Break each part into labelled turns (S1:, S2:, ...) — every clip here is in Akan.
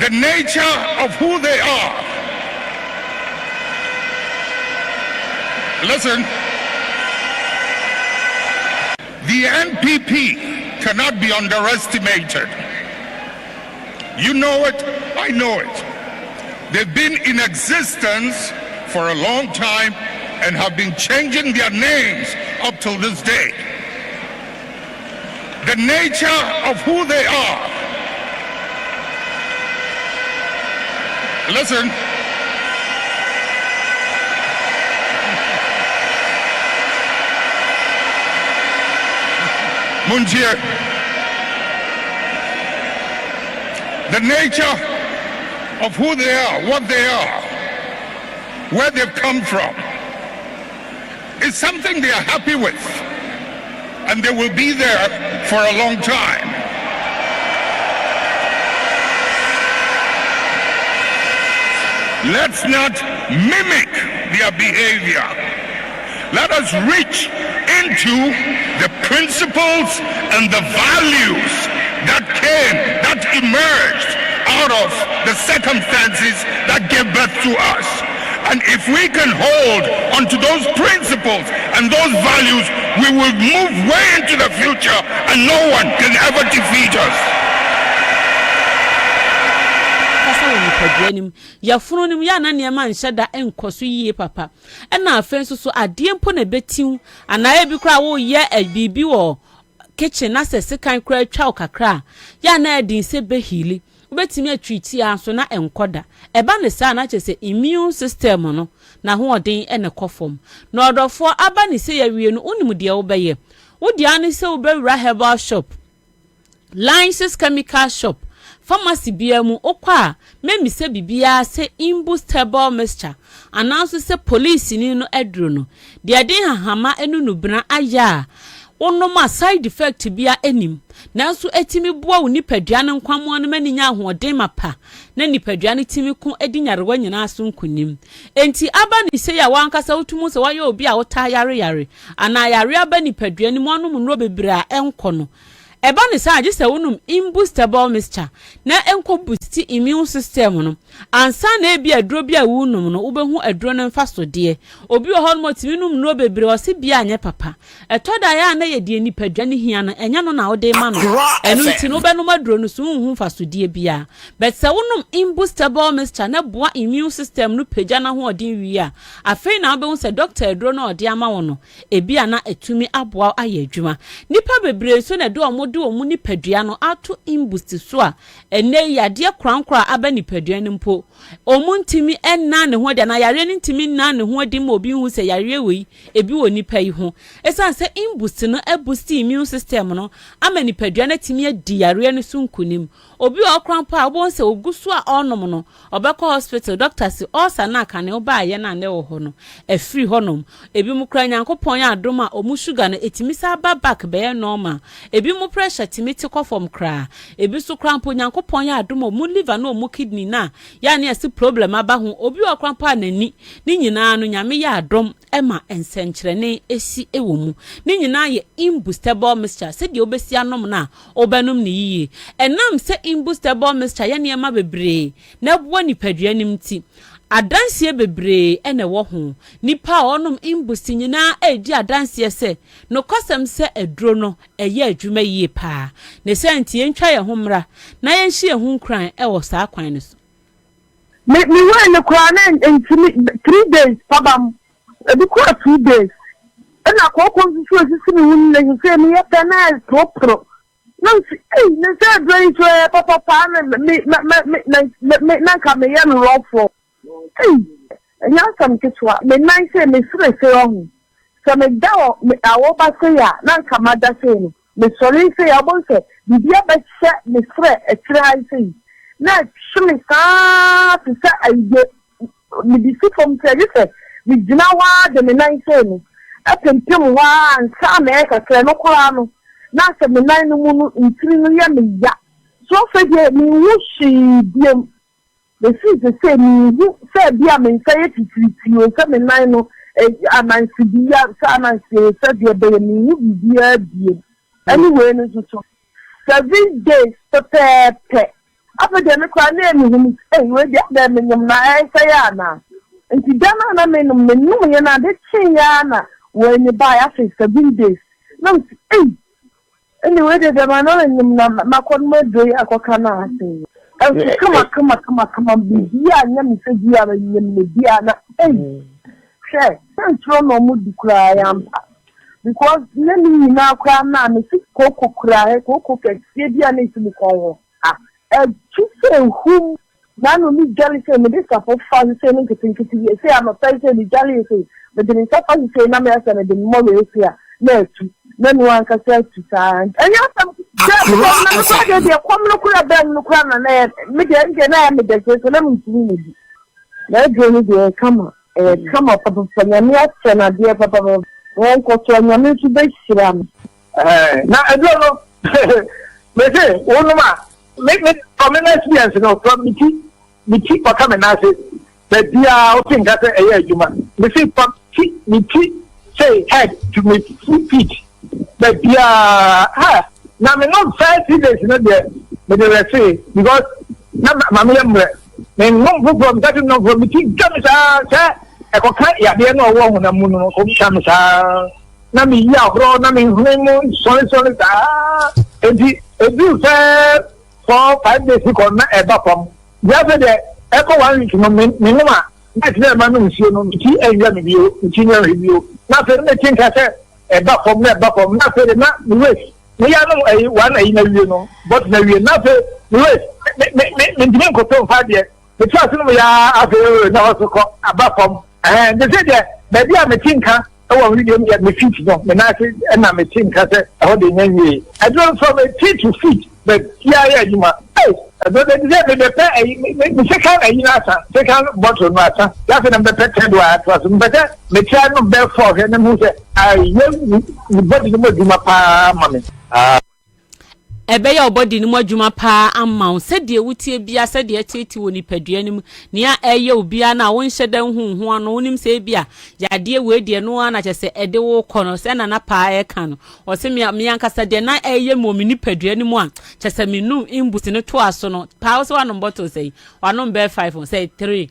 S1: the nature of who they are. Listen, the NPP cannot be underestimated. You know it, I know it. They've been in existence for a long time and have been changing their names up till this day. The nature of who they are. Listen. Munjir. The nature of who they are, what they are, where they've come from, is something they are happy with, and they will be there for a long time. Let's not mimic their behavior. Let us reach into the principles and the values that emerged out of the circumstances that gave birth to us. And if we can hold onto those principles and those values, we will move way into the future and no one can ever defeat us.
S2: Ya fununim ya na niema nhyeda enkoso yie papa ena afenso so ade mpo na betiu anaye bi kra wo ye bibi wo kitchen na sese kan kra twa kakra ya na edin se behili obetimi atwiti aso na enkoda eba ne sa na chese immune system no na ho odin ene kofom na odofo aba ne se ya wie no unim de wo beye wo dia ne se wo bewura herbal shop License chemical shop pharmacy biamu okwa memi se bibia se imbustable mixture announce se police ni no edro no de adin hahama enu no bra aya onoma side effect bia enim nanso etimi boa wo nipadua ne nkwamo no mani nya ahoden mapa na nipadua ne timi ko edinyarewa nyina aso nkunim enti aba ni se ya wankasa wotumu se waye obi a wota yare ana yare aba nipadua ni mo anom no bebra enko no eba ne sa age se wonum imbustable mixture na enko boost immune system no ansa na ebi aduro bia wonum no ubehu aduro no mfaso de obi ho no timinum no bebre o se bia anye papa etoda ya na ye de nipadua ne hia no enya no na wode ma no enu ti no benum aduro no so hu mfaso de bia but se wonum imbustable mixture na boa immune system no pagya na ho odin wi a afei na obehu se doctor aduro no ode ama wo no ebi ana etumi aboa aye adwuma nipa bebre so na do de omu nipadua no ato imboost so a ene yade krankra aba nipadua ne mpo omu ntimi enna ne ho de na yare ne ntimi nna ne ho de ma obi hu se yare we ebi wo nipa yi ho esan se imboost no boost immune system no ama nipadua na timi adi yare ne so nkunim obi okrampa obon se ogusu a onom no obekọ hospital doctors osa na aka ne oba aye na ne wo ho no afiri honom ebi mu kra nyankopon ya adom a omu sugar no etimi sa ba back be normal ebi mu pressure timiti from kra ebi so krampo nyankopon ya adom omu liver na omu kidney na ya ne esi problem aba ho obi okrampa nani ni nyina no nyame ya adom ema ensenkyerene esi ewomu ni nyina ye imbustable mixture se de obesi anom na obenum ne yiye enam se imbustable mixture ya ne ma bebre na bo nipadua nimti adansie bebre ene wo ho nipa onum imboost nyina edi adansie se no kosem se edro no eye adwuma yie pa ne senti entwa ye homra na ye nhie hu kran e wo saa kwan ne so
S3: me we ne kran en 3 days pabam ebi ko 2 days na ko ko so sisi mi ne se mi ya kana pro no ne se drai so papa pa me na ka me ya no rofo nya sam kitwa me nan se me sure se ho so me dawo me awo ba se ya na ka mada se no me sori se ya bon se bibia ba se me sure e tira se na shumi ka se aide me di si fom se se me dina wa de me nan se no apempem wa ansa me ka se no kora no na se me nan no mu no ntiri no ya me ya so fe de me wushi biem the see say me say bia me say tititi o say me nan no amansi bia say amansi say de be me bia bia anyway no so 7 days pepe After the Mecrane, we get them in my Sayana. And to Dana, men, Menuyana, the Chiana, when you buy after 7 days. No, anyway, the man in Macon Day, Akokana. Come on, be here, and you say, Diana, Diana. Share, don't throw no mood cry. Because let me now cry now, and see Coco cry, Coco, Diana to be called. She say, whom none of me jelly say, this stuff of fun saying to think it. Say, I'm a person, the jelly say, but then it's up and say, Namia and the more here. No, then one can say to sign. And you have some, they're coming to a band, look around and I am the case, so let me see. Let's go, come on. Come up from your next and a dear papa won't go to your new to base. Now, I don't know. They say, oh, make me from an experience, from me keep for coming as it. That they are think that a year, you must. Me see, say head to me feet. But they are, now me not 5 days, not there, but they will say, because, Mamma, men no from that, no from me, comes out. I can't hear no one on the moon or comes out. Nami Yabro, Nami Humo, sorry, and he do say 4 or 5 days ago, not a bapum. The other day, Echo one minima, that's their manumission, tea and review, review. Nothing, I think I said a bapum, nothing, not the wish. We are no a one, but maybe nothing, the wish. Make go so hard yet. The trust we are after now a bapum. And they said that maybe I'm a tinker. Oh, we didn't get me feet, no, and I'm a tinker. I don't from a feet to feet, but yeah, you must. I don't the second bottle matter. That's an better was better. The child bear for him who said, I will body the mammy.
S2: Ebe ya obodi ni mo adwuma pa amma se de wutie bia se de atiti woni padua nim nia eye obia na won hyeda huhu ano wonim se bia ya de we de no ana kyese ede wo kono se na na pa e ka no o se mi ankasa de na eye mo mini padua nim a kyese minu imbuti ne to aso no pa so wano bottle sei wano be 5 say 3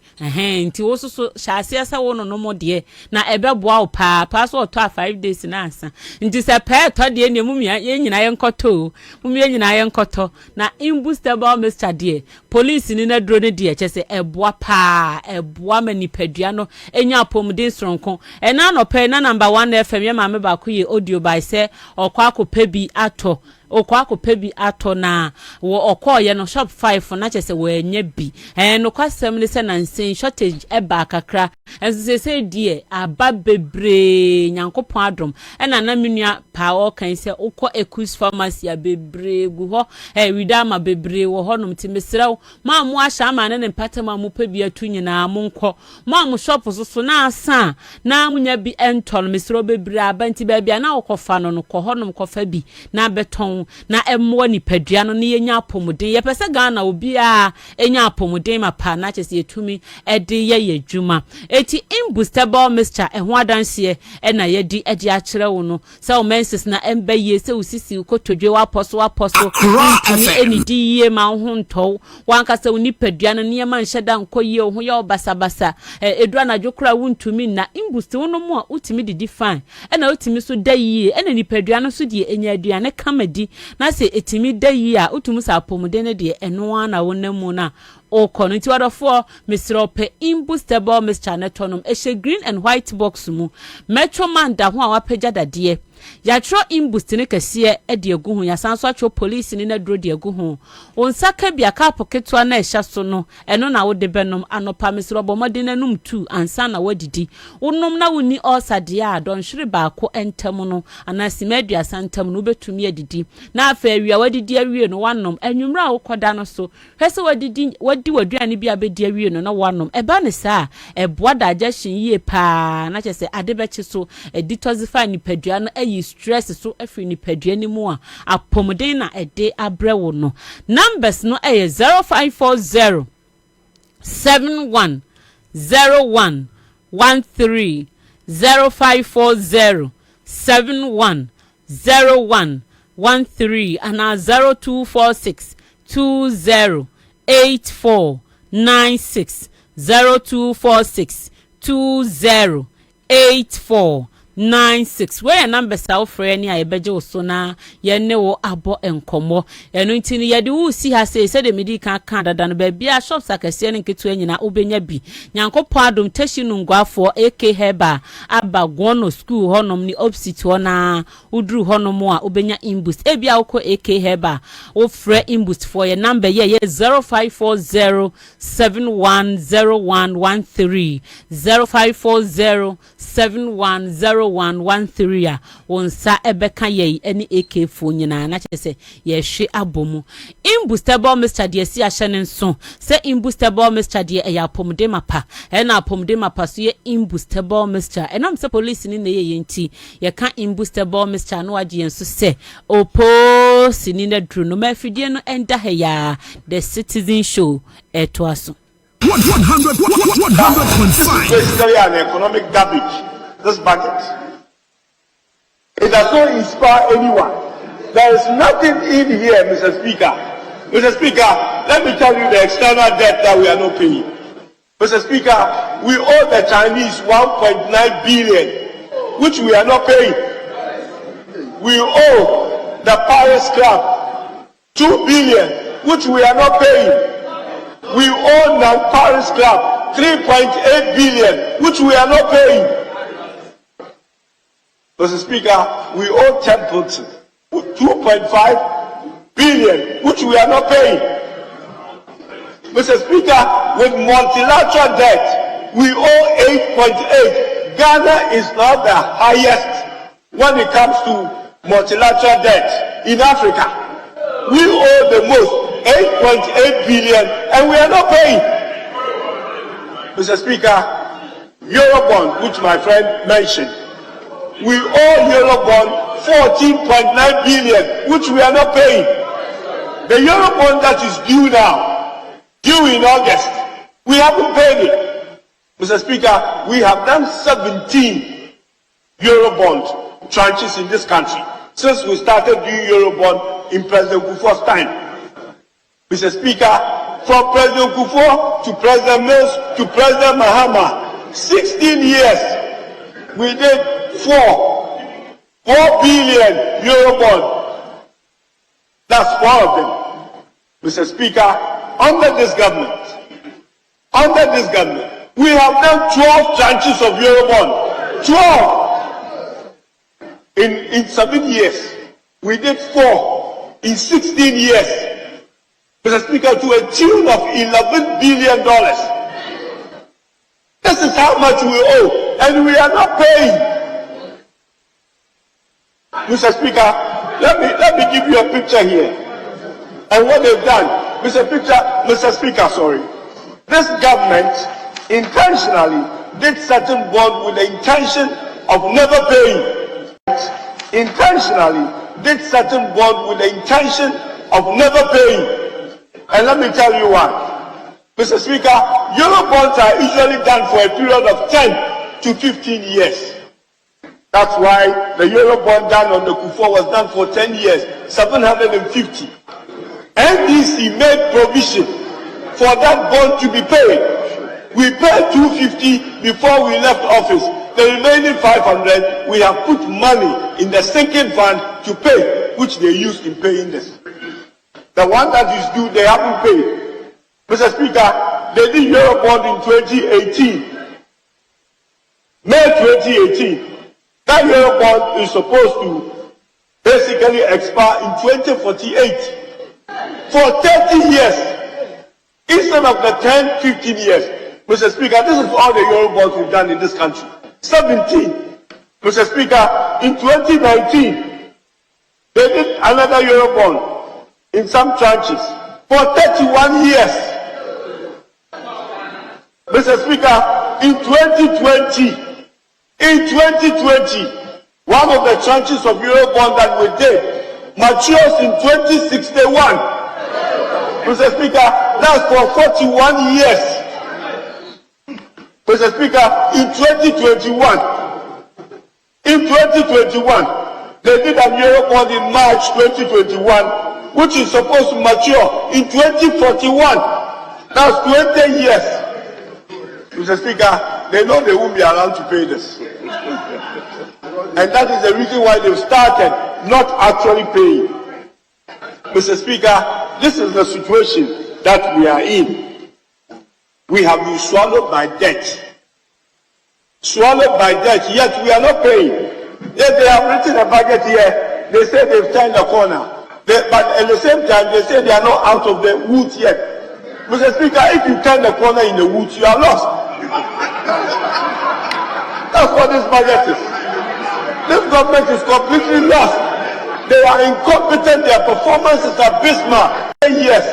S2: nti wo so hyase asa wo no mo de na ebe boa o pa so to 5 days na asa nti se pa to de ne mu ye nyina ye nkoto mu nyina ye nkoto na imbustable Mr. Die police ni na drone die kyese eboa pa eboa manipadua no enya apomden sronko ena no pe na number 1 FM ye ma me ba ko ye audio by say okwa akopa bi ato okwa akopa bi ato na wo okoye no shop 5 na kyese wo enya bi no kwasem ni se na nsen shortage eba kakra ense se die aba bebre nyankopon adom ena na menua pa o kan se ukọ Ekus pharmacy bebre gu ho widama bebre wo ho nom timesrew ma mu ahya ma ne mpatama mu pa bi atu nyina mu nkọ ma mu shop so na asa na munya bi entol mesrew bebre abanti ba bia na okofa no ko ho nom kofa bi na beton na emmo ni padua no ne yenya apomuden ye pese Ghana obi a enya apomuden ma pa na kyese yetumi ede ye yedwuma eti imbustable Mr. Ehwa danse na yedi ede a kire wo no se o menses na emba ye se usisi ukotodwe wa poso eni di ye ma ho nto wanka se uni padua no ne ma nhyeda nkoye ho ye obasabasa edura na dwokra wuntumi na imbusti wo no mu a utimi didi fine na utimi so da yie na ni padua no so die enya aduane kamadi na se etimi da yie a utumu sa apomuden ne de eno ana wonamu na o kono nti wadofo Mr. Imbustable Mr. Netonom ehye green and white box mu Metro man da ho a wapagya dade ya tro imbust ne kase ede agu ho ya sanso atwo police ne na dro de agu ho onsaka bia ka poketo na ehya so no eno na wode benom anopa Mr. Obomode nanum 2 Ansah na wadidi wonom na woni osade a don hwere baako entam no anasi medua santam no betumi adidi na afa awia wadidi awie no wanom anwumra a wokoda no so hwese wadidi wadi waduane bi abedi awie no na wanom eba ne saa eboa da agyahyen yie pa na kyese ade bechi so editosify ni padua no ayi stress so afri ni padua ni mu a apomden na ede abrewo no numbers no 0540 7101 13 0540 7101 13 and 0246 20 8496 0246 208496 where number south friend ya ebeje osona ye ne wo abo enkomo eno ntini ye de wo si ha se de medi kan dada no ba bia shops akase ne nketu anyina obenya bi nyankopon adom tashi no ngwafo AK Heba aba gwono school honom ni opposite hona udru honom a obenya imboost e bia woko AK Heba wo frɛ imboost for ye number ye 0540710113 0540710113 a wonsa ebeka ye ani AK fo nyina na kyese ye hwe abomu imboostable Mr. de si ahye nso se imboostable Mr. de eya pomde mapa na pomde mapa so ye imboostable Mr. enam se police ni na ye yenti ye ka imboostable Mr. no agye nso se opo sini na dru no mafidie no enda he ya the Citizen Show etwaso
S4: 100.5. Basically an economic garbage, this budget. It does not inspire anyone. There is nothing in here, Mr. Speaker. Mr. Speaker, let me tell you the external debt that we are not paying. Mr. Speaker, we owe the Chinese 1.9 billion, which we are not paying. We owe the Paris Club 2 billion, which we are not paying. We owe the Paris Club 3.8 billion, which we are not paying. Mr. Speaker, we owe Templeton 2.5 billion, which we are not paying. Mr. Speaker, with multilateral debt, we owe 8.8. Ghana is now the highest when it comes to multilateral debt in Africa. We owe the most, 8.8 billion, and we are not paying. Mr. Speaker, Eurobond, which my friend mentioned, we owe Eurobond 14.9 billion, which we are not paying. The Eurobond that is due now, due in August, we haven't paid it. Mr. Speaker, we have done 17 Eurobond tranches in this country since we started doing Eurobond in President Kufuor's time. Mr. Speaker, from President Kufuor to President Mills to President Mahama, 16 years, we did 4 billion Eurobond. That's 4 of them. Mr. Speaker, under this government, we have done 12 tranches of Eurobond. 12! In 7 years. We did 4 in 16 years. Mr. Speaker, to a tune of $11 billion. This is how much we owe, and we are not paying. Mr. Speaker, let me give you a picture here. And what they've done, Mr. Speaker, this government intentionally did certain bond with the intention of never paying. Intentionally did certain bond with the intention of never paying. And let me tell you why. Mr. Speaker, Eurobonds are usually done for a period of 10 to 15 years. That's why the Eurobond done on the Kufuor was done for 10 years, 750. NDC made provision for that bond to be paid. We paid 250 before we left office. The remaining 500, we have put money in the sinking fund to pay, which they used in paying this. The one that is due, they haven't paid. Mr. Speaker, they did Eurobond in 2018. May 2018. That Eurobond is supposed to basically expire in 2048. For 30 years, instead of the 10, 15 years. Mr. Speaker, this is all the Eurobonds we've done in this country. 17. Mr. Speaker, in 2019, they did another Eurobond in some tranches for 31 years. Mr. Speaker, in 2020, one of the tranches of Eurobond that we did matures in 2061. Mr. Speaker, that's for 41 years. Mr. Speaker, in 2021, they did an Eurobond in March 2021, which is supposed to mature in 2041. That's 20 years. Mr. Speaker, they know they won't be around to pay this. And that is the reason why they've started not actually paying. Mr. Speaker, this is the situation that we are in. We have been swallowed by debt. Swallowed by debt, yet we are not paying. Yet they have written a budget here. They say they've turned the corner. But at the same time, they say they are not out of the woods yet. Mr. Speaker, if you turn the corner in the woods, you are lost. That's what this budget is. This government is completely lost. They are incompetent. Their performance is abysmal. Yes.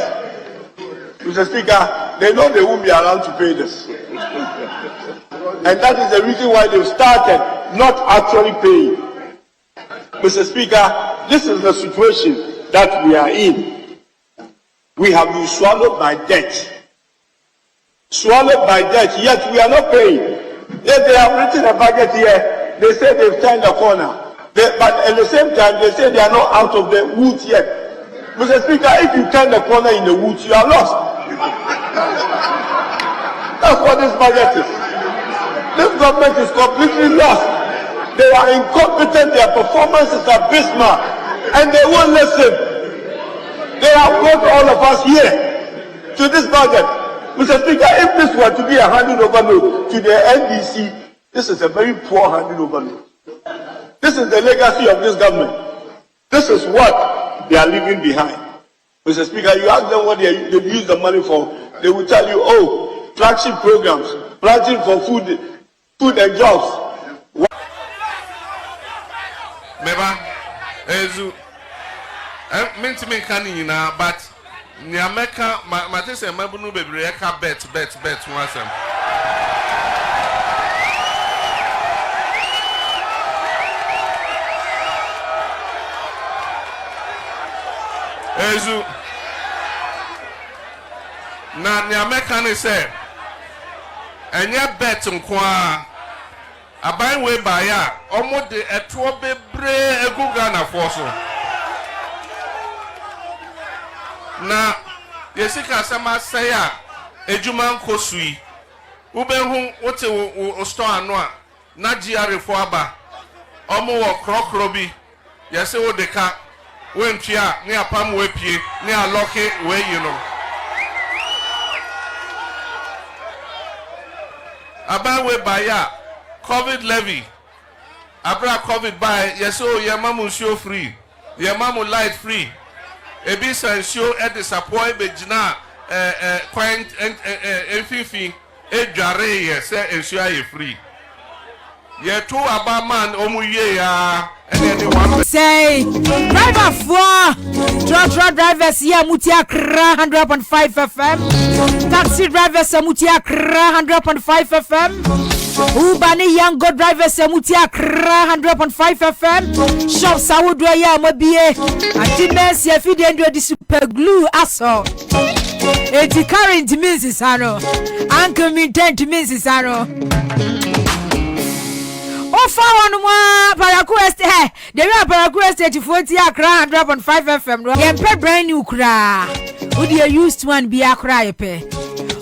S4: Mr. Speaker, they know they won't be around to pay this. And that is the reason why they've started not actually paying. Mr. Speaker, this is the situation that we are in. We have been swallowed by debt. Swallowed by debt, yet we are not paying. Yet they have written a budget here. They say they've turned the corner. But at the same time, they say they are not out of the woods yet. Mr. Speaker, if you turn the corner in the woods, you are lost. That's what this budget is. This government is completely lost. They are incompetent. Their performance is abysmal. And they won't listen. They have brought all of us here to this budget. Mr. Speaker, if this were to be a handing over note to the NDC, this is a very poor handing over note. This is the legacy of this government. This is what they are leaving behind. Mr. Speaker, you ask them what they've used the money for, they will tell you, oh, flagship programs, planting for food and jobs.
S5: Meba, Ezu, meant to make money now, but Niameka, Matis and Mabunu Bebreka bet once. Ezu, na Niameka ni say, enye bet nkwa. Aban we baya omo de eto bebre eguga na foso na yesika sama say a ejuma nkosui ubehu wote wo store ano a na GR fo aba omo wo krokro bi yese wo de ka wentua ne apam we pie ne aloke we yino aban we baya COVID levy. Abra COVID by yes, oh, your mamu show free, your mamu light free. A bisa show at the support, but jina, quaint and fifi, a jare, yes, and show you free. Ye two about man, omuye, and anyone
S6: say, driver for truck drivers here, Mutia Kra 100.5 FM, taxi drivers, Mutia Kra 100.5 FM. Ubani young go drivers Mutia Kra 100.5 FM. Shop Saudwa ya mobie. Antimes ya feed and the super glue aso. Eti current means is ano. Uncle intent means is ano. Ofa one more Paraku Estate. They are Paraku Estate 40 Akra 100.5 FM. Yempe brand new kra. Would you used one be a cry pe?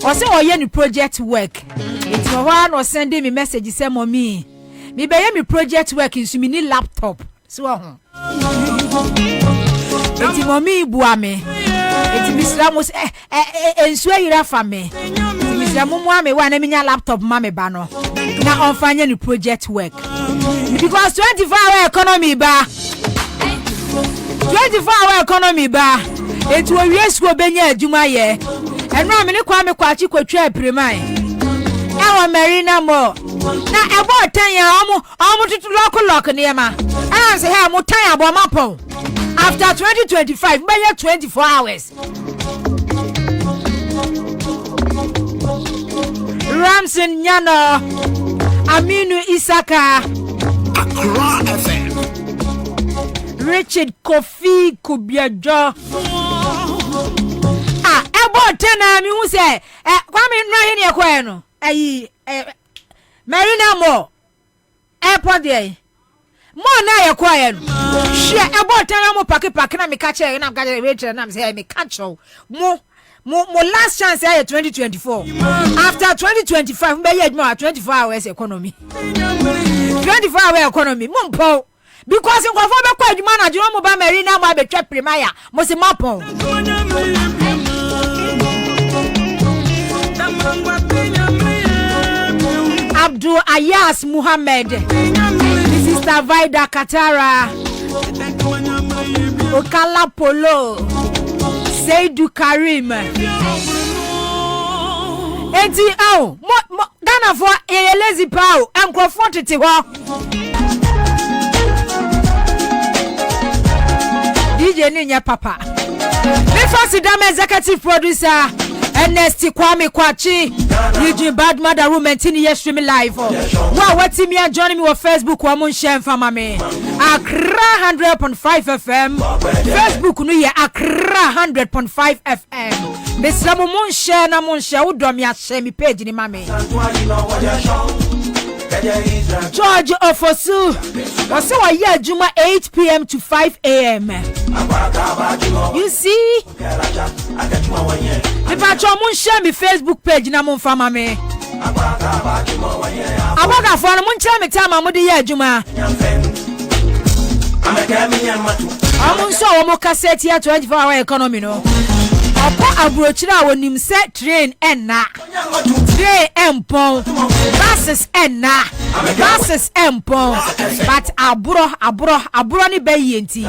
S6: Or say or any project work. It's one was sending me message say mommy. Me be me project work in me need laptop. So it's mommy buame. It's Mr. Amos ensure you for me. Mr. Mumu one me laptop mame bano. Now on find any project work. Because 24-hour economy ba. 24-hour economy ba. It will yes go benya adwuma ye. And now me kwa me kwachi kwatwa premai. Our Marina mo. Na ebo 10 ya omo tutu lock niema. And say ha mo tan abo mapo. After 2025, by 24 hours. Ramson Nyano, Aminu Isaka, Accra FM, Richard Kofi Kubiajo. Ebo 10 who say, Kwame no here kwano. Marina mo. Airport there. Mo na ye kwaye no. Share about time mo pack na me catch na me catch na me say me catch mo mo last chance here 2024 after 2025 be here 24 hours economy 24 hour economy mumpo because in kwafo be kwa adwuma na adwuma mo ba mari na mo abetwa premier mo se mapon Abdul Ayas Muhammad, Sister Vida Katara, Okala Polo, Seidu Karim. Enti au, Ghana for a lazy pow, and confronted ho. DJ Ninya Papa. The first executive producer. NST Kwame Kwachi, Eugene Bad Mother Room and Tini streaming live. Wow, what's me and joining me on Facebook? Wamun Shem Famame. Accra 100.5 FM. Facebook Nuya Accra 100.5 FM. Beslamu Munshe na Munshe Udomia Shemi page ni mame. George Ofosu was so a year Juma 8 p.m. to 5 a.m. You see? If I try to share my Facebook page, na mon fama me. Abaga for mon share me time amudi year Juma. Amun so mo cassette here 24 hour economy no. Opo abrochira wonim se train enna. Train empon. Buses enna. Buses empon. But abro ni be enti.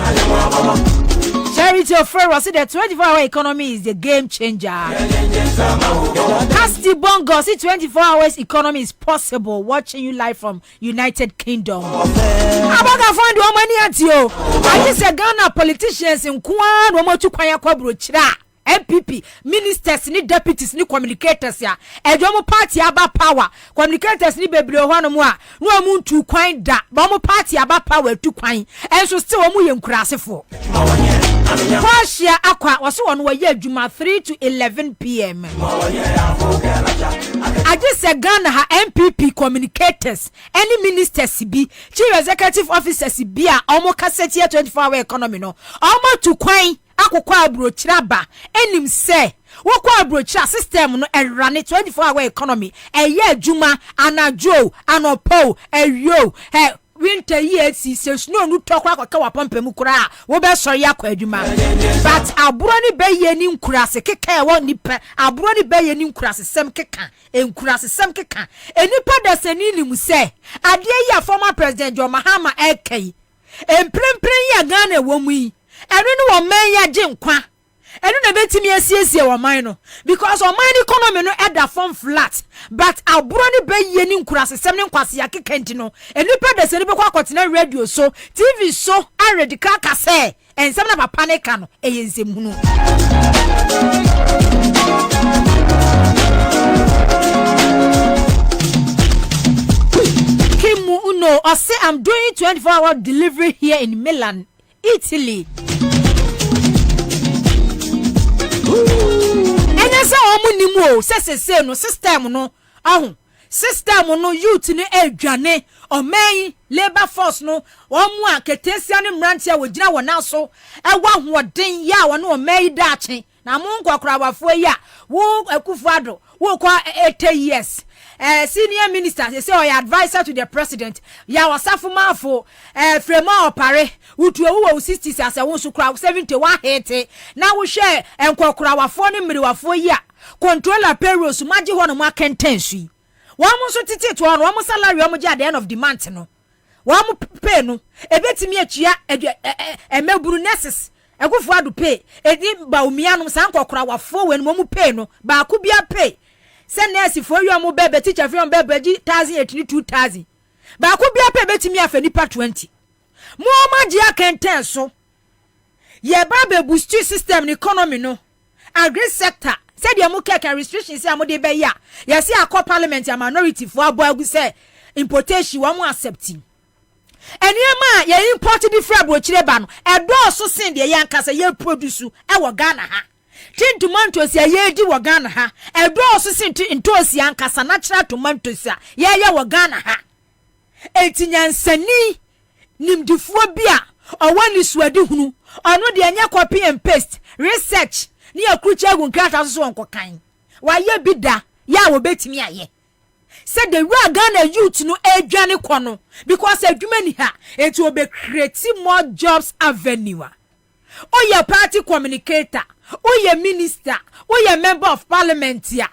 S6: Charity of Frere said the 24-hour economy is the game changer. Casti Bongo see 24 hours economy is possible. Watching you live from United Kingdom. Abaga find one money at you. I just a Ghana politicians in Kwan womo to kwanya kwabrochira. MPP, ministers ni deputies ni communicators ya. Ejomo party aba power. Communicators ni bebre hwanu mu a. No amu tu kwan da. Ba mo party aba power tu kwan. Enso still omu ye nkurasefo. Kwashia akwa wase wonu waye adwuma 3 to 11 p.m. I just say Ghana ha MPP communicators, any ministers be, chief executive officers be a omo cassette 24-hour economy no. Omo tu kwan akokwa abrochira ba enim say wokwa abrochira system no run 24-hour economy eye adwuma anajo anopo eyo winter year si snow no tokwa akwa wa pampam kura wo be sori akwa adwuma but aburo ni be ye ni nkurase keka e wo nipa aburo ni be ye ni nkurase sem keka enkurase sem keka enipa da sani ni mu say ade ya former president John Mahama ekai emprempren ya Ghana wo mu yi enu no wo man ya gye nkwa enu na betimi asiesie wo man no because wo man economy no eda form flat but aburo ni be ye ni nkurase sem ne nkwase ya kekenti no enu pa da sani be kwa kotena radio so TV so already kaka say ensem na papa ne ka no eyensem hunu Kimu Uno or say I'm doing 24-hour delivery here in Milan, Italy. Enya se omu nimu o se no system no ahun system no youth ni adwane omen labor force no omu aketesia ni mrantia wogina wona so ewa hoden ya wona omen daache na mu nkokora wafo ya wo akufuado wo kwa 80 years senior minister they say or advisor to the president ya wasafo mafo frema opare utu wo 60s as won so kra 71 hete na wo hwe enkokora wafo ni mmiri wafo ya controller payroll so maji ho no ma kentensu wa mo so titi to no wa mo salary wa mo ji at the end of the month no wa mo pay no ebetimi atua emeburu nurses ekufu adu pay edi ba omianu san kokora wafo we no mo pay no ba ku bia pay se nurse for you mo bebe teacher for you bebe ji 1000 2000 ba ku bia pay betimi afa nipa 20 mo maji akenten so ye ba be boost system economy no agri sector said ya mukeka restrictions say amode be ya yes ya call parliament ya minority for agu say importation wa mo accepting eniema ya import different brochire ba no edo so sin de ya nkasa ya produce e wo Ghana ha tin tomatoes ya yedi wo Ghana ha edo so sin ntosi ya nkasa natural tomatoes ya wo Ghana ha etinyansani nimdifuo bia owani suade hunu ono de anya copy and paste research ni akucha gu nkrata so onko kan wa ye bida ya wo betimi aye said the real Ghana youth no edwane kono because adwuma ni ha it will be creating more jobs avenue. Oye party communicator, oye minister, oye member of parliament ya.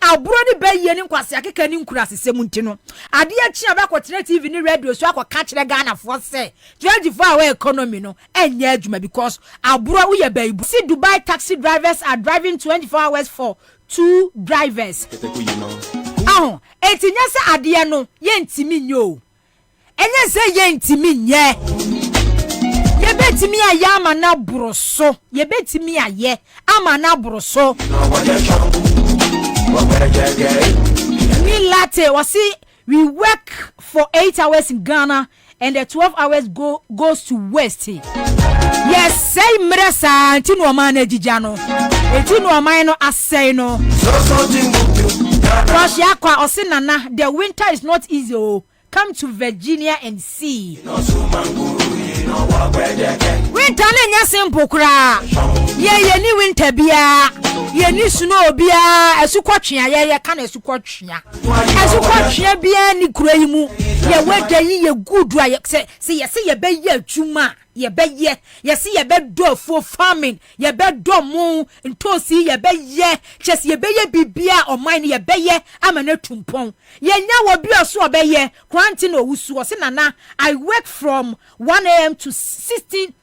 S6: Abroni be ye ni kwase akeka ni nkura sesem ntino. Ade a chi abakotene TV ni radio so akwa kire Ghana for say 24 hour economy no enye adwuma because abro oye be ibu. See Dubai taxi drivers are driving 24 hours for 2 drivers. Etinya se ade no ye ntimi nyo. Enye se ye ntimi nye. Ye betimi aye ama na broso. Ye betimi aye ama na broso. Me latte was we work for 8 hours in Ghana and the 12 hours goes to West. Yes, say mresa ntino mana jijano. Etino amano asay no. Russia kwa osinana the winter is not easy. Oh. Come to Virginia and see. Winter nya simple kra. Ye ni winter bia. Ye ni snow bia. Esukotwea ye ka na esukotwea. Esukotwea bia ni kura yi mu. Ye weda yi ye good a say ye be ye adwuma. Ye be ye be do for farming. Ye be do mu ntosi ye be ye. Chese ye be ye bibia o mine ye be ye amana tumpon. Ye nya wo bia so be ye quarantine owusu o se nana I work from 1 a.m. to 16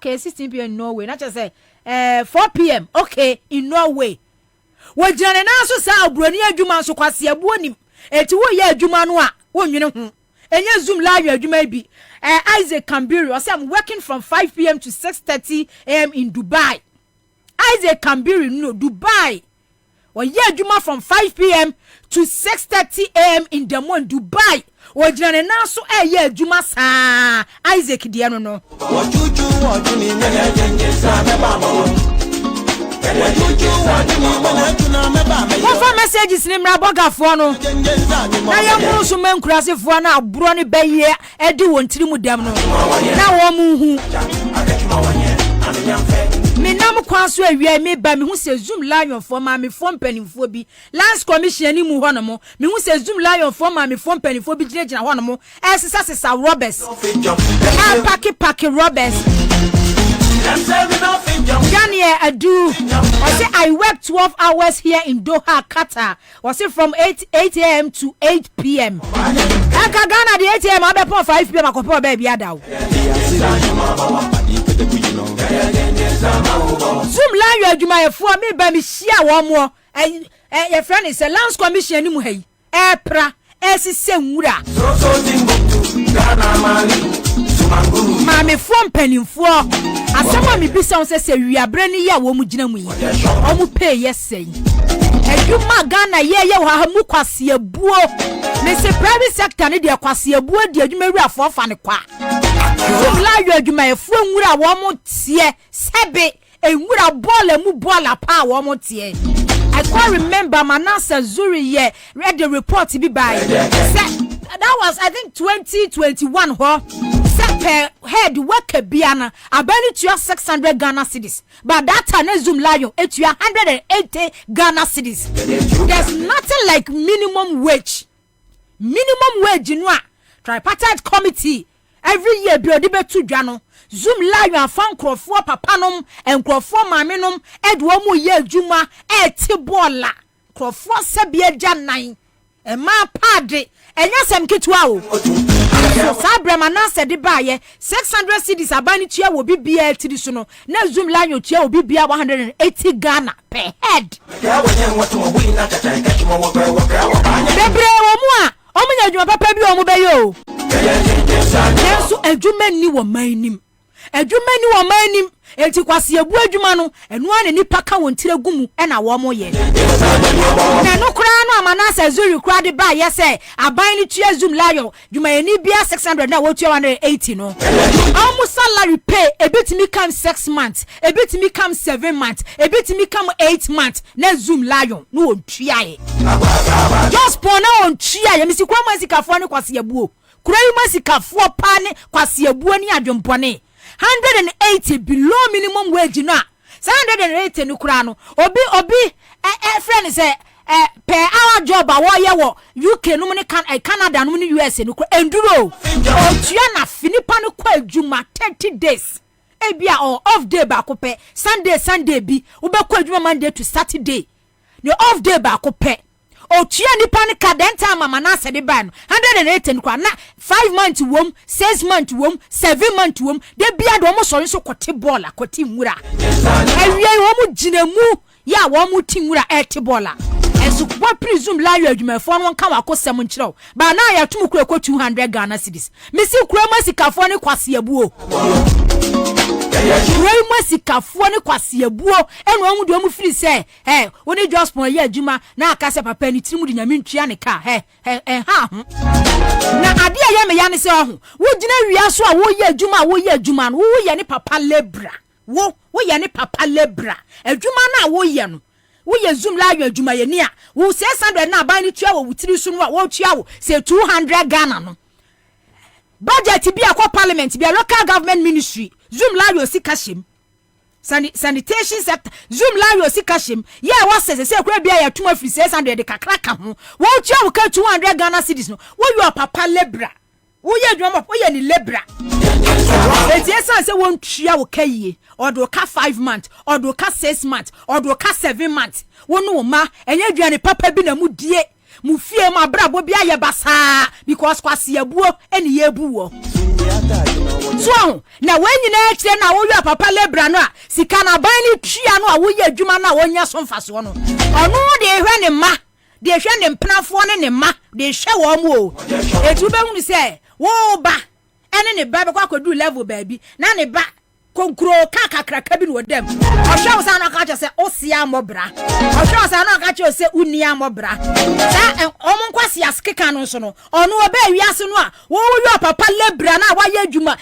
S6: p.m. in Norway. Not just say 4 p.m. Okay, in Norway. We jane na so sa obroni adwuma so kwase abuonim. Eti wo ye adwuma no a wonwene hu. Enye zoom live adwuma bi. Isaac Kambiri, I say I'm working from 5 p.m. to 6:30 a.m. in Dubai. Isaac Kambiri, no, Dubai. Or yeah, Juma from 5 p.m. to 6:30 a.m. in the month, Dubai. Or Jana so yeah, Juma sa Isaac Diano no. What for messages name Raboga for no? Na ya mu so men kurase fo na aburo ne be ye edi wontiri mu dem no. Na wo mu hu. Me nam kwaso awia me ba me hu se zoom lion for ma me fo mpanimfo bi. Last commission ni mu ho no mo. Me hu se zoom lion for ma me fo mpanimfo bi gina ho no mo. Sisa Roberts. Paki Roberts. Jania Adu, I work 12 hours here in Doha, Qatar. Was it from 8 a.m. to 8 p.m. I can Ghana the 8 a.m. I be 5 p.m. I can put baby Adao. Zoom live you my for me by me share one more. Your friend is a Lands Commission ni mu hey. Epra esisewura. Mame from penimfo asema me bisa on se wiabre ni ya wo mu gina mu yi o mu pay yes say eduma Ghana ye wa mu kwase abuo me se private sector ni de kwase abuo de adwuma wi afofa ne kwa so la yu adwuma efu nwura wo mu tie sebe enwura ball mu ball pa wo mu tie I can't remember Ansah Zuri ye read the report to be by that was I think 2021 ho per head work biana abani to 600 Ghana cedis but that time zoom lion it 180 Ghana cedis. There's nothing like minimum wage no tripartite committee every year bi odi betu dwa zoom lion afan krofo papanom enkrofo mamenom edwo mu ye adwuma etibola krofo sebia gyanan ema pade enya sem kitwa o so sabrema na sedi baye 600 cedis abani tua wo bibia tiri so no na zoom lion tua wo bibia 180 Ghana per head bebre wo mu a omunya adwuma papa bi o mu beyo so adwuma ni wo manim enti kwase abu adwuma no eno ane nipa ka won tire gumu e na wo mo ye na no kra no Ansah Zuri kra de ba ye se aban ni tua zoom lion dwuma ye ni bia 600 na wo tua 180 no almost salary pay ebetimi come 6 months ebetimi come 7 months ebetimi come 8 months na zoom lion no won tua ye just pon na won tua ye misi kwa masika ne kwase abu kra yi masika fo pa ne kwase abu ni adwompone 180 below minimum wage na 180 no kura no obi friend say per hour job a wo ye wo UK no ne Canada no ne US no kura enduro otua na finipa no kwa adwuma 30 days ebia off day ba ko pe Sunday bi wo be kwa adwuma Monday to Saturday the off day ba ko pe otua nipa ne kadenta mama na se de ba no 180 no kwa na 5 months wom 6 months wom 7 months wom de bia do mo sori so kote ball akote nwura awie wo mu ginemu ya wo mu tinwura ete ball enso kwa presume la yo adwumafo no nka wakosem nkyerɛw ba na ya tum kura ko 200 Ghana cedis misi kura masikafo ne kwase abuo Ray Masikafuo ne kwase abuo eno amu de omu firi se woni just pon ye adwuma na akase papa ni tirimu de nyame ntwia ne ka ha ho na ade a ye me ya ne se ho wo gina wia so a wo ye adwuma no wo ye ne papa lebra wo ye ne papa lebra adwuma na wo ye no wo ye zoom la adwuma ye ni a wo 600 na ban ni tua wo wutiri so no a wo tua wo se 200 Ghana no budget bi akwa parliament bi local government ministry zoom la yo sikashim sanitation sector zoom la yo sikashim yeah what say kura bia ya tuma free 600 de kakra ka ho wo tua wo ka 200 Ghana cedis no wo your papa lebra wo ye adwuma wo ye ni lebra etiesa say won tua wo ka yie odo ka 5 months odo ka 6 months odo ka 7 months wo no ma enye aduane papa bi na mu die mu fie ma brabo bia ye basa because kwase abuo eni ye buwo so na wenyi na ekire na wo wi papa lebra no a sika na ban ni twia no a wo ye adwuma na wonya so mfaso no ono de ehwe ne ma de ehwe ne mpenafo ne ma de ehwe wo mu o etu be hu se wo ba ene ne ba be kwa kodu level baabi na ne ba konkro kakra bi no dem ohwe sa no ka che se osia mobra ohwe sa no ka che se unia mobra sa omo nkwase askeka no so no ono oba wiase no a wo wo papa lebra na wa ye adwuma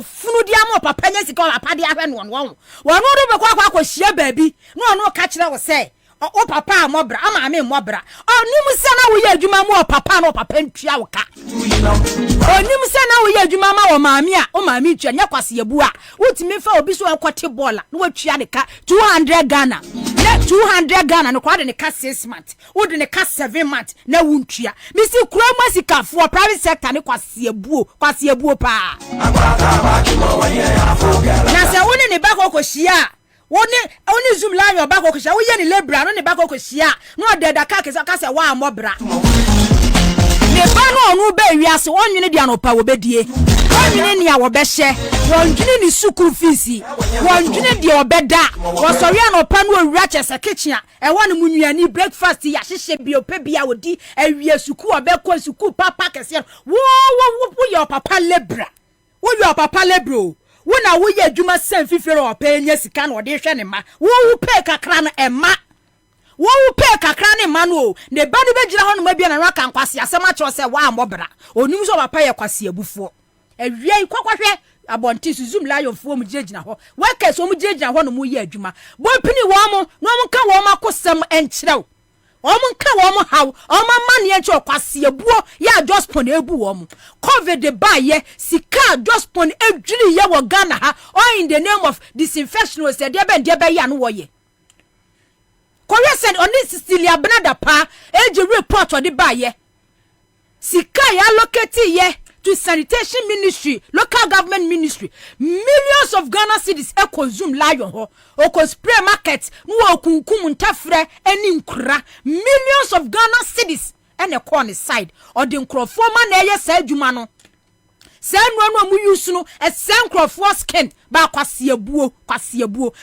S6: funu dia mo papa nya sika papa dia hwe no wo do be kwa hia baabi no ono ka kire wo se o papa mobra ama me mobra onim se na wo ye adwuma mo papa no papa ntua wo ka onim se na wo ye adwuma ma wo maami a o maami ntua nya kwase yabu a wotimi fa obi so akote bola no watua ne ka 200 Ghana na 200 Ghana no kwa de ne ka 6 months wo de ne ka 7 months na wuntua misi kura masika for private sector ne kwase yabu pa na se woni ne ba ko hia Oni zoom la yo back okisha wo ye ni lebra no ne back okishia no de da ka kesa ka se wa amobra ne ba no onu ba wiase wonwene dia no pa wo bedie wonwene ni a wo be hye wonwene ni school fees wonwene dia obeda wo sori an opa no owura chese kitchen e won mu nuani breakfast ya hyehye bi opa bia wodi awie school obekọ school papa kese wo your papa lebra wo your papa lebro wona wo ye adwuma san fifere o pa nya sika na ode hwe ne ma wo pe kakra na ema wo pe kakra ne ma no ne ba no begira ho no ma bia na raka nkwase asema che se wa ambobra onim so papa ye kwase abufo awie kwakwahwe abonti zoom lion fo mu gina ho waka so mu gina ho no mu ye adwuma bo pini wo mo no mo ka wo makosam enkirew omo nka wo mo haw omo mane enche okwase abuo ya just pon ebu wo mo covid ba ye sika just pon edwiri ye wo Ghana ha or in the name of disinfection we said de be ya no wo ye Korea said on this Cecilia Benada pa eji report o de ba ye sika ya locate ye to sanitation ministry, local government ministry, millions of Ghana cedis e consume lion ho o spray market no okunkum ntafre eni nkura millions of Ghana cedis and a corner side or the nkrofo ma na ye sa adwuma no sa no mu use no e sa nkrofo skin ba kwase abuo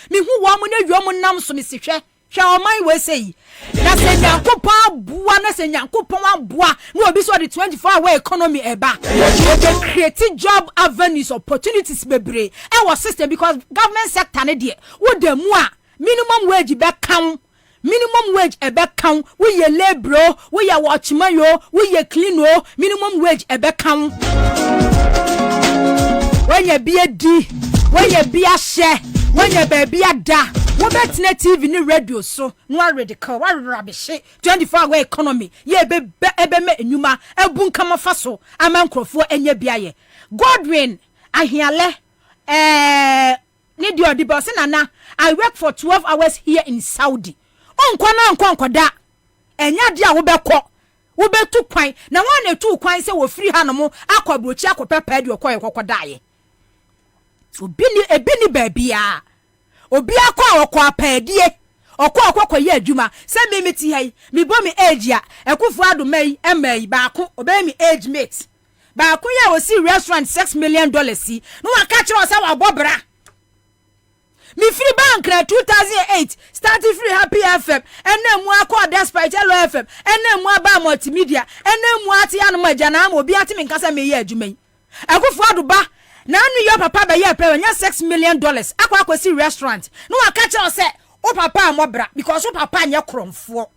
S6: me hu wo mo na dwo mo nam so me sehwe Shaomai we say na se nyankopon bua na se nyankopon aboa na obi so the 24-hour economy eba they create job avenues opportunities bebre e was system because government sector ne de wo da mu a minimum wage be kan minimum wage ebe kan we ye labor we ye watchman yo we ye clean o minimum wage ebe kan when ye be di when ye be a share when ye be a da wo betne TV ni radio so no already call wa rubbish 24-hour economy ye ebe me enuma ebu nkama fa so ama nkrofo enye biaye Godwin ahiale need your divorce nana. I work for 12 hours here in Saudi. Onko da. Enya dia wo beko. Wo betu kwan. Na wan na tu kwan se wo free ha no mo akwabrochi akopepa de okoye kokodaye. Ebi ni baabia. Obi akwa okwa apadie. Okwa ye adwuma. Se me meti hai. Me bo me age ya. Ekufu ado mai emai baako obey me age mate. Baako ya wo si restaurant $6 million si. No aka kire say wa bobra. Me free bank na 2008 starting free Happy FM ene mu akọ despite Hello FM ene mu aba multimedia ene mu ati anu maja na am obi ati me nkasa me ye adwuma yi Akufu ado ba na anu your papa be ye pay nya $6 million akọ si restaurant no aka kire say o papa amobra because o papa nya kromfo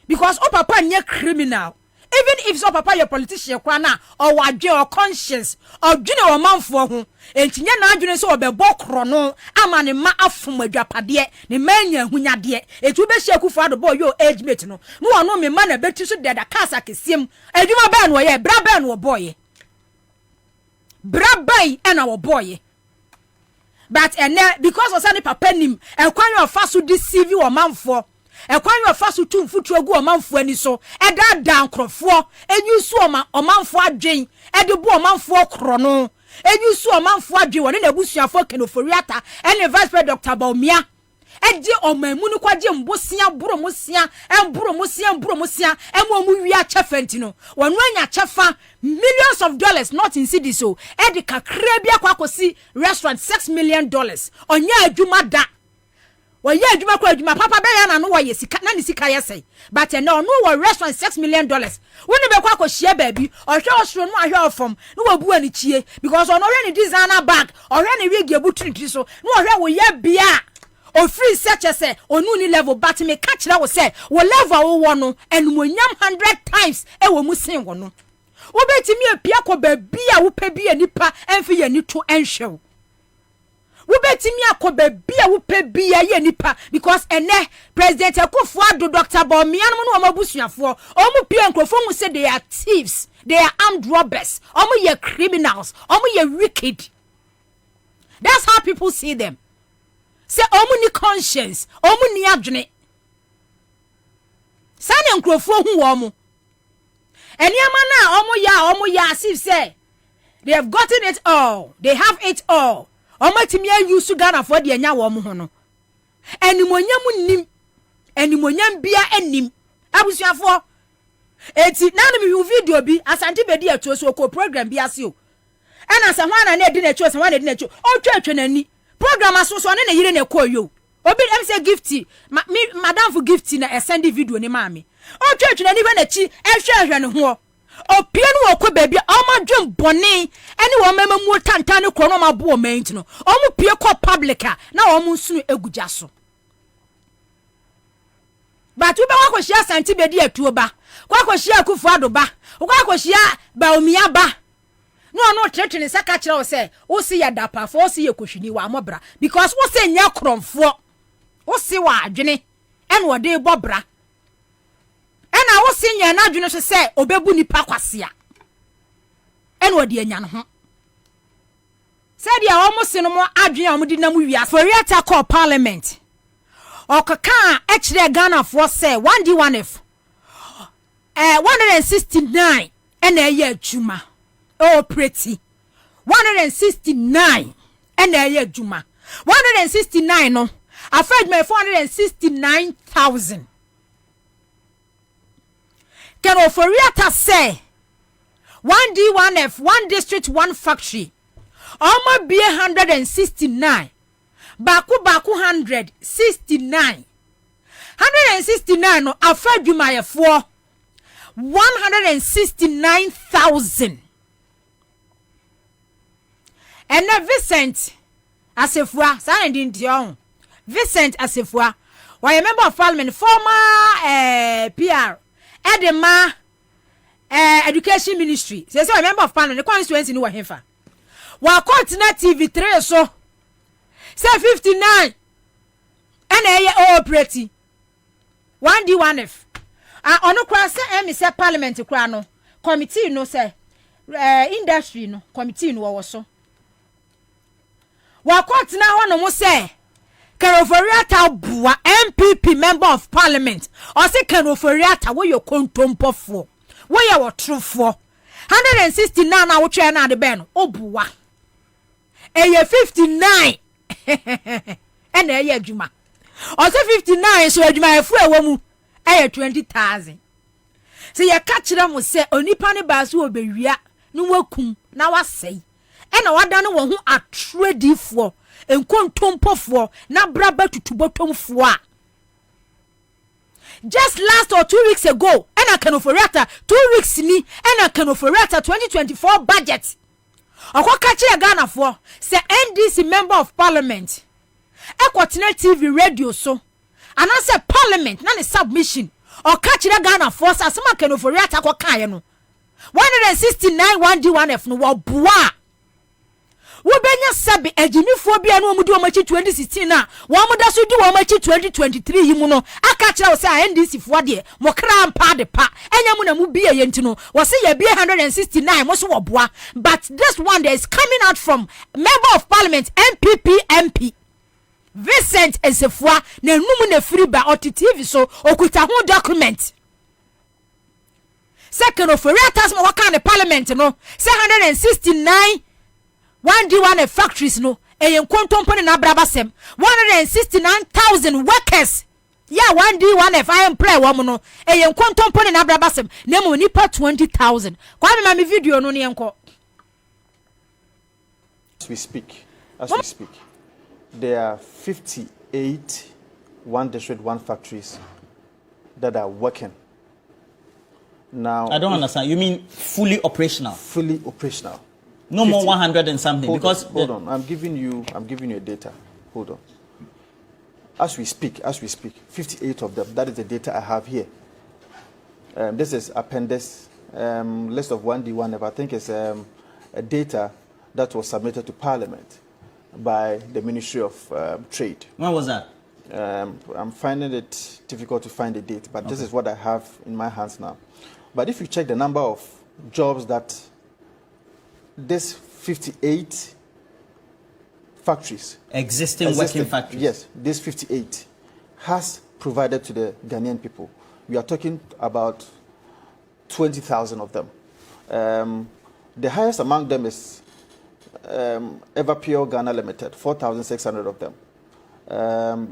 S6: because o papa nya criminal. Even if so papa your politician kwa na or wadwe or conscience or dwene o manfo ho entinya na adwene so obebo kro no ama ne ma afom adwapade ne manya hunyade etu be hye Akufu ado boy yo age mate no no ono me ma na beti so de da kasa kesiem adwuma ba no ye bra ba no boy bra bai na wo boy but because of sani papa nim ekwan yo fa so deceive o manfo ekwan yo fa so tumfutu agu o manfo ani so eda dan krofo enyusu o manfo adwen ede bu o manfo kro no enyusu o manfo adwen woni na busuafo kenoforiata ene vice president Dr. Bobie eje o mamu ni kwaje mbosia bromosia embromosia emu wi a chefenti no wonu anya chefa millions of dollars not in cedi so ede kakra bia kwakosi restaurant $6 million onya adwuma da oye adwuma kwa adwuma papa be ya na no woye sika na ni sika yesai but no wo restaurant $6 million woni be kwa akohia baabi ohwe osoro no ahwe ofom no wabu ani chie because ono hwe ni designer bag ohwe ni wig ebutrinti so no ohwe wo ye bia o free search say onu ni level but me catch that wo say wo level wo no enumonyam 100 times e wo musin wo no wo betimi apia ko baabi a wo pa bi anipa emfi ye ni to enhwe wo betimi akoba bia wo pe bia ye nipa because ene president Akufu ado Dr. Bobie anu no mabusuafo omu pia nkrofo mu say they are thieves, they are armed robbers, omu ye criminals, omu ye wicked. That's how people see them. Say omu ni conscience, omu ni adwene. Sane nkrofo hu wo mu eniama na omu ya as if say they have gotten it all, they have it all. Omatimi ayusu Ghana for de anya wo mo ho no enimonyam nim enimonyam bia enim abusuafo eti na no mi video bi asante bedi atuo so ko program bi ase o ena se hwana na edi na atuo se hwana edi na atuo o twatwa nani program aso so ne yire na koyo obi em say gifty madam for gifty na send video ni maami o twatwa nani hwe na chi ehwe ne ho opie no okọ baabi amadwem bone ene wo mema mu tantane kro no mabo o main no omu pie kọ public na omu nsunu egugya so but we ba kwakohia santi bedi atuo ba kwakohia Akufu ado ba kwakohia Baumia ba no tretene saka kire wo se wo se ya dapa fo wo se ye kohwini wa mobra because wo se nya kromfo wo se wa adwene ene wo de bobra ena wo sinya na adwene so se obebu nipa kwasea ena odi anya no ho se dia wo mo sino mo adwene a mo di na mo wia for yata call parliament okaka e kire Ghana for say 1D1F 169 ena ye adwuma oh pretty 169 ena ye adwuma 169 no afraid me 469,000 Can Oforiata say 1D1F, 1 district, 1 factory. Alma be 169. Baku 169. 169 no afraid you my for 169,000. And now Vincent Asefua, Sandy Dion. Vincent Asefua, why a member of parliament, former PR. Edema education ministry say a member of parliament the constituency no wa hefa wa continent TV3 so say 59 and all pretty 1D1F ono kwa say say parliament kwa no committee no say industry no committee no wo so wa court na ho no mo say Kanoforiata bua MPP member of parliament or say Kanoforiata wo your kontompofo wo ye wo trufo 169 na wo twa na de ben obua eye 59 ena eye adwuma or say 59 so adwuma efu ewo mu eye 20,000 say ye ka kire mo say onipa ne ba so obewia no wakum na wasei ena wada no wo ho atredifoɔ enkontompofo na braba tutubotomfo a just last or 2 weeks ago ena Kanoforiata 2 weeks ni ena Kanoforiata 2024 budget akoka kire Ghana for say NDC member of parliament ekotena TV radio so and I say parliament na ne submission or catch kire Ghana for asema Kanoforiata akoka ye no 169 1D1F no wo boa wobenya sabi ejinifo bia no omudi omachi 2016 na wo moda so di wo machi 2023 yimu no aka kira wo say NDC fo de mo kra mpa de pa enya mu na mu bia ye ntino wo say ye bia 169 mo so wo boa but this one that is coming out from member of parliament MPP MP Vincent Esefua na numu na free ba TV so okuta ho document second of Riatas mo waka na parliament no 169 1D1 factories no eyen kontompone na brabasem 169,000 workers yeah 1D1 I employ wo no eyen kontompone na brabasem na mo nipa 20,000 kwa me ma me video no ne enko
S7: as we speak there are 58 one district one factories that are working now.
S8: I don't understand. You mean fully operational?
S7: Fully operational.
S8: No 50. More 100 and something.
S7: Hold on. I'm giving you data. Hold on. As we speak, 58 of them. That is the data I have here. This is appendix list of 1D1F. I think it's a data that was submitted to Parliament by the Ministry of Trade.
S8: When was that?
S7: I'm finding it difficult to find the date, but this is what I have in my hands now. But if you check the number of jobs that this 58 factories,
S8: existing working factories,
S7: yes, this 58 has provided to the Ghanaian people, we are talking about 20,000 of them. The highest among them is Everpure Ghana Limited, 4,600 of them.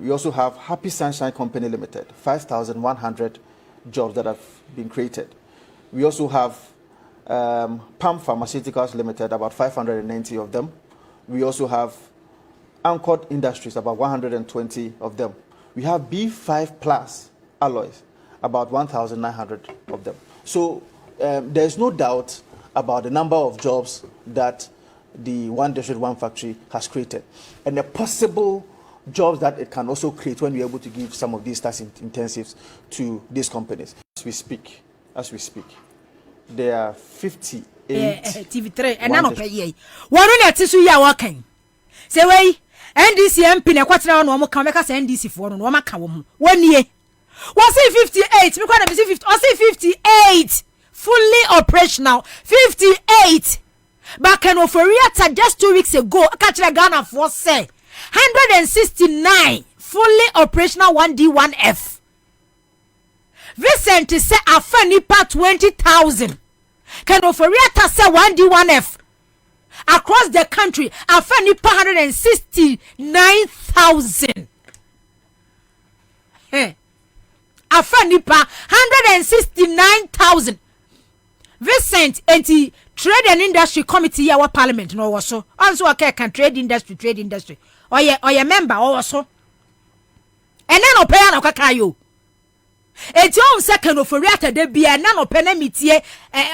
S7: We also have Happy Sunshine Company Limited, 5,100 jobs that have been created. We also have Palm Pharmaceuticals Limited, about 590 of them. We also have Anchored Industries, about 120 of them. We have B5 Plus Alloys, about 1,900 of them. So there's no doubt about the number of jobs that the One District One Factory has created, and the possible jobs that it can also create when we're able to give some of these tax intensives to these companies. As we speak, there are 58
S6: TV3 and none of ye. One on that issue ya working. Say way NDC MP na kwatira no mo kan make say NDC for no ma ka wo mu. 1 year. Was it 58? Because I say 50. I say 58 fully operational. 58. Back in Oforiata just 2 weeks ago, Kachira Ghana for say 169 fully operational 1D1F. Vincent say afanipa 20,000. Can Oforiata say 1D1F across the country afanipa 169,000. Afanipa 169,000. Vincent enti Trade and Industry Committee our Parliament no also. Also okay can trade industry. Or ye member also. And then no pay na kakayo. Eti on second of Riata de bia na no pay na mitie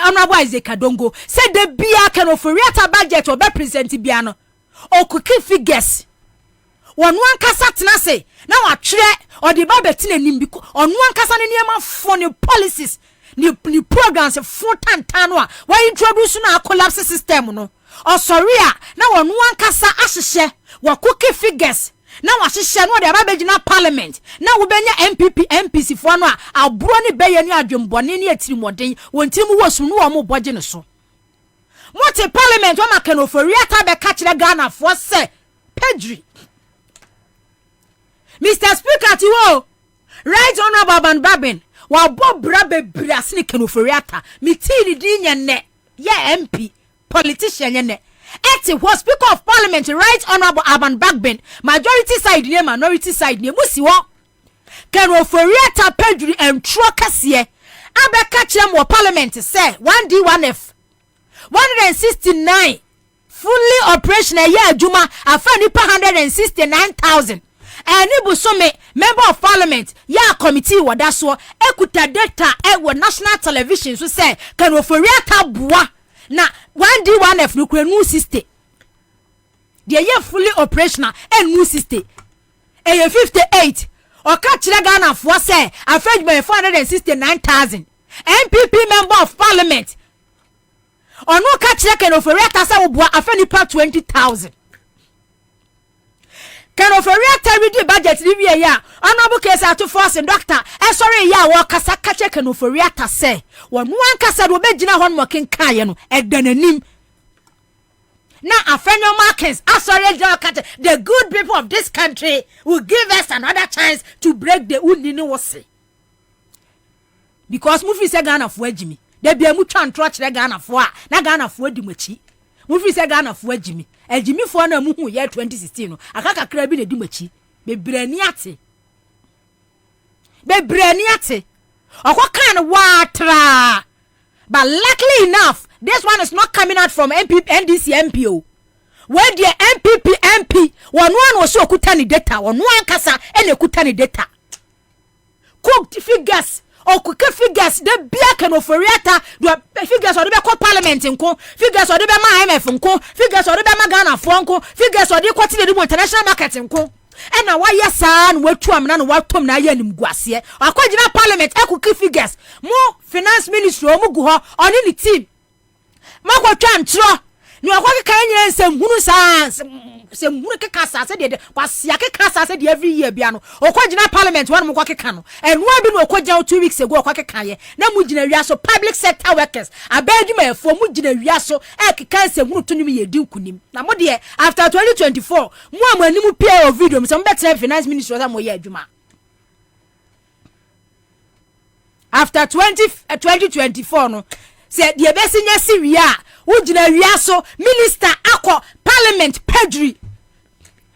S6: honorable Isaac Kadongo. Say de bia can of Riata budget or be present bia no. O kuki figures. One kasa tena say na wa twere or the ba betin anim bi on one kasa ne niam for new policies. Ni programs for tantano a why introduce na collapse system no or sorry na won wan kasa ahihye wa cookie figures na wa hihye no de ababegina parliament na wo benya MPP MPC fo no a aburo ni beye ni adwembone ni atirimodin wontim wo sum no wo mo boje ne so multi parliament wa maka no for Riata be ka kire Ghana fo se Pedri. Mr. Speaker tiwo Right Honorable Ban Babin wa Bob Brabe Brasni Kenoforiata mitini dinya ne ya MP politician ne eti was Speaker of Parliament Right Honorable Aban Bagbin majority side ne minority side ne musi wo Kenoforiata Pedri entro kase abeka kyerem wo Parliament say 1D1F 169 fully operational year adwuma afa nipa 169,000 Any busome member of parliament ya committee wada so ekuta data e national television so say kan oforiata boa na 1D1F no kura new system the year fully operational and new system e 58 o ka kire Ghana fo say afage by 469,000 MPP member of parliament onu ka kire kan oforiata say boa afa nipa 20,000 Can of a real budget review ya honorable case to force and doctor sorry ya wa kasa kache can of a reata say one kasa do begina hon mokin kaya no edanim na afenyo markets sorry the good people of this country will give us another chance to break the unini wose because mufi say Ghana fo agimi da bia mu twa ntro kire Ghana fo a na Ghana fo adi machi mufi say Ghana fo agimi Ejimi fo na mu hu ye 2016 no akaka kra bi na di machi bebrani ate okokan watra but luckily enough this one is not coming out from NDC MPO where the MPP MP one was so kutani data one kasa ene kutani data cooked figures okuke figures de bia kan oforiata do figures o de be ko parliament nko figures o de be ma IMF nko figures o de be ma Ghana fo nko figures o de ko ti de international market nko e na wa yesa na watu amna na watom na ya nim guase akogina parliament akuke figures mo finance ministry o mu gu ho oni ni team makotwa ntro ni akwa kan nyere nsem hunu saa sem hunu keka saa se de kwasia keka saa se de every year bia no okogina parliament wan mo kwakeka no enu abi no okogina 2 weeks ago okwakeka ye na mu gina wiaso public sector workers abadwuma efo mu gina wiaso ekeka nsem hunu to nim ye di nkunim na mo de after 2024 mu amanimu pia o video mo betre finance ministry za mo ye adwuma after 2024 no se de besinya siwia ujina wiaso minister akọ parliament Pedri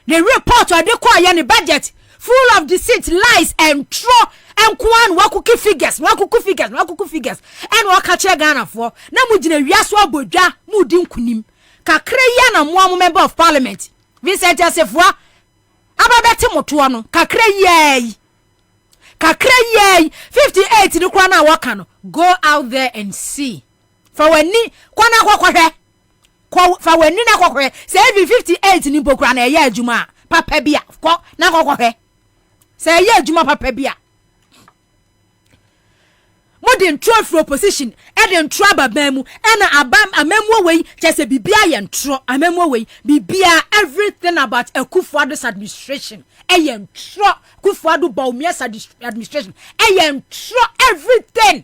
S6: the report or the kwa yani budget full of deceit lies and throw and kwan wakuki figures and wakache Ghana for na mujina wiaso abodwa mudi nkunim kakre ya na mo member of parliament Vincent Asefua ababeti moto no kakre yey 58 ni kwa na waka no go out there and see for when ni kwana kwakwe for when ni na kwakwe say 58 ni pokura na ye adwuma papa bia ko na kwakwe say ye adwuma papa bia modern trophy opposition e den traba bamu na abam amemwo we chese bibia ye ntro amemwo we bibia everything about Akufuado's administration e ye ntro Akufuado Bawumia's administration e ye ntro everything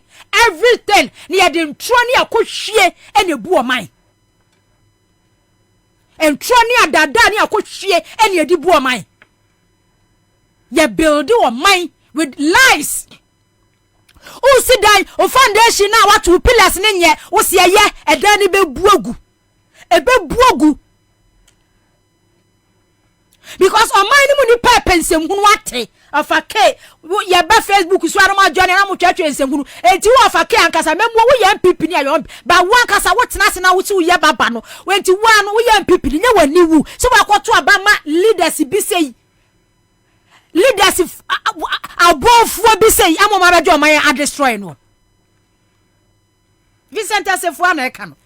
S6: ni ye den ntro ni akohwie e na bu oman ntro ni adada ni akohwie e na edi bu oman ye build oman with lies. O sidai o foundation na watu pillars ne nye o se ye edan ni bebuagu because on mine mu ni pepe nsem hunu ate afake ye ba Facebook so arama join na mu twatwe nsem hunu enti wo afake ankasa memwo wo ye MPP ni ayo ba wo ankasa wo tena se na wo ti wo ye baba no wenti wo no wo ye MPP ni nye wani wu so wa kwoto abama leaders bi sei leaders above be say amoma bejo man a destroy no Vincent Asefua na eka no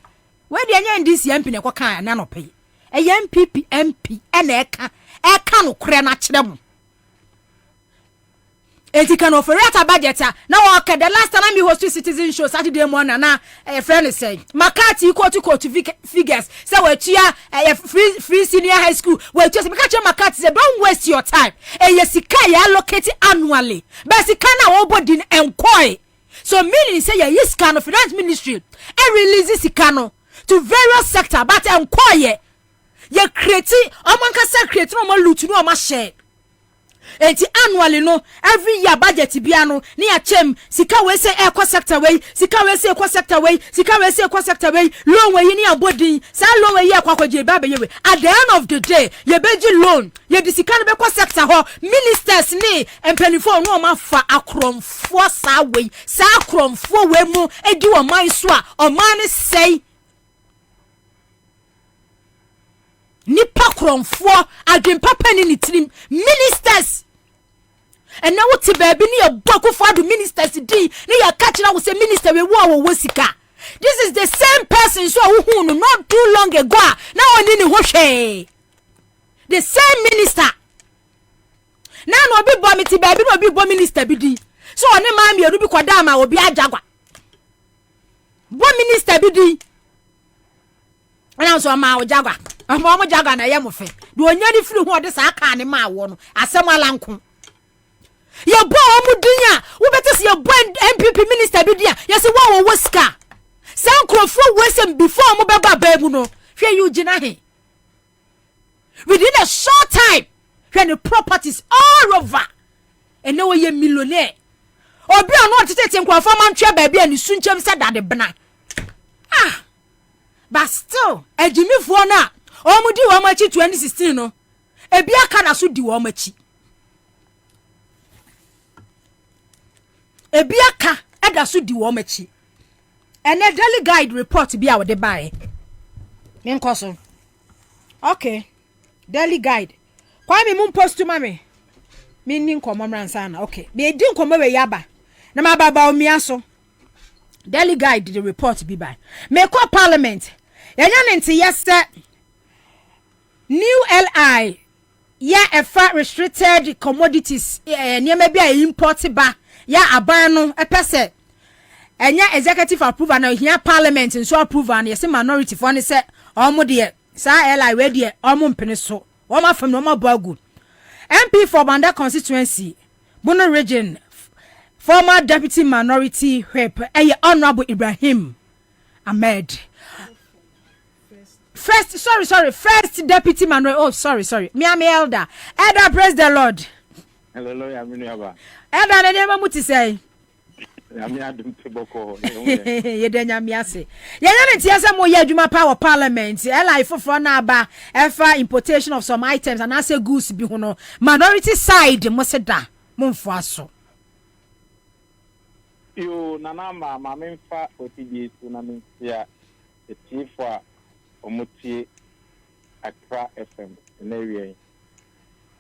S6: we de anya ndisi MP ne kokan na no pay e MPP MP na eka no kure na kire mu enti kan operate budget na wo ka the last time me host citizen show Saturday morning na friend say makati quote figures say we tua free senior high school we tua say makati makati say don't waste your time sika ya allocate annually but sika na wo body enquire so meaning say ya sika no finance ministry release sika no to various sector but enquire ye create omankasa create no ma loot no ma share enti annually no every year budget bia no ne ya chem sika we say eco sector we sika we say eco sector we sika we say eco sector we loan we ni abodin sa loan we ye kwakwaje ba be ye we at the end of the day ye beji loan ye di sika no be eco sector ho ministers ni empanifo no ma fa akromfo sa we mu edi wo man so a o man say nipa kromfo adwempa pani ni tirim ministers and now what baby ni aboko for the ministers di ni ya catch na wo say minister we wo sika. This is the same person so who not too long ago now oni ni ho hwe the same minister now no be bo meti baby no be bo minister bi di so oni ma mi enu bi kwada ma obi ajagwa bo minister bi di ana so ma ojagwa ama mo jaga na ye mo fe de onya ni firi ho de sa aka ne ma wo no asem alanko ye bo mu dinya wo bete se ye bo MPP minister bi dia ye se wo sika san krofo we se before mo be ba mu no hwe you gina he within a short time when the properties all over and now ye millionaire obi ono tete nkwafo man twa ba bia ni sunchem se dade bena but still ejimifo na omudi wo machi 2016 no ebi aka na so di wo machi ebi aka eda so di wo machi ene daily guide report bi a wo de bae men koso okay daily guide kwa mi mun post mame min ni nkomo mransa na okay me di nkomo we yaba na ma baba o mi aso daily guide the report bi bae me ko parliament yanya nti yeste new LI ya efa restricted commodities niam bia import ba ya aban no epese enya executive approval na hia parliament nso approval na yese minority for ne se omo de sa LI we de omo mpene so omo afam no omo bagu MP for Banda constituency Bono region former deputy minority whip honorable Ibrahim Ahmed First deputy minority sorry me am elder praise the Lord.
S9: Hallelujah, Minaba.
S6: Elder na dem muti say
S9: Ami adum teboko
S6: ye denya miase ye na ntia say mo ye adwuma power parliament LI foforo na aba efa importation of some items and as a goods bi ho no minority side mo se da mo mfo aso
S9: yo nana ma memfa otidi su na mentia etifo omutie Accra FM na wie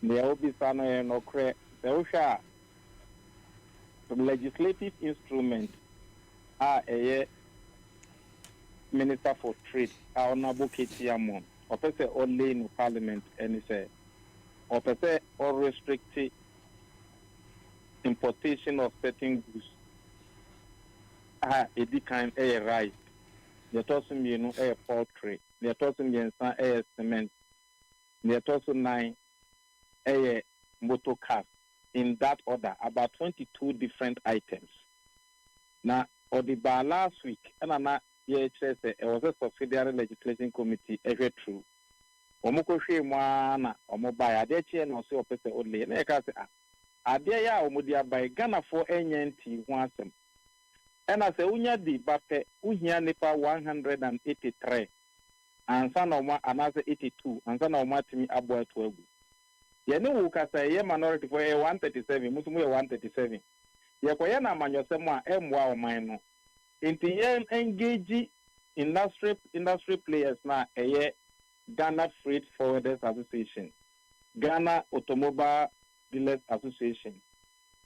S9: ne obi sano e no kre se wo hwa legislative instrument Minister for Trade Honorable Ketiamon opese only in parliament and say opese or restrict importation of certain goods edi kind rice the tosum you poultry the tosum yensan cement the tosum 9 motor cars in that order about 22 different items. Now, or the bar last week, and it was a subsidiary legislation committee, every true. Omoko she mwana, omobai, adechi and also opese only. And I can say, Adea omodia by Ghana for NNT wansem. And I say, Unya di bape, Unya nipa 183. And son of another 82, and son of Matimi Abua 12. Yene ukasa ye minority for 137 musumu ye 137 ye koye na amanyosem a emwa oman no enti ye engage industry players na eye Ghana Freight Forwarders Association, Ghana Automobile Dealers Association,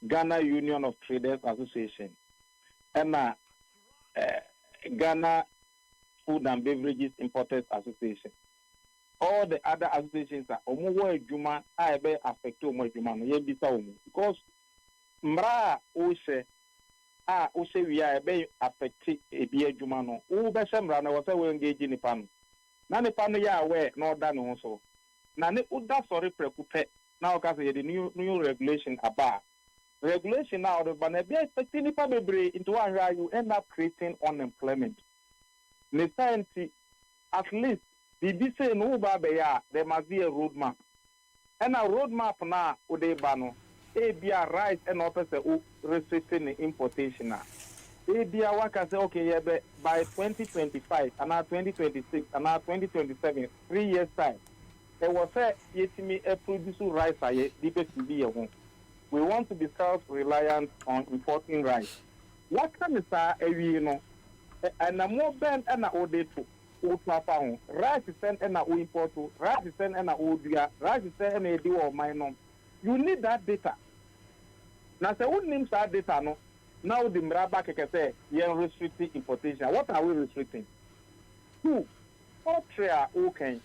S9: Ghana Union of Traders Association, and Ghana Food and Beverages Importers Association. All the other associations are omo juma be affect omo juma no ye bisa omo because mra o se we are be affect e bi juma no wo be se mra na wo se we engage ni pa no na ni pa no ya we na oda no so na ne oda sorry prekupe na o ka say the new regulation about regulation now the ban be affect ni pa bebre into one you end up creating unemployment. Necessity at least Bibi say no ba be ya there must be a roadmap. And a roadmap na ode ba no e bia rice and officer o restricting the importation. E bia waka say okay yeah by 2025 and 2026 and 2027 3 years time. E was say yetimi e produce rice aye dibe to be home. We want to be self-reliant on importing rice. What can is you know? And a more bend and a ode to Utapao. Rice is sent and a import to rice is sent and a odia, rice is sent and a do or minor. You need that data. Now, say what names that data no? Now the Mraba can say you're restricting importation. What are we restricting? 2. Poultry are okay.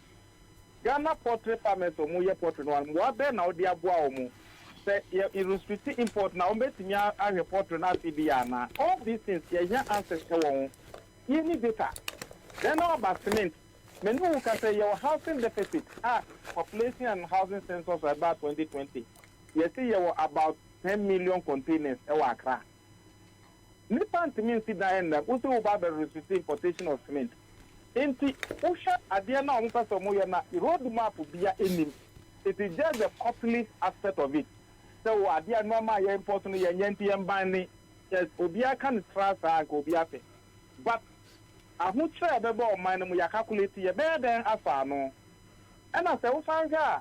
S9: Ghana poultry farmers or more poultry one. What then now the abuamu? Say you restricting import now. Bet me a report na CBA. All these things you answer to you need data. Then now about cement. Many who can say your housing deficit. Population and housing census about 2020. You see you about 10 million containers. Accra. Nipan to me see that end. Also about the restricting importation of cement. Enti Usha Adiana on person moyana roadmap will be in. It is just the populist aspect of it. So Adia Mama ya important ya yenti mbani. Yes, Obia can trust Obia. But I would try the ball mine ya calculate ya better afano. And I say, Ufanga,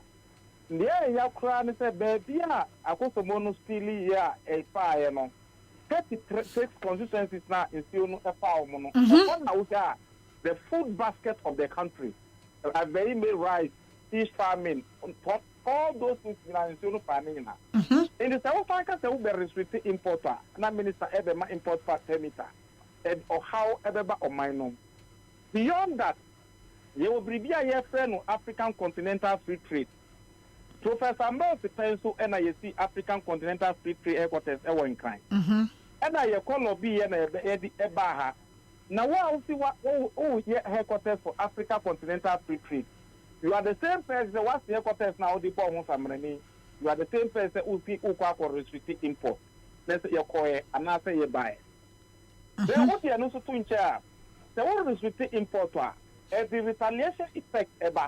S9: yeah, ya cry say, baby, I could some mono steely ya a fire no. 36 constituencies now in still a power mono. The food basket of the country. A very made rice, fish farming, all those things in still farming now. In the South Africa, there will be restricted importer, and minister ever import per meter. Or how ever or minor. Beyond that, you will be a friend of African continental free trade. Professor Mbos pencil and I see African continental free trade headquarters in crime. And I call Bobie and a Baha. Now, what see what headquarters for Africa continental free trade? You are the same person what's the headquarters now the bomb money. You are the same person who see who for restricted import. Let's say you call it and I say you buy. Then what you are not so in chair. The one restricted importer as the retaliation effect ever.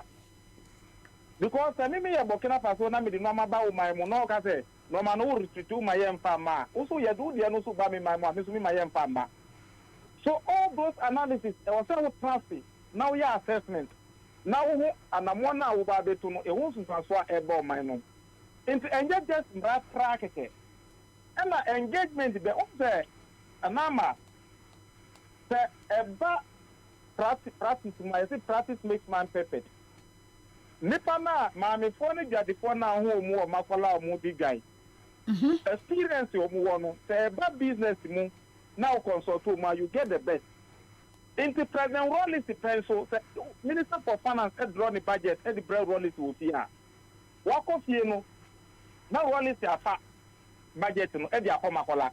S9: Because I mean, Burkina Faso, na me the normal ba my monoka say, no man who restrict my farmer. Also, you do the no so ba me my farmer. So all those analysis, I was saying transfer. Now your assessment. Now and I'm one now about to know a whole transfer about my no. Into engage just that track it. And my engagement the observe anama. Practice makes man perfect. Nipana, mammy, phone the phone now, who more Mafala movie guy. Experience your one, say bad business, now consult to you get the best. Into President Rollis depends so Minister for Finance had drawn the budget, and the bread Rollis will see her. Walk off, you know. Now Rollis are fat budget, and the Homacola.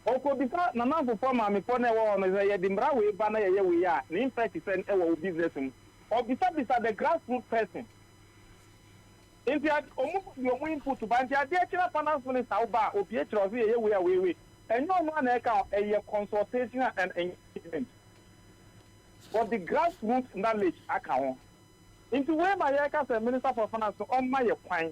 S9: Oko bisa na na for ma me for na wo no say the mra we ba na ye we ya na impact send e wo business mu o bisa the grassroots person india omu input ba ntia de kira finance minister wo ba obi e kira so ye we ya we enyo no na e ka e consultation and engagement for the grassroots knowledge aka ho into where my yaka say minister for finance on my kwan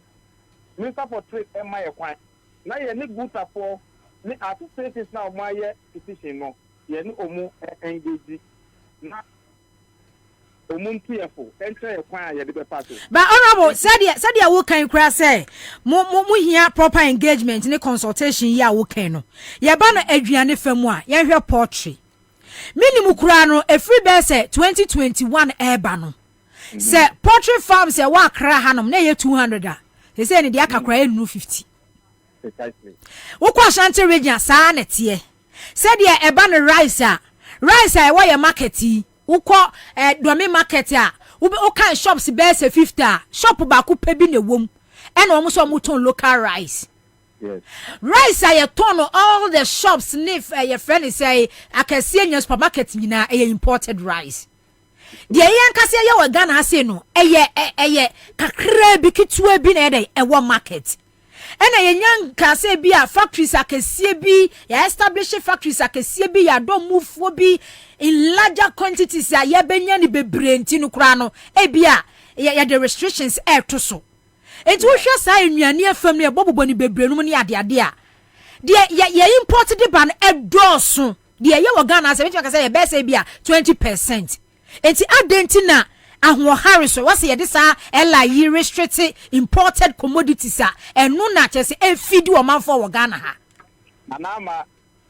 S9: minister for trade e my kwan na ye ni good for ni atu states now my petition no ye ni omu engage na omu ntiefo enter e kwan ye de be pass.
S6: But honorable said wo kan kura say mo hia proper engagement ni consultation ya wo kan no ye ba na aduane famu a ye hwe poultry minimum kura no efri be say 2021 eba no say poultry farms e wa kra hanom na ye 200 a they say ni de akakra ye 50.
S9: Precisely.
S6: Wokwa Ashanti region saa na tie. Said ye eba no rice a we ye market yi. Wokwa domi market a wo kan shops be say 50 a shop ba ko pa bi na wom. E na omo so mo ton local rice.
S9: Yes.
S6: Rice a ye ton all the shops nif ye friend say akase nya supermarket nyina ye imported rice. De ye nkase ye wa Ghana ase no eye kakra bi kitua bi na e wo market. ena yenyan kase bi a factories akesie bi ya establish factories akesie bi ya do mufuo bi in larger quantities ya yebenya ni bebre nti no kura no ebia ya the restrictions to so enti wo hwe sa enuane afam ne bobobo ni bebre no ne ade ade a de ya import de ban edoso de ye wo Ghana se betima ka say ye be say bia 20%. Enti adenti na ahwo hariso wase ye de sa ela yi restrict imported commodities a enu na chese e feed wo manfo wo Ghana ha
S9: anama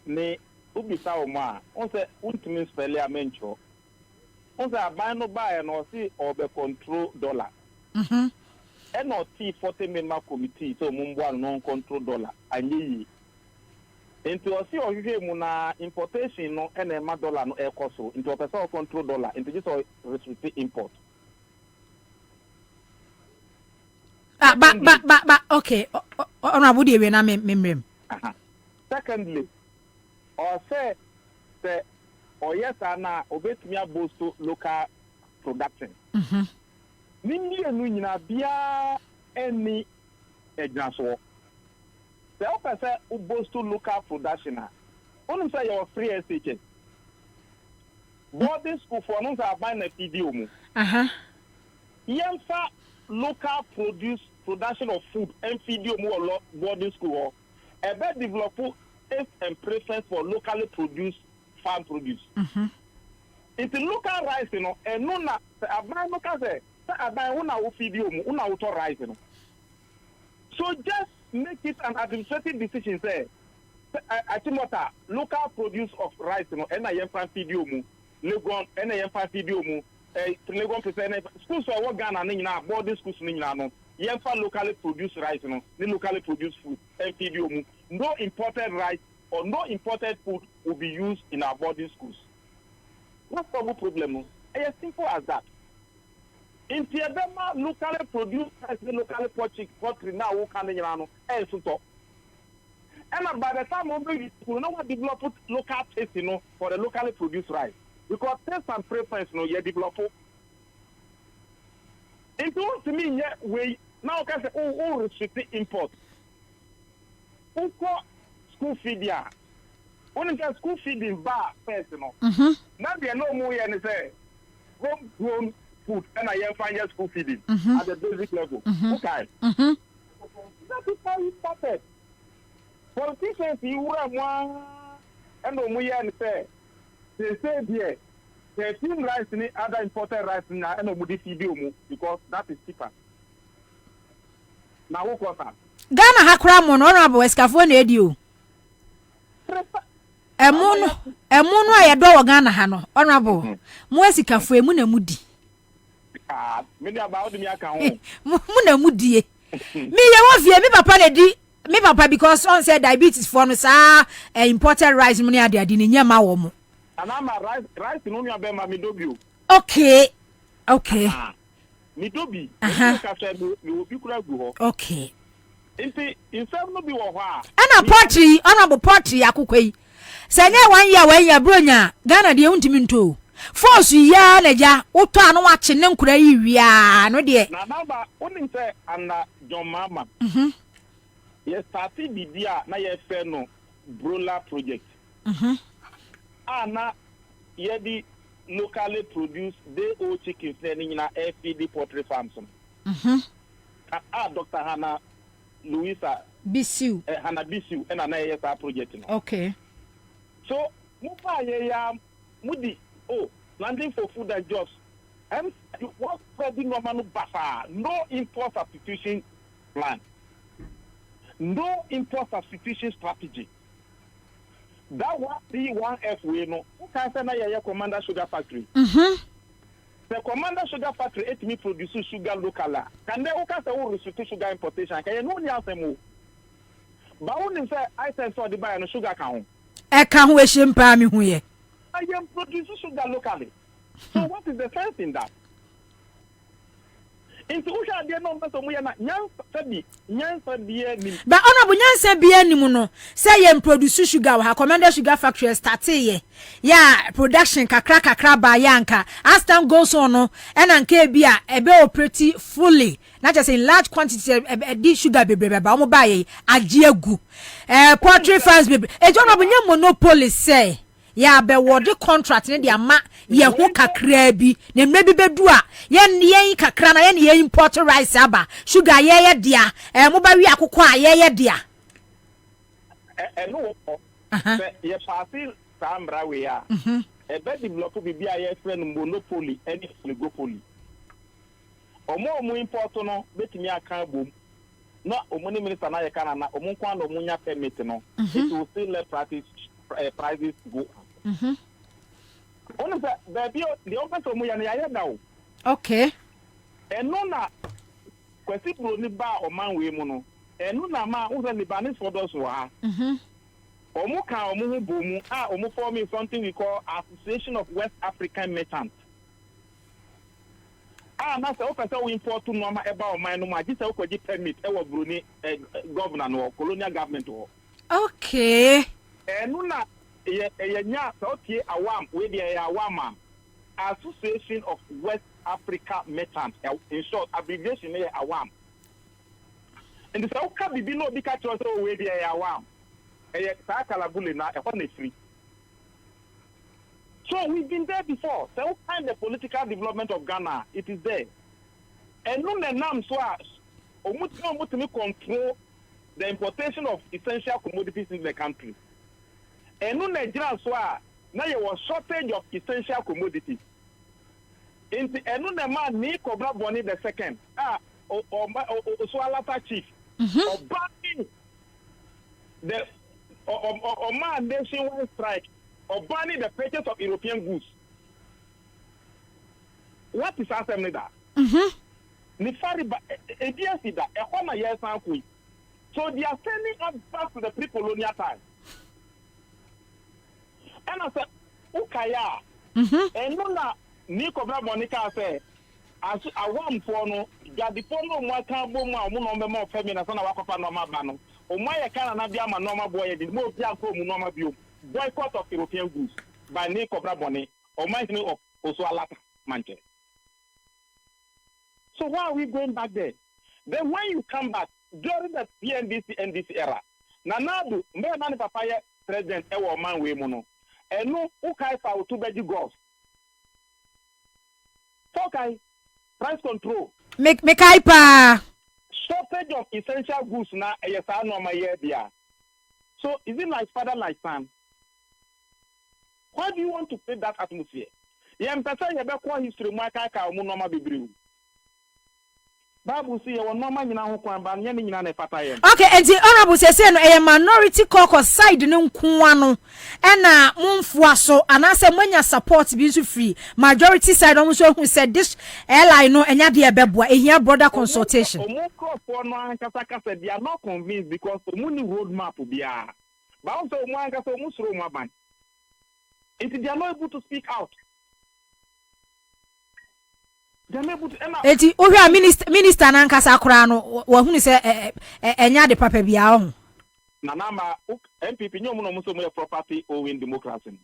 S9: ne ubisa wo ma on se ultimate spell ya mencho on se aban no buy no si obe control dollar eno ti 40 member committee so mumbo no control dollar anyi into osi ohwe mu na importation no ena ma dollar no e koso into person control dollar into just restrict import
S6: ba okay honorable dey we na memrem
S9: secondly or say yes na obetumi abosto local production nini enu nyina bia eni egnaso the officer ubosto local production only say your free SHS boarding school for no say buy na video mu yemfa local production of food and video mu boarding school a better develop taste and preference for locally produced farm produce it's local rice and no na aban no ka say aban una wo video mu una wo to rice so just make it an administrative decision say atimota local produce of rice and I farm video mu legon and I farm video mu legon percent schools for what Ghana ni na boarding schools ni na no yemfa locally produced rice ni locally produced food and video mu no imported rice or no imported food will be used in our boarding schools. What's the problem? It's as simple as that. In Tiabema, locally produced rice, locally poultry now who can and so and by the time we will not develop local taste, for the locally produced rice. Because taste and preference, you develop. It wants to mean we now can say, restrict import. School feed ya. Only can school feed in bar first, Now there no more and say homegrown food and I find school feeding at the basic level. Okay. That is how it started. Politicians you were one and no more and say they say here the team rice ni other important rice na and no feed you because that is cheaper. Now who got that?
S6: Ghana hakra mo no honorable escafo na edio emu aye do wo Ghana ha no honorable mo esikafo emu na mudi
S9: me dia ba odi mi aka ho
S6: mu na mudie me ye wo fie me papa na di me papa because on say diabetes for no sa imported rice mu ni ade ni nyama wo mo
S9: anama rice no mi abema mi dobio
S6: okay
S9: mi dobi ka say mi obi kura gu ho
S6: okay
S9: inti insem no bi wo ho a
S6: ana potri honorable potri akokwai sanya 1 year bronya Ghana de untimi nto force ya na ja uto anu wache ne nkura yi wia no de
S9: na namba onim say ana John Mama ye started bibia na ye fe no broiler project ana ye di locally produced day old chicken ni na FD poultry farms Dr. Hannah Louisa
S6: Bisiu
S9: Hannah Bisiu and na ye sa project no
S6: okay
S9: so mupa ye ya mudi landing for food and jobs and what spreading normal basa no import substitution plan no import substitution strategy that was the 1F way no can say na ye Commander Sugar Factory the Commander Sugar Factory it me produce sugar local can they can say restrict sugar importation can you no ni asemo ba woni say I say so the buy no sugar can
S6: e kan ho ehimpa mi hu ye
S9: I am producing sugar locally. So what is the sense in that? Into Usha de no so mu ya na nyansa bia ni.
S6: But honorable nyansa bia ni mu no say ye produce sugar ha Commander Sugar Factory start ye. Ya production kakra ba yanka. As time goes on no and anka bia ebe operate fully. Not just in large quantity di sugar bebre ba omo ba ye agiegu. Poultry farms bebre. E honorable nya monopoly say ya be word contract ne dia ma ye ho kakra bi ne mmebi bedu a ye kakra na ye import rice aba sugar ye dia mo ba wi akokọ a ye dia
S9: No ye party sambra we ya e be develop bibia ye friend monopoly any oligopoly omo import no betimi aka bom na omo ni minister na ye kana na omo kwa na omo nya permit no it will still let prices go. Ono sa baby the office omo ya na ya da o.
S6: Okay.
S9: Eno na kwesi pro ni ba oman we mu no. Eno na ma wo se Libanese for those wa. Omo ka omo hu bomu a omo forming something we call Association of West African Merchants. Na se o pese we import no ma eba oman no ma ji se o kwaji permit e wo Brunei governor no colonial government ho.
S6: Okay.
S9: Eno na ye nya so tie awam we dey awam Association of West Africa Merchants, in short abbreviation is awam. And the Sauka bibi no bi catch us we dey awam sa kalabule na e free. So we've been there before. So kind the political development of Ghana, it is there. And no nam so omutimi control the importation of essential commodities in the country. And no Nigeria so now there was shortage of essential commodities. In the no man ni Cobra Bonnie the second. Swalata chief. Or banning the man nationwide strike or banning the purchase of European goods. What is assembly that? Nifari ba ADC that a home years and so they are sending us back to the pre-colonial time. And I said, Ukaya, and no na ni Cobra Monica say as a one for no, the phone no more can boom, no more feminine, son of Wakapa normal bano. O my can not be a normal boy, the most young normal view, boycott of European goods by Nick Cobra Bonnet, or my name of Oswalata Manche. So why are we going back there? Then when you come back during the NDC era, Nanadu, Mbani Papaya President Ewa Man Wemono, and no Ukai Fau to Beji Golf. Okay, price control.
S6: Make pa.
S9: Shortage of essential goods now. Yes, I know my year there. So is it like father like son? Why do you want to create that atmosphere? You history. Bible say you normal nyina ho kwan ba nya nyina na fata ye.
S6: Okay, and the honorable say no a minority caucus side no nko ano e na momfua so anase mwanya support bi so free majority side almost who said this airline no enya de ebeboa ehia border consultation.
S9: Omo crop for no ankasa kasa they are not convinced because omo ni road map bia. Ba on so omo ankasa omo suro omo aban. They are not able to speak out.
S6: Eti ohia minister na nkasa akora no wa hunu se enya de papa bia ho
S9: na nama MPP nyomu no muso mo property owing democracy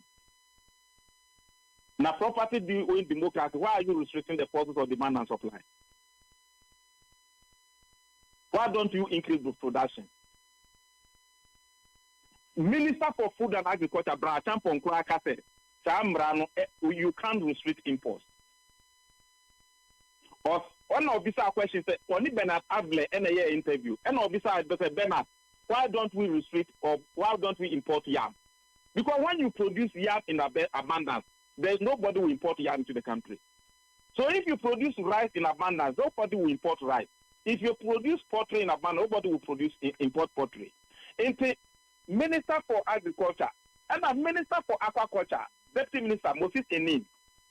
S9: na property owing democracy. Why are you restricting the forces of demand and supply? Why don't you increase the production? Minister for Food and Agriculture Bra Champon Kwaka said you can't restrict imports. One of these questions said, only Bernard Adler in a year interview. And of these said, Bernard, why don't we restrict or why don't we import yam? Because when you produce yam in abundance, there's nobody will import yam into the country. So if you produce rice in abundance, nobody will import rice. If you produce poultry in abundance, nobody will import poultry. Into Minister for Agriculture and a Minister for Aquaculture, Deputy Minister Moses Enin,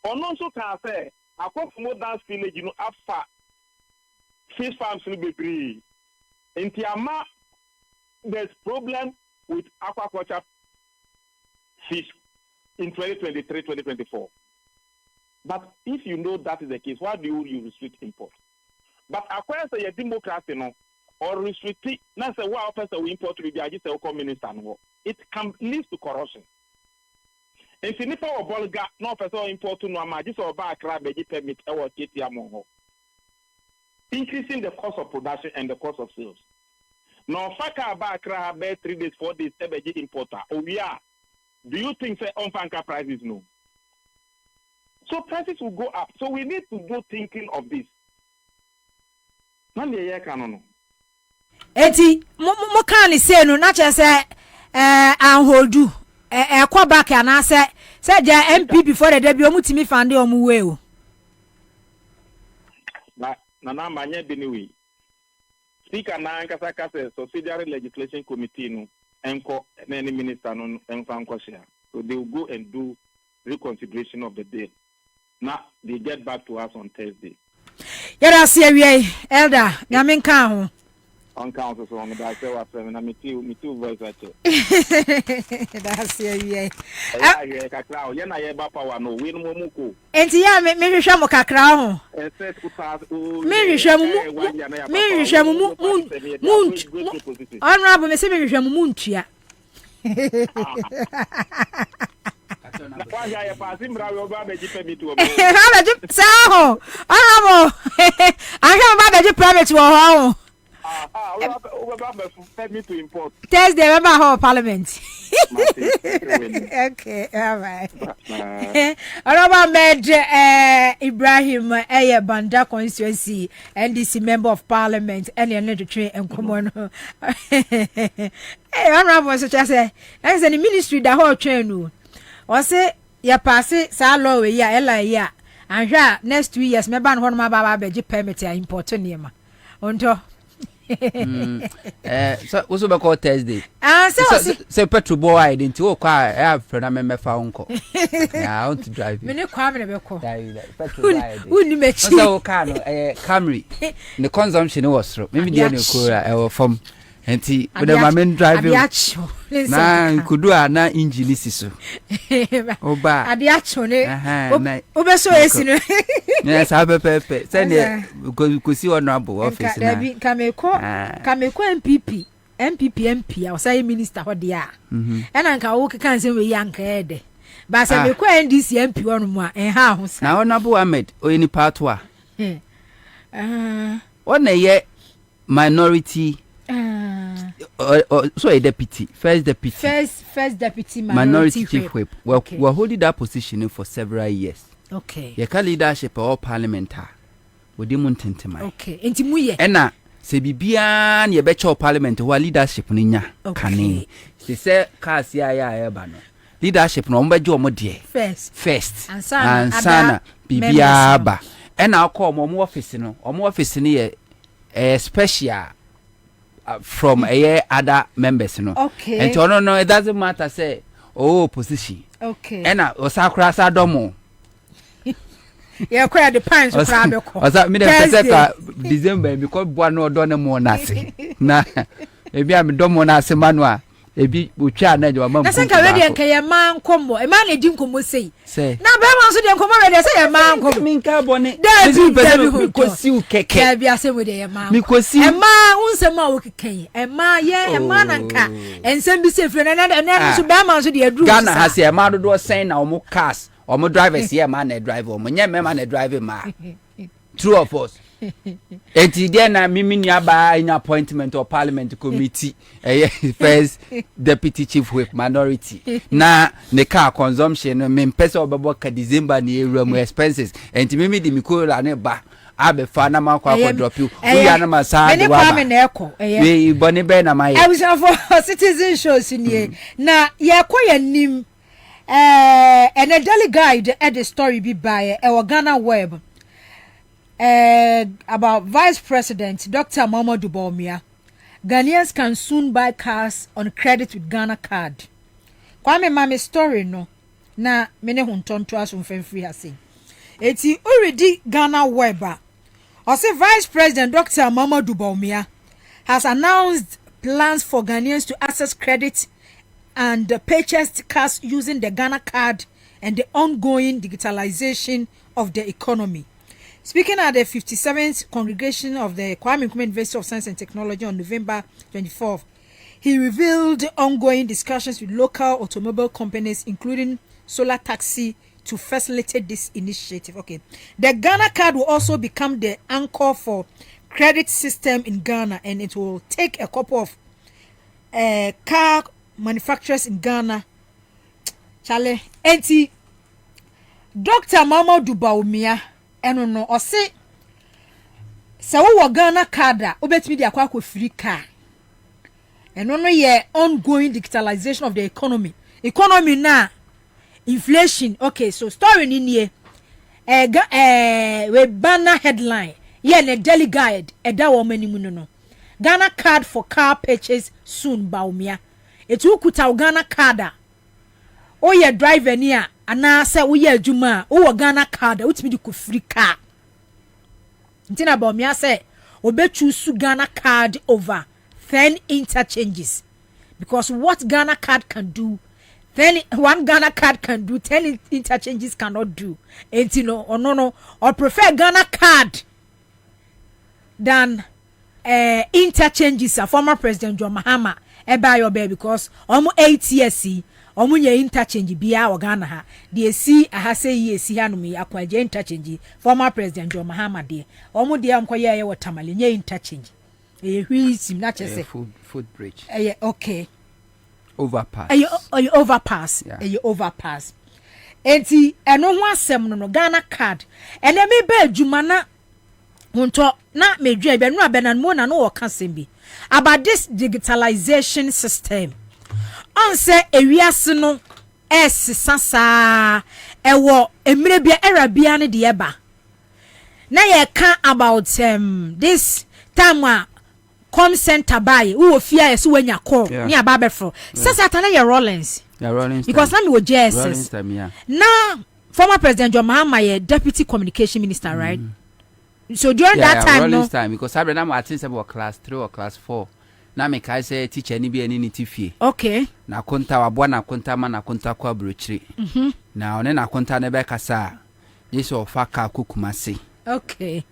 S9: on also can say, across more dance village, after fish farms will be free. In Tiama, there's problem with aquaculture fish in 2023-2024. But if you know that is the case, why do you restrict import? But acquire say a democracy no or restrict na say wa person we import we be say o minister no. It can lead to corruption. If you nipa o bolga no person import no ama just o ba akra be permit e wo ketia mo ho. Increasing the cost of production and the cost of sales. Now, Faka Bakra be 3 days, 4 days, EBG importer. Oh, yeah. Do you think say on Fanka prices? No. So prices will go up. So we need to go thinking of this. Nandi ye kanono.
S6: Eti, mo can say no, not just say hold you. Kwabena and I say MP before the debut mutimi fande omuwe.
S9: Na manye biniwi. Speaker na nkasa kase subsidiary legislation committee no enko na any minister no enfa share. So they will go and do reconsideration of the bill. Now they get back to us on Thursday.
S6: Yara see we elder ngamen kan ho.
S9: On council so on that say what na me two voice at.
S6: That's see we.
S9: Ya kakra o ye na ye ba power no we no muko.
S6: Enti ya me hwehwe mo kakra ho. Me hwehwe mu honorable me se me hwehwe mu ntua.
S9: Kwa ya pasi mra we oba beji permit wo.
S6: Ha beji sao. Honorable. Anga ba beji permit wo ho.
S9: Permit to import.
S6: Thursday, remember our parliament. Okay, all right. Honorable Major Ibrahim Banda constituency, NDC member of parliament, and the literature and common. Hey, honorable, such as that's the ministry that whole train. Or say, ya pass it, Salo, ya, Ella, ya, and ya next 2 years, my band one my baba beji permit ya import name. Unto.
S10: So what's about Thursday? So petrol boy I didn't go car. I have friend I me phone call. Yeah, I want to drive you.
S6: Me ne Kwabena be call.
S10: Petrol boy.
S6: Who ni me chi?
S10: So car no Camry. The consumption was through. Maybe the new car from enti with the main driving. Na kudu na engine siso. Oba.
S6: Adiacho ne. Obeso esi no.
S10: Yes, I have pepe. Send it go see honorable office na.
S6: Kameko MPP I was say minister ho dia. And anka wo kan say we yanka ede. Ba say me kwa NDC MP wonu mu a ha ho sa.
S10: Na honorable Ahmed oyini part 2 What na ye minority so a deputy, first deputy minority chief whip. Well, okay. We're holding that position for several years.
S6: Okay.
S10: You can leadership or parliamentar. We didn't tell
S6: okay. Enti muye.
S10: Ena se bibian ye becho parliament who leadership ninya. Okay. They say kasi ya bano. Leadership no mbejo omo die. First. Ansana bibia ba. Ena akọ omo office no. Omo office ni ye special from other members, Okay. And no, it doesn't matter. Say, position.
S6: Okay.
S10: And osakura sadomo.
S6: Yeah, quite the pines of Rabeko.
S10: Was that me the December because Buano done more nasi. Na, maybe I'm domo nasi manua. Ebi ucha na jo mama.
S6: Na senka we dey kan ye man kombo. E man na di nkomo sei. Na be man so dey nkomo we dey say ye man kombo.
S10: Min ka bone.
S6: Dey
S10: kosi u keke.
S6: Ya bia say we dey ye man.
S10: Mi kosi.
S6: E man unsem a wo keken. E man ye e man nanka. Ensem bi say fre na so be man so dey adru.
S10: Ghana has ye man do sen na omo cars. Omo drivers here man na drive omo. Nye me man na drive ma. True of us. Eti dia na mimi nyaba in appointment or parliament committee first deputy chief whip minority na ne car consumption me mpesa obebo ka December ni ewura mu expenses enti mimi di mikola ne ba abe fa na makwa drop you we na masa de wa we boni be na mai
S6: I was for citizen shows ni na ye koya nim and a daily guide at the story be by Ghana web about Vice President Dr. Mamadou Bawumia. Ghanaians can soon buy cars on credit with Ghana card. Kwame mame story no na mene huntonto aso mfemfiri hase. Eti already Ghana weba. Ose Vice President Dr. Mamadou Bawumia has announced plans for Ghanaians to access credit and purchase cars using the Ghana card and the ongoing digitalization of the economy. Speaking at the 57th congregation of the Kwabena University of Science and Technology on November 24th, he revealed ongoing discussions with local automobile companies, including Solar Taxi, to facilitate this initiative. Okay, the Ghana card will also become the anchor for credit system in Ghana, and it will take a couple of car manufacturers in Ghana. Chale, enti Dr. Mama Dubaumia, eno no ose se wo Ghana card a obetimi di akwa free car. Eno no ye ongoing digitalization of the economy. Economy na inflation. Okay, so story ni nie we banner headline ye ne daily guide eda wo manimu no. Ghana card for car purchase soon Baumia. Etu kuta Ghana card a o ye driver ni a ana se wo ye adwuma o Ghana card utimi di ko free car. Ntina Baumia say obechu su Ghana card over 10 interchanges, because what Ghana card can do, then one Ghana card can do, 10 interchanges cannot do. And you know, or prefer Ghana card than interchanges. A former President John Mahama eba your baby, because almost 8 years omunye interchange biya o Ghana ha de si aha say yes hanu mi akwaje interchange former President John Mahama de omu de amkoye ye watamale nye interchange sim na chese
S10: food bridge
S6: okay
S10: overpass
S6: overpass overpass enti eno ho asem no Ghana card ene me ba adwuma na wonto na medua be no abenan mo na no wo ka sembi about this digitalization system. Ansah ewiase no sasa ewo emire bia erabia ne de eba na ye ka about this time com center buy wo fia yeso wanya call ni aba befro sasa atana ye Rollins because na me wo JSS na former President John Mahama ye deputy communication minister, right? So during that time
S10: Rollins time, because I remember I think about class 3 or class 4 na me kai say teacher ni bi ani ni tifie.
S6: Okay.
S10: Na konta wabwa na konta ma na konta kwa brochiri. Na one na konta ne be kasa. Yeso ofaka kukumase.
S6: Okay.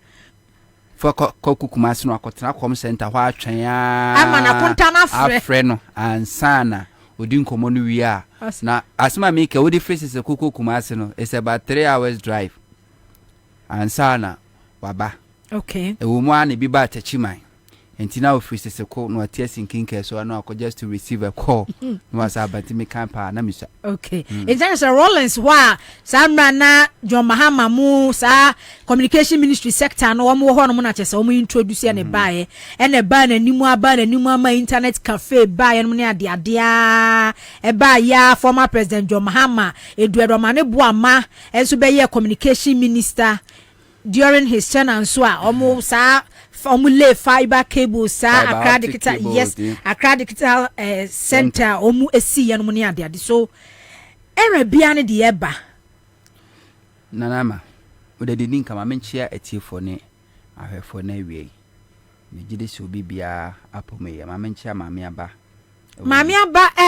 S10: For kukumase no akotena com center hwa atwen ya.
S6: Ama na konta na
S10: afre no Ansah na odi nkomo no wi a. Na asma me ke odi faces kukumase no is about 3 hours drive. Ansah na waba.
S6: Okay.
S10: E wo mu an bi ba tachiman. And now freezes a call no attesting king so I know just to receive a call. No was about to make campa na misa.
S6: Okay. In terms of Rollins wa Samra na John Mahama mu sa communication ministry sector no wa mu ho no na chese o mu introduce ne bae e na ba na nimu ama internet cafe bae no ne ade e ba ya former President John Mahama Eduardo Mane Boama enso be ye communication minister during his tenure so a omo sa formula fiber cable sa Accra Digital Accra Digital center omu esi ya no ne ade so era bia ne de eba
S10: nanama o de din kama menchia etiefo ne ahwefo na wie me gide so bibia apome ya menchia maame aba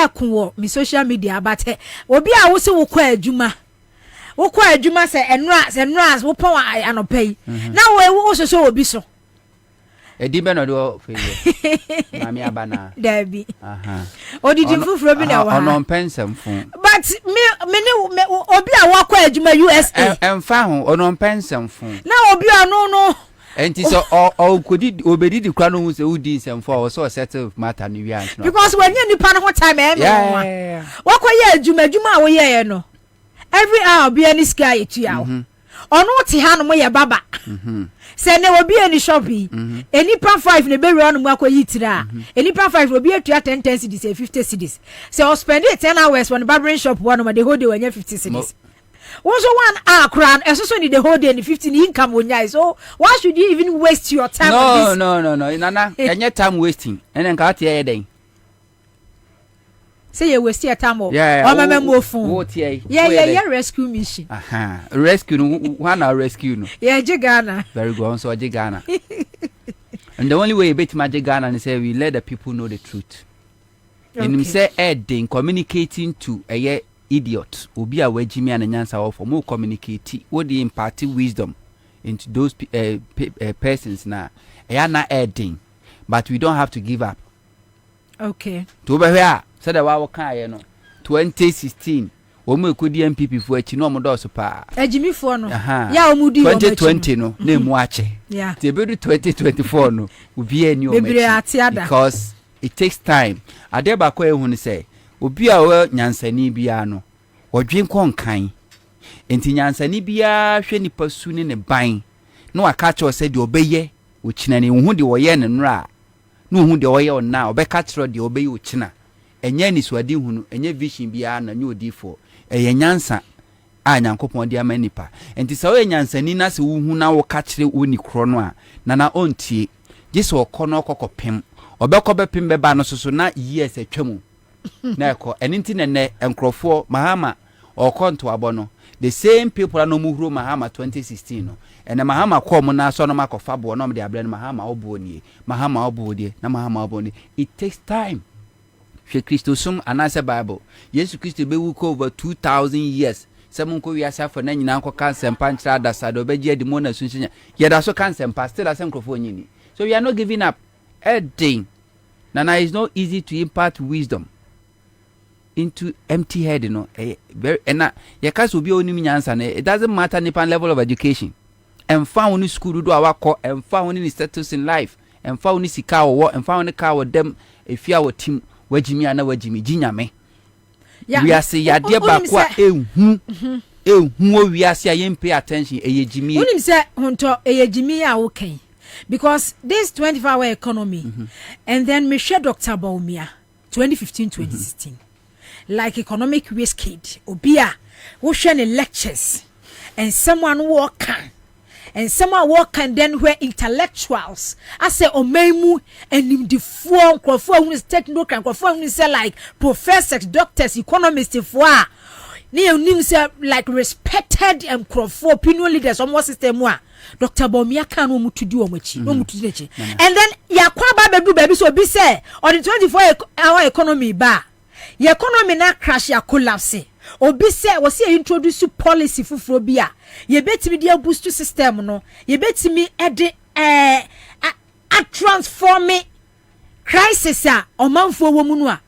S6: ekunwo mi social media abate obi a wo se wo kwa adwuma se enra wo pon anopai na wo so obi so
S10: edi be no do feye mami abana
S6: dabi odidi fufuro bi na wa
S10: ono pensem fun
S6: but me obi a wa kwa adwuma USA
S10: emfa ho ono pensem fun
S6: na obi anu no
S10: enti so o kodi obedi di kwa no hu se udi nsem fo o so settle matter no wi an no
S6: because when you nipa no time wa kwa ye adwuma a wo ye no every hour be any sky etu awo ono ti ha no mo ye baba se ne obi any shopping enipa 5 ne be run mu akwa yitira enipa 5 obi atua 10 cedis 50 cedis se o spend 10 hours when barbering shop one ma the whole day when 50 cedis also 1 hour crown so need the whole day and 15 income wonya so why should you even waste your time on this?
S10: No nana enye time wasting enen ka ate ye den
S6: say you waste your time o
S10: mama
S6: mo phone
S10: what ye
S6: rescue mission
S10: rescue no one rescue no
S6: Ghana
S10: very good so Ghana and the only way bet ma Ghana is say we let the people know the truth and him say in communicating to a idiot obi a wagimi an nyansa of more communicate what the impart wisdom into those persons now. Are not adding, but we don't have to give up.
S6: Okay.
S10: To be here, said the wow can 2016. Omo ekodi MPP for echi no omodo so pa.
S6: Ejimi for no. Ya omudi
S10: 2020 no na emu ache.
S6: Yeah.
S10: Te bedu 2024 no obi eni o because it takes time. Ade ba ko ehun say obi a we nyansani bia no odwen konkan. Enti nyansani bia hwe nipa su ne ban. No aka che o say de obeye o china ne hu de woye ne nra. No hu de woye ona obeka chero de obeye o china. Enye ni swadi hunu enye vision bia na nyu odifo. Eye nyansa a nyankopon de amanipa enti se wo nyansani na se wo hu na wo ka kire wo ni kro no a na ontie gise okono okokopem obekobepem beba no soso na years atwamu na ekọ eninti nene enkrofo mahama okonto abono the same people no muhuro mahama 2016 no ene mahama kom na so no makofa bo no de abre no mahama obuoni mahama obuodi na mahama obuoni. It takes time. She Christosum anase Bible. Yesu Christo be wu ko over 2000 years. Semun ko wiasa for na nyina nko cancer panchra da sado be je demona sunsunya. Ye da so cancer pa still as microphone nyini. So we are not giving up. Edding. Nana is not easy to impart wisdom into empty head, you know. Very na ye ka so bi onim nyansa na it doesn't matter nipan level of education. Emfa woni school do awakọ, emfa woni status in life, emfa woni sika wo, emfa woni ka wo dem efia wo team. Wajimi ana wajimi jinyame. We are say ya dia ba kwa ehu we are say yen pay attention eyejimi.
S6: Unim say honto eyejimi ya okay. Because this 24-hour economy and then me share Dr. Baumia 2015-2016 like economic risk kid obia wo share the lectures and someone walk and someone walk and then where intellectuals I say omemu and in the form who is technical who is like professors, doctors, economists for ni say like respected and opinion leaders almost system wa Dr. Bomia kan no mutu di omachi no mutu di and then yakwa ba bedu baby so be say on the 24-hour economy ba your economy na crash ya collapse obi say we say introduce policy fufuro bia ye betimi dia boost system no ye betimi ede a transform crisis a omanfo wo mu no a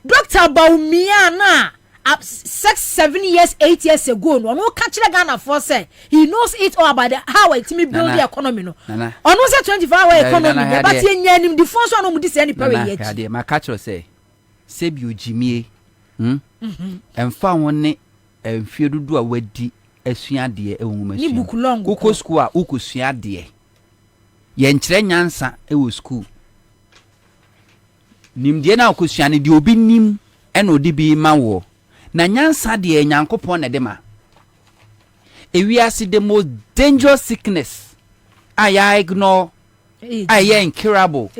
S6: Dr. Baumia na 6-7 years 8 years ago no ka kire Ghana for say he knows it all about how it me build the economy no ono say 24-hour economy but ye nyanim the phone so no mu dis any power ye
S10: chi ma ka kire say sebi ojimie emfa woni emfie dudu a wadi asua de
S6: ni bukulong
S10: kuko school a ukosua de ye nkyere nyansa ewo school nimdie na ukosua ne de obi nim ena odi bi ma wo na nyansa de nyankopon na de ma ewiase the most dangerous sickness I ignore I incurable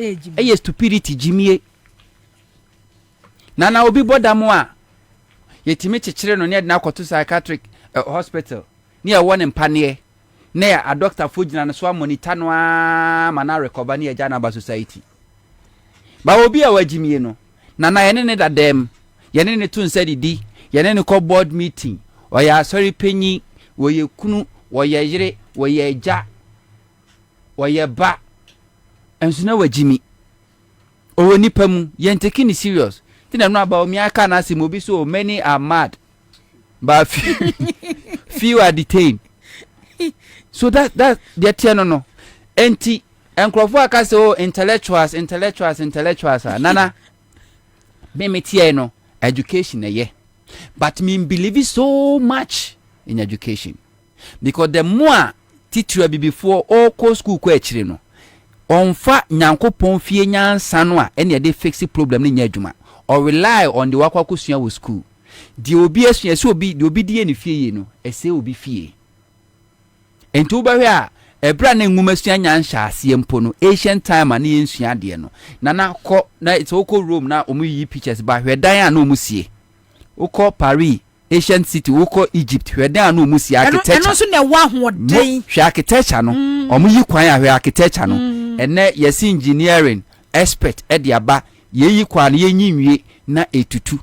S10: stupidity jimie na obi bodamo a yetimi chechire no ne de na kwato psychiatric hospital ne ya won mpane ne ya a doctor fogina no so monitor no a mana recover ne ya jana ba society ba obi a wajimie no na yene ne dadem yene ne tun sedidi yene ne ko board meeting o ya sorry penyi wo ye kunu wo ye yire wo ye ja wo ye ba enso na wajimi o ni pamu yen take ni serious tina no about me aka na se mobi so many are mad but few are detained so that the tiano no enti enkrofo aka se o intellectuals nana be metie no education eye but me believe so much in education because the more teacher be before all co school ko akire no onfa nyankopon fie nyansa no a ene de fix problem ni nyadwuma or rely on the wakwa kusua wo school di obi asua se obi di obi die ne fie ye no ese obi fie ento ba hwe a ebra na nwuma sua nyansa ase mpo no ancient time na yensua de no na ko na it's oko Rome na omu yi pictures ba hwe dan na omu sie oko Paris ancient city oko Egypt hwe dan na omu sie architecture
S6: eno so na wa hoden
S10: hwe architecture no omu yi kwan a hwe architecture no ene yes engineering expert e de aba yeyi kwa na yenyi nwie na etutu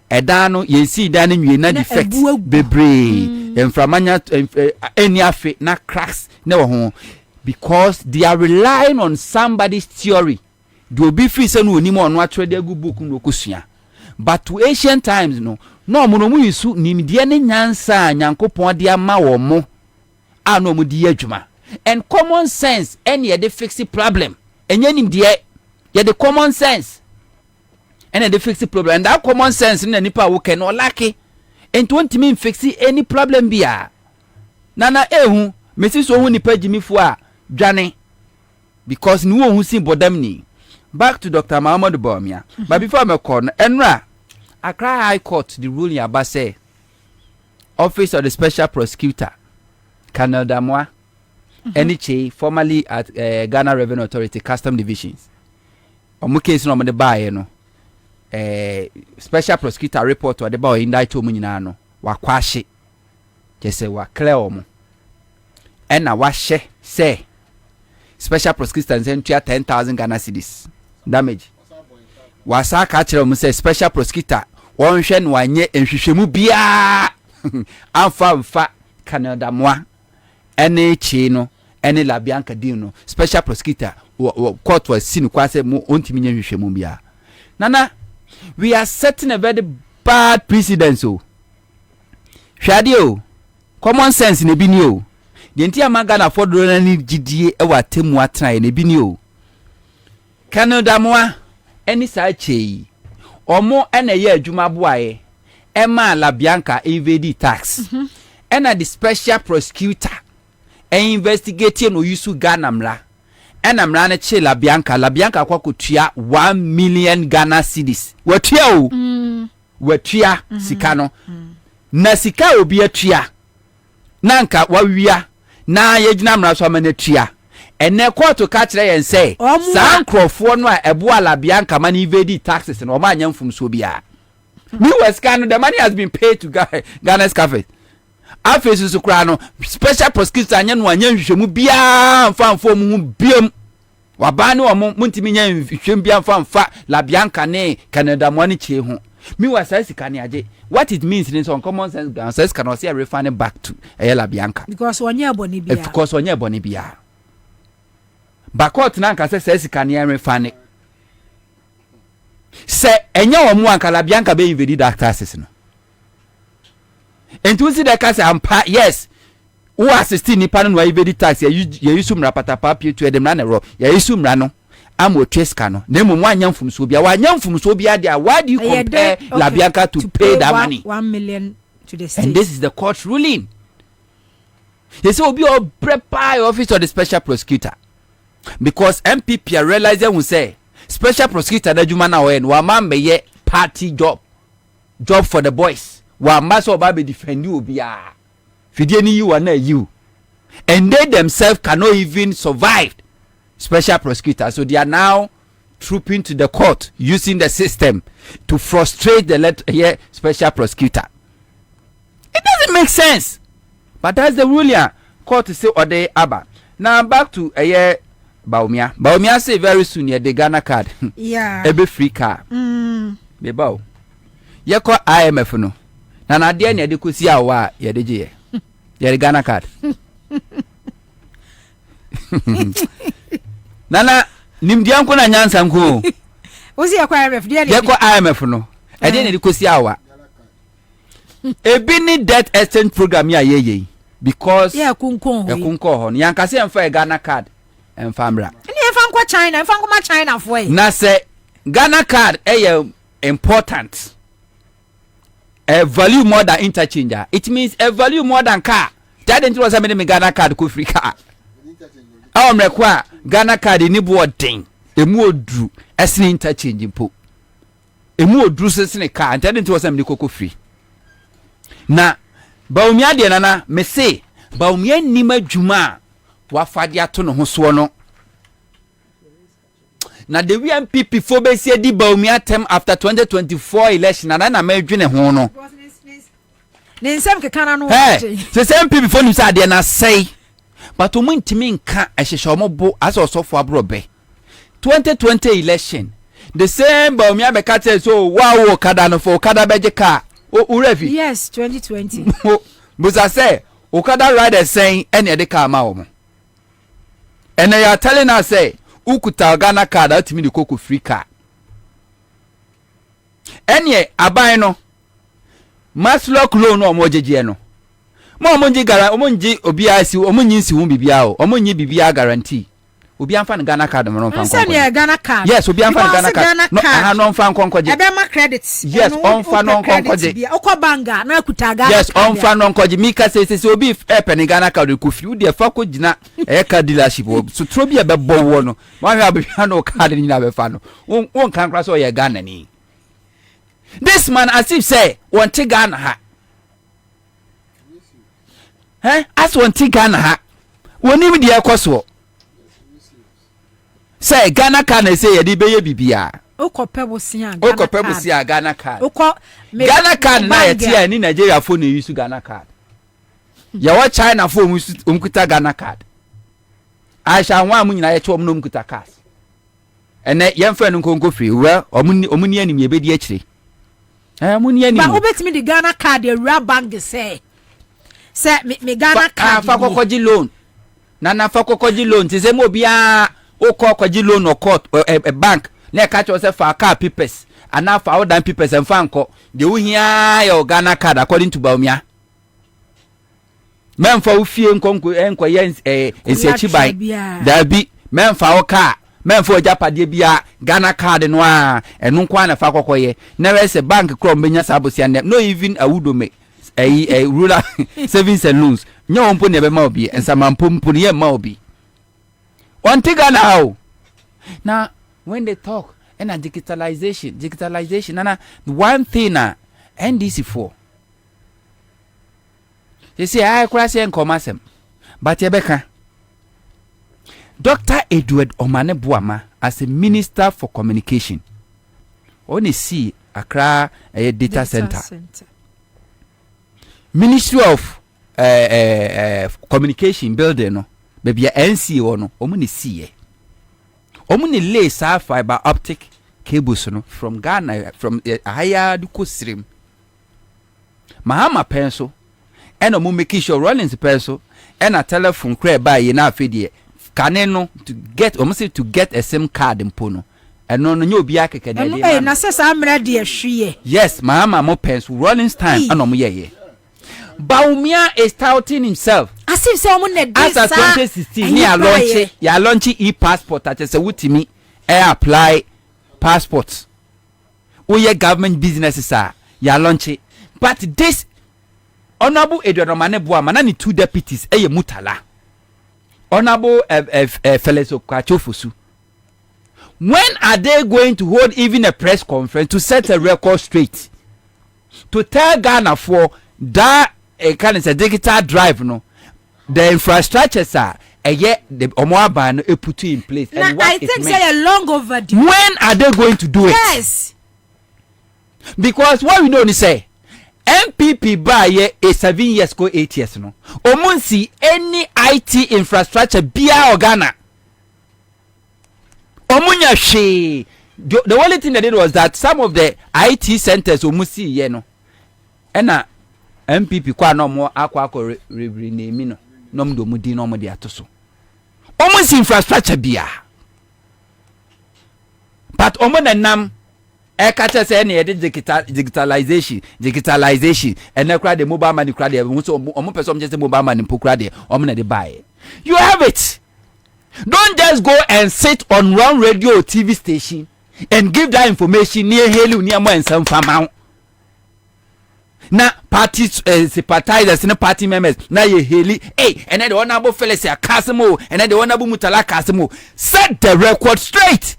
S10: eda no yensi da na nwie na defect bebre Enframanya any afe na cracks na ho because they are relying on somebody's theory. They will be free say no ni mo no atwede agu book no kosua. But to ancient times no mo no mu yisu nimdie ne nyansa nyankopon de ama wo mo ano mu di adwuma. And common sense any ye dey fix the problem. Enye nimdie ye the common sense. And they fix the problem. And that common sense in nipa wo ken no lucky. And 20 mean fix any problem bia. Nana ehu mesi so hu nipa jimifo a dwane because ni wo hu sin bodam ni. Back to Dr. Muhammad Bawumia. But before me call Enra Accra High Court the ruling about say Office of the Special Prosecutor Colonel Damwa NHA formerly at Ghana Revenue Authority Custom Divisions. Omo case no me buy no special prosecutor report or the boy indict omo nyina no wakwahye kese wa clear omo ena wahye say special prosecutor send 10,000 Ghana cedis damage wasa ka kire omo say special prosecutor won hwe no anye enhwehwemu bia amfa Canada moa ene chi no ene labianka din no special prosecutor court was seen kwase mo ontimi nya hwehwemu bia nana we are setting a very bad precedent so hwade common sense ne bi ni o de ntia magana fodoro na ni gidie e wa temu atran ne bi ni o Canada moa eni sa chei omo ena ye adwuma boae e ma la bianca evade tax ena the special prosecutor investigate no yusu Ghana mra ena mra na che la bianca kwa kotua 1 million Ghana cedis watua o watua sika no na sika obi atua nanka wawia na yegyina mra so amana tua ene court ka kire yen say san crofo no a ebo la bianca man evade taxes no ma anyamfum so bia me was can the money has been paid to Ghana's cafe afesu su kra no special prosecutor anya no anya nhwehwemu bia mfamfo mu biam wabane wo muntimi nya nhwehwem bia mfamfa la bianca ne Canada mo ani chie ho me was say sika ne age what it means in some common sense Ghana says cannot see a refund back to la bianca
S6: because onya boni bia
S10: because onya boni bia bakot na nka say sika ne refund se enya wo mu anka la bianca be invade that taxes no and to see the case ampa yes who assist nipa no invade tax ya yusu mra patapa pie to edem na ne ro ya yusu mra no amo tweska no na mu anyamfum so bia wa anyamfum so bia dia why do you compare la bianca to pay that money
S6: 1 million to the state
S10: and this is the court ruling. They say obi o prepare office of the special prosecutor because MPP realize who say special prosecutor da juma na we no wa meye party job for the boys wa maso ba be defend you bia fidie ni you na you and they themselves cannot even survive special prosecutor, so they are now trooping to the court using the system to frustrate the special prosecutor. It doesn't make sense, but that's the ruling. Court say ode aba. Now back to Bawumia. Bawumia say very soon the Ghana card.
S6: Yeah.
S10: Ebe free car. Be baw. Ye ko IMF no. Na de na de kosi awa ye de je. Ye the Ghana card. Nana nimdian ko na nyansa nko.
S6: Osi yakwa IMF de
S10: ye ko IMF no. E de na de kosi awa. Ebi ni debt exchange program ya ye because
S6: yeah kunkon
S10: ho yanka se emfa Ghana card emfa mra
S6: ni emfa nkwa China emfa nkoma China for
S10: na se Ghana card important value more than interchange. It means a value more than car. That didn't was me Ghana card ko free car mrekwa Ghana card ni boarding emu odru esne interchange mpo emu odru sesne car that didn't was me ko free na Bawumia de nana me say Bawumia nima dwuma wafade ato no ho so no na the MPP for be say di Bawumia term after 2024 election na madwene ho no
S6: ne nsem kekana no
S10: se MPP for nim say de na say but o muntimi nka ehhehye omobo as osofo abrobe 2020 election the same Bawumia be ka say so wow kada no for kada beje ka o revi
S6: yes 2020
S10: Busa say Okada riders saying any de car ma omo. And they are telling us say ukuta Ghana card out me the cocoa free car. Any abai no mass lock loan or mojeje no. Mo omonji gara omonji obia si omonyi si hu bibia o omonyi bibia guarantee. Obi amfa Ghana card no fan
S6: konko. Ghana card.
S10: Yes, obi amfa Ghana card. No aha no fan konko je.
S6: Ebe ma credits.
S10: Yes, on fan no konko je.
S6: Okwa banga na kuta Ghana.
S10: Yes, on fan no konko je. Mika say obi pen Ghana card ku fi de fa ko gina e card dealership. So trobi e be bo wo no. Ma hwa be no card ni na be fa no. Won kan kra so ye Ghana ni. This man as if say won te Ghana ha. As won te Ghana ha. Woni mi de ekoso. Say Ghana card say ye di beye bibia.
S6: Okopebusia
S10: Ghana card. Ghana card na ye tia ni Nigeria phone use Ghana card. Ya wa China phone umkuta Ghana card. Aisha nwa mu nyina ye che omno umkuta card. Ene ye mfa no nkonko free we omuni anim ye bedi akire. Omuni anim.
S6: Ba obetimi di Ghana card e rua bank say me Ghana card.
S10: Fa kokoji loan. Na fa kokoji loan ti se mo bia o kokoji loan no court a bank na catch yourself for car papers and now for other papers and fanko the uhia your Ghana card according to Baumia men for ufie nkonko enko ye ensechi by there be men for car men for japade bia Ghana card no a enu kwa na fa kokoye na we say bank krom benya sabosia no even awudome a ruler savings and loans nyo mpo ne be ma obi ensamampo mpo ne ma obi one thing now. Now, when they talk and digitalization, and one thing NDC for. They say I crash and commerce, but Yebeka. Dr. Edward Omane Buama as a minister for communication. Only see Accra a data center. Ministry of communication building no. Maybe a NC or no, omuni see. Omuni lay fiber optic cables no from Ghana from higher duko stream. Mahama pencil, and omu making sure Rollins pencil, and a telephone crab by ina fidie. Caneno to get almost to get a SIM card in Pono. And no new biake can.
S6: I'm ready.
S10: Yes, Mahama mo pencil Rollins time and ye. Baumia is touting himself.
S6: As if someone had
S10: as a 2016 ya launch e-passport at a wutimi apply passports. Oye government businesses are ya launch it. But this Honorable Edward Omane Buama na ni 2 deputies mutala. Honorable Felix Okachofosu. When are they going to hold even a press conference to set a record straight? To tell Ghana for that kind of a digital drive no. The infrastructures are the Omoaban put in place. And
S6: I think they are long overdue.
S10: When are they going to do it?
S6: Yes.
S10: Because what we know is say MPP by a 7 years go 8 years no. Omunsi any IT infrastructure bia or Ghana. Omunya she. The only thing they did was that some of the IT centers omusi ye no. Ena MPP kwa no mo akwa rename no. Nom do mudi no mo de atoso. Almost infrastructure bia. But omo na nam e ka che say na digitalization and na kra the mobile money kra de omo person just mobile money po kra de omo na de buy. You have it. Don't just go and sit on one radio or TV station and give that information near helu near mo ensam fama. Na party sympathizers na party members na ye heli and then the honorable fellas ya kasimo and then the honorable mutala kasimo set the record straight.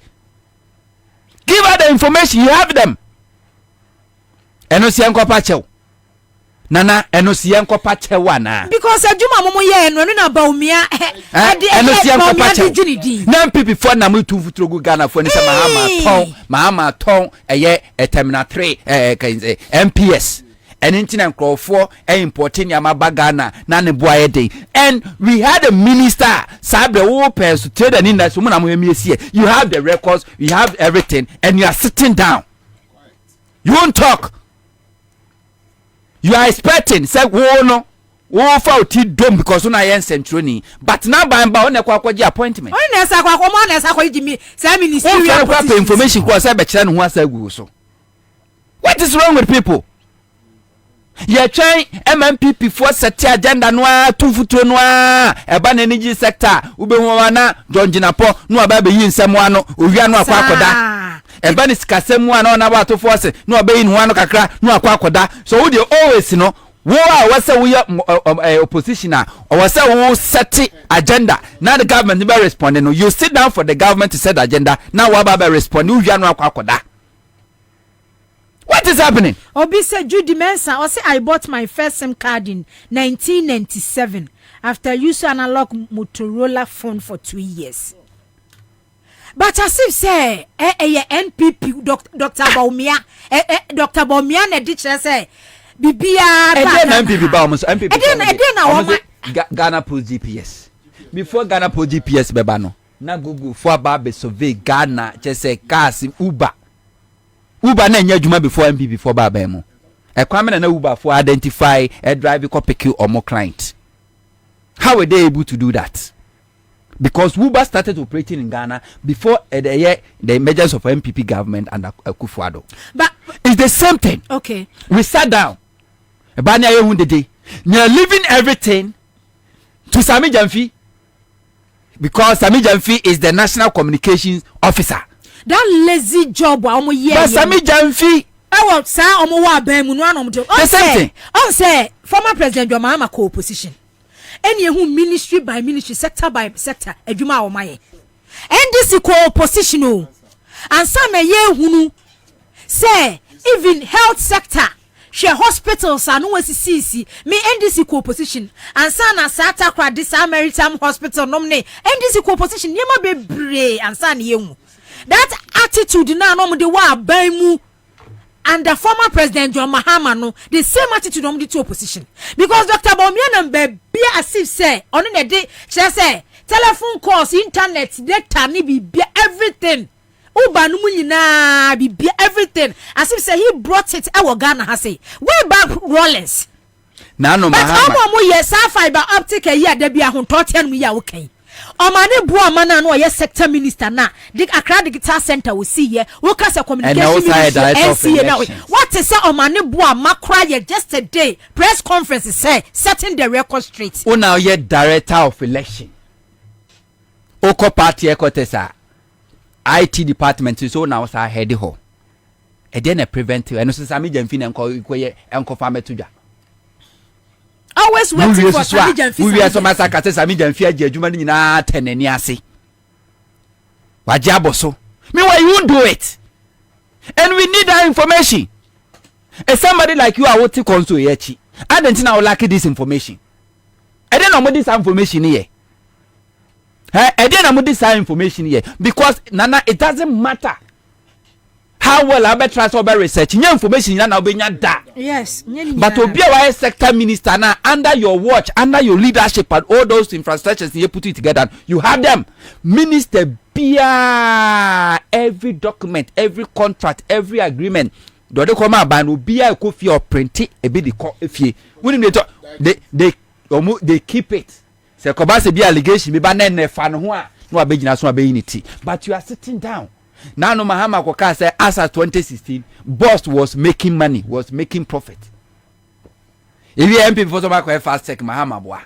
S10: Give her the information, you have them. Eno si enko pachew nana eno si enko pachew wana
S6: because adwuma momo ye no na Baumia
S10: eno si enko pachew na MPP for na mu tu futrogu Ghana for ni se mahama ton eye terminal 3 MPS and internet crowd importing yamaba Ghana na ne boaye dey and we had a minister sabe wo person trade and industry mo na mo emiesi you have the records, you have everything and you are sitting down. You won't talk. You are expecting say wo no wo fa oti dom because una yen centroni but now by on e kwa kwaji appointment
S6: on na sa kwa mo na sa kwa jimi sa ministerial
S10: information kwa sa be kire no ho asa gu so. What is wrong with people? Ye try MMPP for set agenda no a tumfuturo no a eba na energy sector ube ho na John Jinapo no aba be yi nsem ano owia no akwa akoda eba ni sikasem ano na ba to force no aba yi no ano kakra no akwa akoda so we dey always no wo a wase we opposition a wase wo set agenda now the government never respond no you sit down for the government to set agenda now we aba respond owia no akwa akoda. What is happening?
S6: Obi said Judy Mensah, I say I bought my first SIM card in 1997 after using analog Motorola phone for 2 years. But as if say, NPP, Dr. Baumia, Dr. Baumia, and teacher say, Bibia,
S10: NPP Baumos, NPP Ghana Post GPS. Before Ghana Post GPS, Bebano, na Google for Babe survey Ghana, just say cars Uber. Uber na nya juma before MP before baba mu e kwame na Uber for identify a driver ko pick you or more client. How were they able to do that? Because Uber started operating in Ghana before the emergence of MPP government under Akufo-Addo.
S6: But
S10: it's the same thing.
S6: Okay,
S10: we sat down banya ye hunde day you're leaving everything to Sami Jamfi because Sami Jamfi is the national communications officer.
S6: That lazy job omo ye
S10: but Sami Jamfi
S6: want say omo wa ban mu no anom do on say former president John Mahama co-opposition any who ministry by ministry sector by sector adwuma o maye NDC co-opposition o Ansah na ye hunu say even health sector share hospitals anu wasisi me NDC co-opposition Ansah na Sata Kra this Maritime Hospital nomne NDC co-opposition yema bebre Ansah na ye hu. That attitude now no de wa ban mu under former president John Mahama no the same attitude no to opposition because Dr. Baumia na be as if say on na dey say telephone calls internet data ni bi everything uba no mu nyina bi everything as if say he brought it e Ghana ha say way back Rollins
S10: na no Mahama
S6: but mo yes fiber optic e ya da bi ahontote no ya okay Omane bua mana no ye sector minister na Accra Digital Center we see here we cast a communication minister now what is say omane bua makra ye just a day press conference say setting the record straight
S10: now ye director of election oko party ekotesa IT department so now say head ho e dey na preventive eno Sami Jamfi na enko ye enko fametudwa
S6: always waiting for Sami Jamfi.
S10: We are so masaka Sami Jamfi aje adwuma ni na tenani ase. Waje aboso. Meanwhile you won't do it. And we need that information. If somebody like you are what console echi. I don't think I will lack this information. I don't know this information here. I don't know this information here because nana it doesn't matter how well I be trust over research. New information na obenya da.
S6: Yes.
S10: But obi a sector minister now under your watch, under your leadership and all those infrastructures you put it together, you have them. Minister Bia every document, every contract, every agreement. Do they come out ban Bia ko fi or print it e be the fie. When they keep it. Say ko ba se bi allegation be ba na nefa no ho a no abegina so abeyiniti. But you are sitting down. Now no Mahama Koka said as at 2016 Boss was making money, was making profit. If you MP for some fast check Mahama boy.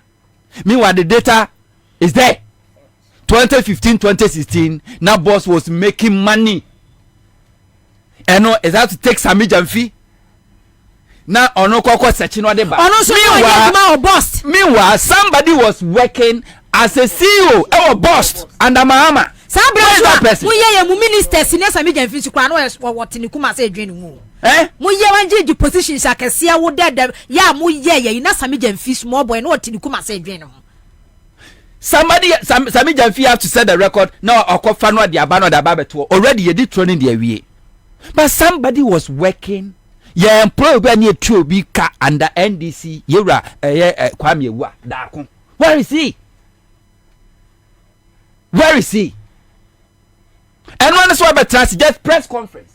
S10: Meanwhile the data is there. 2015, 2016, now Boss was making money. And no, is that to take Sami Jamfi? Now ono koko searching what they buy. Meanwhile, somebody was working as a CEO or boss under Mahama.
S6: Sabra we ye mu minister senior Sami Jamfi kura no what ni kuma say dwen mu mu ye wanje position sakase wo dada ya mu ye na Sami Jamfi small boy no what ni kuma say dwen mu
S10: somebody Sami Jamfi have to set the record now okofa no de aba no de aba beto already ye did training the awie but somebody was working ye employee be na etu obi ka under NDC yewra Kwame Ewa daako where is he and one is what better just press conference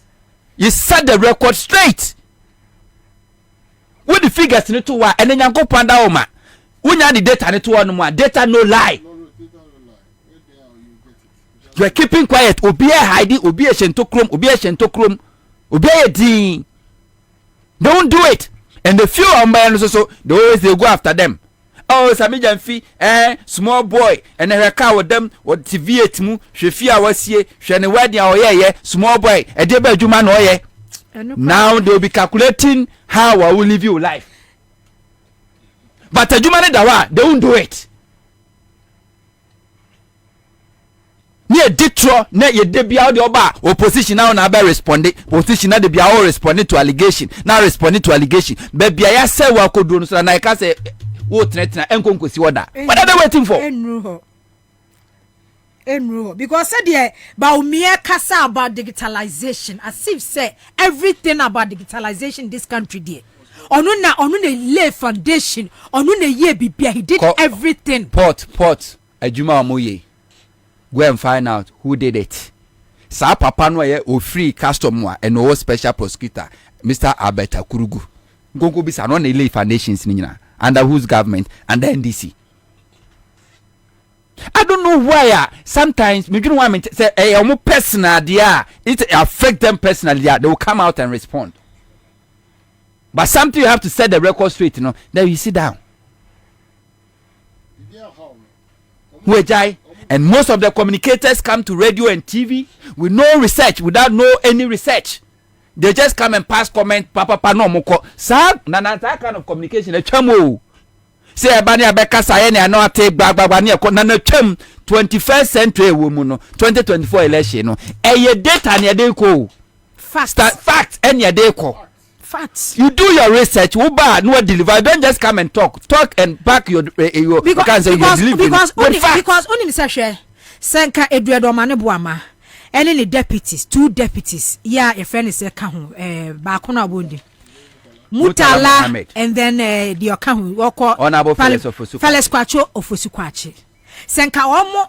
S10: you set the record straight with the figures in to wa and then yanko panda oma Unya the data ne to one more. Data no lie. You are keeping quiet. Obi hiding. Obi shentokrom. Obi shentokrom. Obi din. Don't do it. And the few so they always they go after them. Oh, Sami Jamfi, small boy, and a car with them, what TV at mu, Shefia was here, Shani wedding or yeah, small boy, a deba juman or yeah. Now they'll be calculating how I will live your life. But a juman dawa, they won't do it. Near Ditro, near your debut out the bar, opposition now never responded, position now they be all responding to allegation, now responding to allegation. Baby, I say what could do, so I can say. What are they waiting for?
S6: Because said Baumia Kasa about digitalization, as if say everything about digitalization in this country did. Onuna lay foundation, onuna ye bibia, he did everything.
S10: Port, Ajuma Omoye. Go and find out who did it. Sa papa no ye o free customer and no special prosecutor, Mr. Abeta Kurugu. Gongo bisa no na lay foundations ni nyina. Under whose government? Under NDC. I don't know why. Sometimes me want me say personal there. It affect them personally. They will come out and respond. But something you have to set the record straight. You know. Then you sit down. And most of the communicators come to radio and TV with no research, without any research. They just come and pass comment, papa no moko. Sir, that kind of communication, a chamo. Say abani abeka sayene ano ate bagbani akọ na na twam 21st century woman no 2024 election no. Eye data na dey ko. Fact and your day ko.
S6: Facts.
S10: You do your research, uba no deliver. Don't just come and talk and back your
S6: because only say senka eduedo mane boama. Any deputies, 2 deputies. Yeah, a friend is a kahu, Bakuna Bundi. Mutala, and then the Okahu, Honorable Felix Kwacho of Fusukwachi. Senka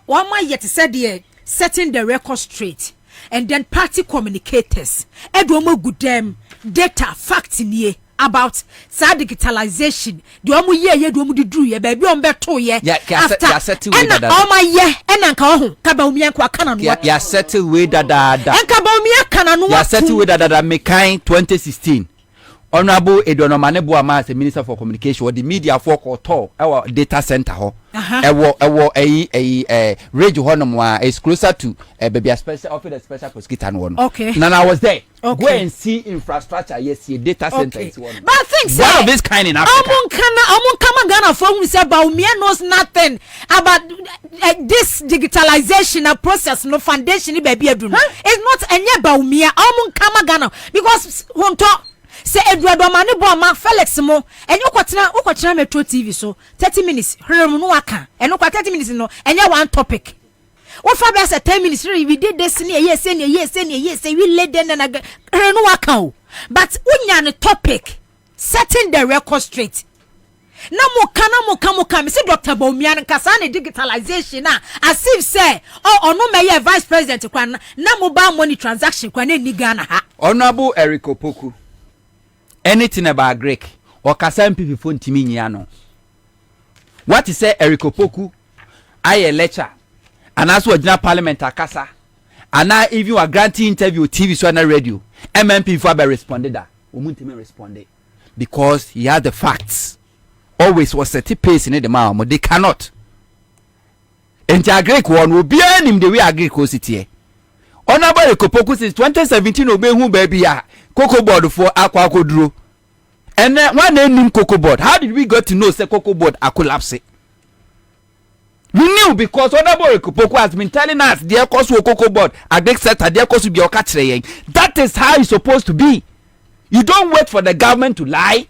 S6: Wama yet said the setting the record straight, and then party communicators. Edwomo good them data facts in ye about digitalization. The omu ye do mu do ye baby on beto ye after and all my ye and anka kabawumia kwa kana no
S10: ya settle way dada
S6: and kabawumia kana no
S10: ya settle way dada mekan 2016 Honorable Edonomane Boama as the Minister for Communication or the media for call our data center ho a radio honomwa is closer to baby special office the special prosecutor one.
S6: Okay.
S10: Now I was there. Okay. Go and see infrastructure. Yes, data center is one.
S6: But I think
S10: one of this kind in Africa.
S6: Amun Ghana phone say Baumia knows nothing about this digitalization process. No foundation baby It's not any Baumia. Amun Ghana because say Eduardo Mane Boama Felix mo and you kwatena Metro TV so 30 minutes no aka and no 30 minutes no and one topic what for say 10 minutes we did this yes we led then and no aka but unya the topic setting the record straight na mo come say Dr. Bawumia nkasa na digitalization na as if say ono meye vice president kwan na mobile money transaction kwan ni Ghana ha
S10: Honorable Eric Opoku. Anything about Greek or Kasam people phone to me no. What is say Eric Opoku? I lecture and as well general parliament akasa and now if you are granting interview TV so na radio MMP for be responded that omuntime responded because he had the facts always was set pace in the mouth they cannot enti Greek one will be him the way Greek was it here. Honorable Eric Opoku since 2017 obey who baby ya Cocoa board for aqua kodro. And then one name Cocoa board. How did we get to know say Cocoa board are collapsing? We knew because Honorable Ekopoko has been telling us their cost will Cocoa board, a big sector, their cost will be catching. That is how it's supposed to be. You don't wait for the government to lie,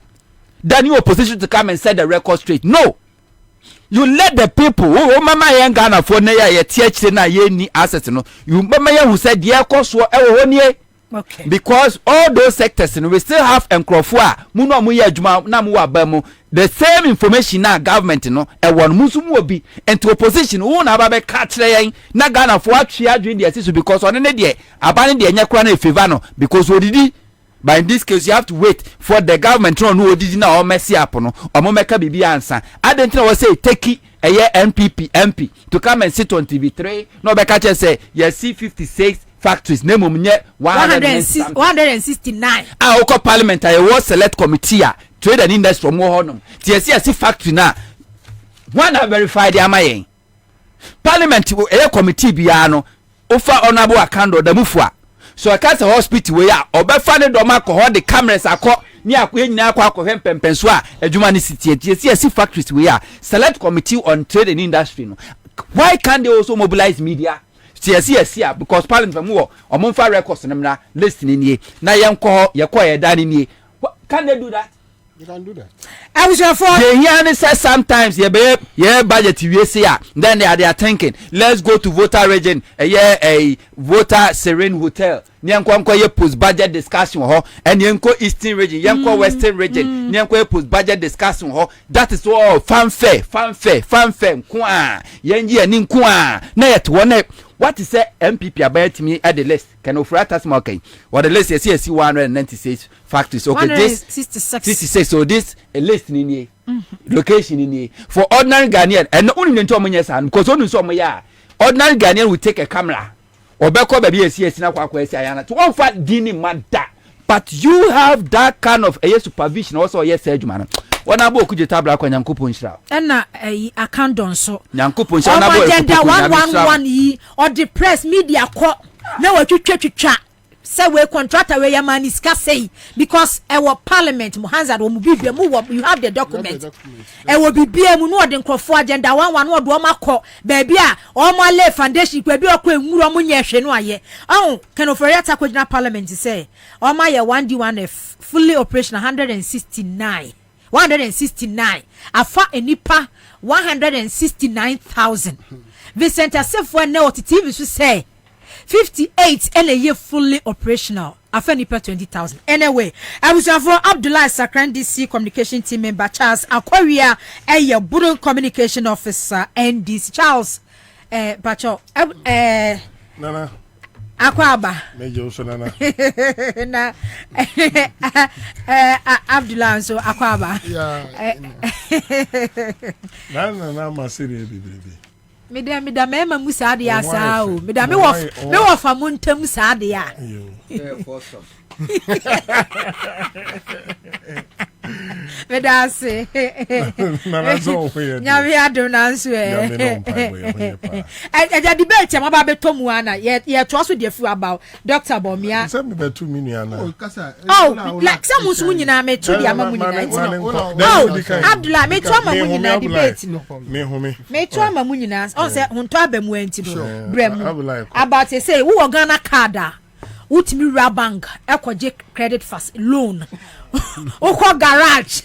S10: then you opposition to come and set the record straight. No. You let the people who mama yan Ghana for na ye TH na ye ni assets no. You mama yan who said their cost will
S6: okay.
S10: Because all those sectors we still have enkrofua munu amuye adwuma na mu abamu the same information na government no e won musumu obi and to opposition who na ba be ka kire yan na Ghana for atwe adwen dey asisu because on ne dey abane dey nya kura na favor no because odidi but in this case you have to wait for the government no odidi na o mess up no omo meka bibi ansa adentina we say take a year MP to come and sit on TV3 no be catch say you see 56 factories name nye
S6: 169
S10: oko parliament I was select committee trade and industry from honum tie see factory na one are verified amayen parliament a committee bia no ofa honorable akando da mufua so I can't hospital we ya obefa ne do makọ the cameras akọ ni akọ nyina akọ hempempenso a adwuma ne sitie tie see factories we ya select committee on trade and industry no why can't they also mobilize media see because parliament mu omomfa records na list ni nie na yenko ye dan ni can they do that?
S11: You can do that.
S6: I was for
S10: they hear say sometimes yeah budget we say then they are thinking let's go to voter region a voter serene hotel nyanko ye post budget discussion ho and yenko eastern region yenko western region nyanko post budget discussion ho that is all fanfare nko a yenji ani nko a na yet one what is say MPP about me at the list can offer us marking what the list is 196 factories okay this 66 so this a list ni location ni for ordinary Ghanaian and only nto omo nyesa because onu so omo ya ordinary Ghanaian will take a camera obeko baby esi na kwa esi ayana to one fat dini mada but you have that kind of a supervision also yes edwuma no wana abo kuje tabla kwa nyankopon hira
S6: na account don so
S10: nyankopon hira na abo
S6: agenda 111 yi or the press media ko na watwetwetwa say we contractor we yamani ska say because our parliament mu hanzard wo mu bibia mu you have the document wo bibia mu no de nkrofo agenda 11 wo do o makọ baabi a o ma lay foundation kwa bi okọ enwuru o mu nye hwe no aye can of area takwagina parliament say o ma ye 1D1F fully operational 169 afa enipa 169,000 Vincent Asefo na OTTV so say 58 and a year fully operational. Afenipa 20,000. Anyway, I was for Abdullah Sakran DC communication team member Charles Aquaria, a Burun communication officer NDC Charles Bacho
S11: Nana
S6: Akwaba
S11: Major Sonana
S6: na Abdullah so Akwaba
S11: Nana Masiri baby
S6: Mida mema musa ade asa o mida me wo fa muntam sa ade a mida se
S11: na so we
S6: nyame ado na nso eja debate am ba betomu ana ye to so de fu about Dr. Bomia
S11: say me betu mi nua na
S6: like some musu nyina me to dia mamu nyina Abdullah me to mamu nyina debate no me to mamu nyina on say hunto abamu anti no brem about say wo Ghana card utimi ra bank ekoje credit fast loan okwa garage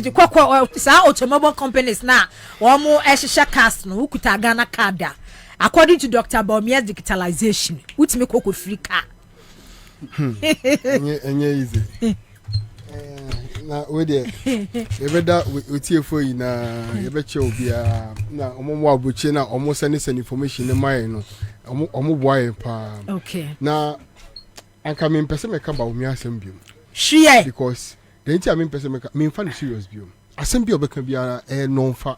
S6: di kokwa sa automobile companies na wo mo ehhehye cars no ukuta Ghana card according to Dr. Bomia's Digitalization utimi kokwa free car
S11: enye easy na we dey ebeda otiefo yi na yebeche obia na omomo abuche na omo send information ne mai no omo boy pa
S6: okay
S11: na anka me pese me ka ba omi asem biom
S6: hwie
S11: because the nti me pese me ka me fa serious biom asem bi obeka bia no fa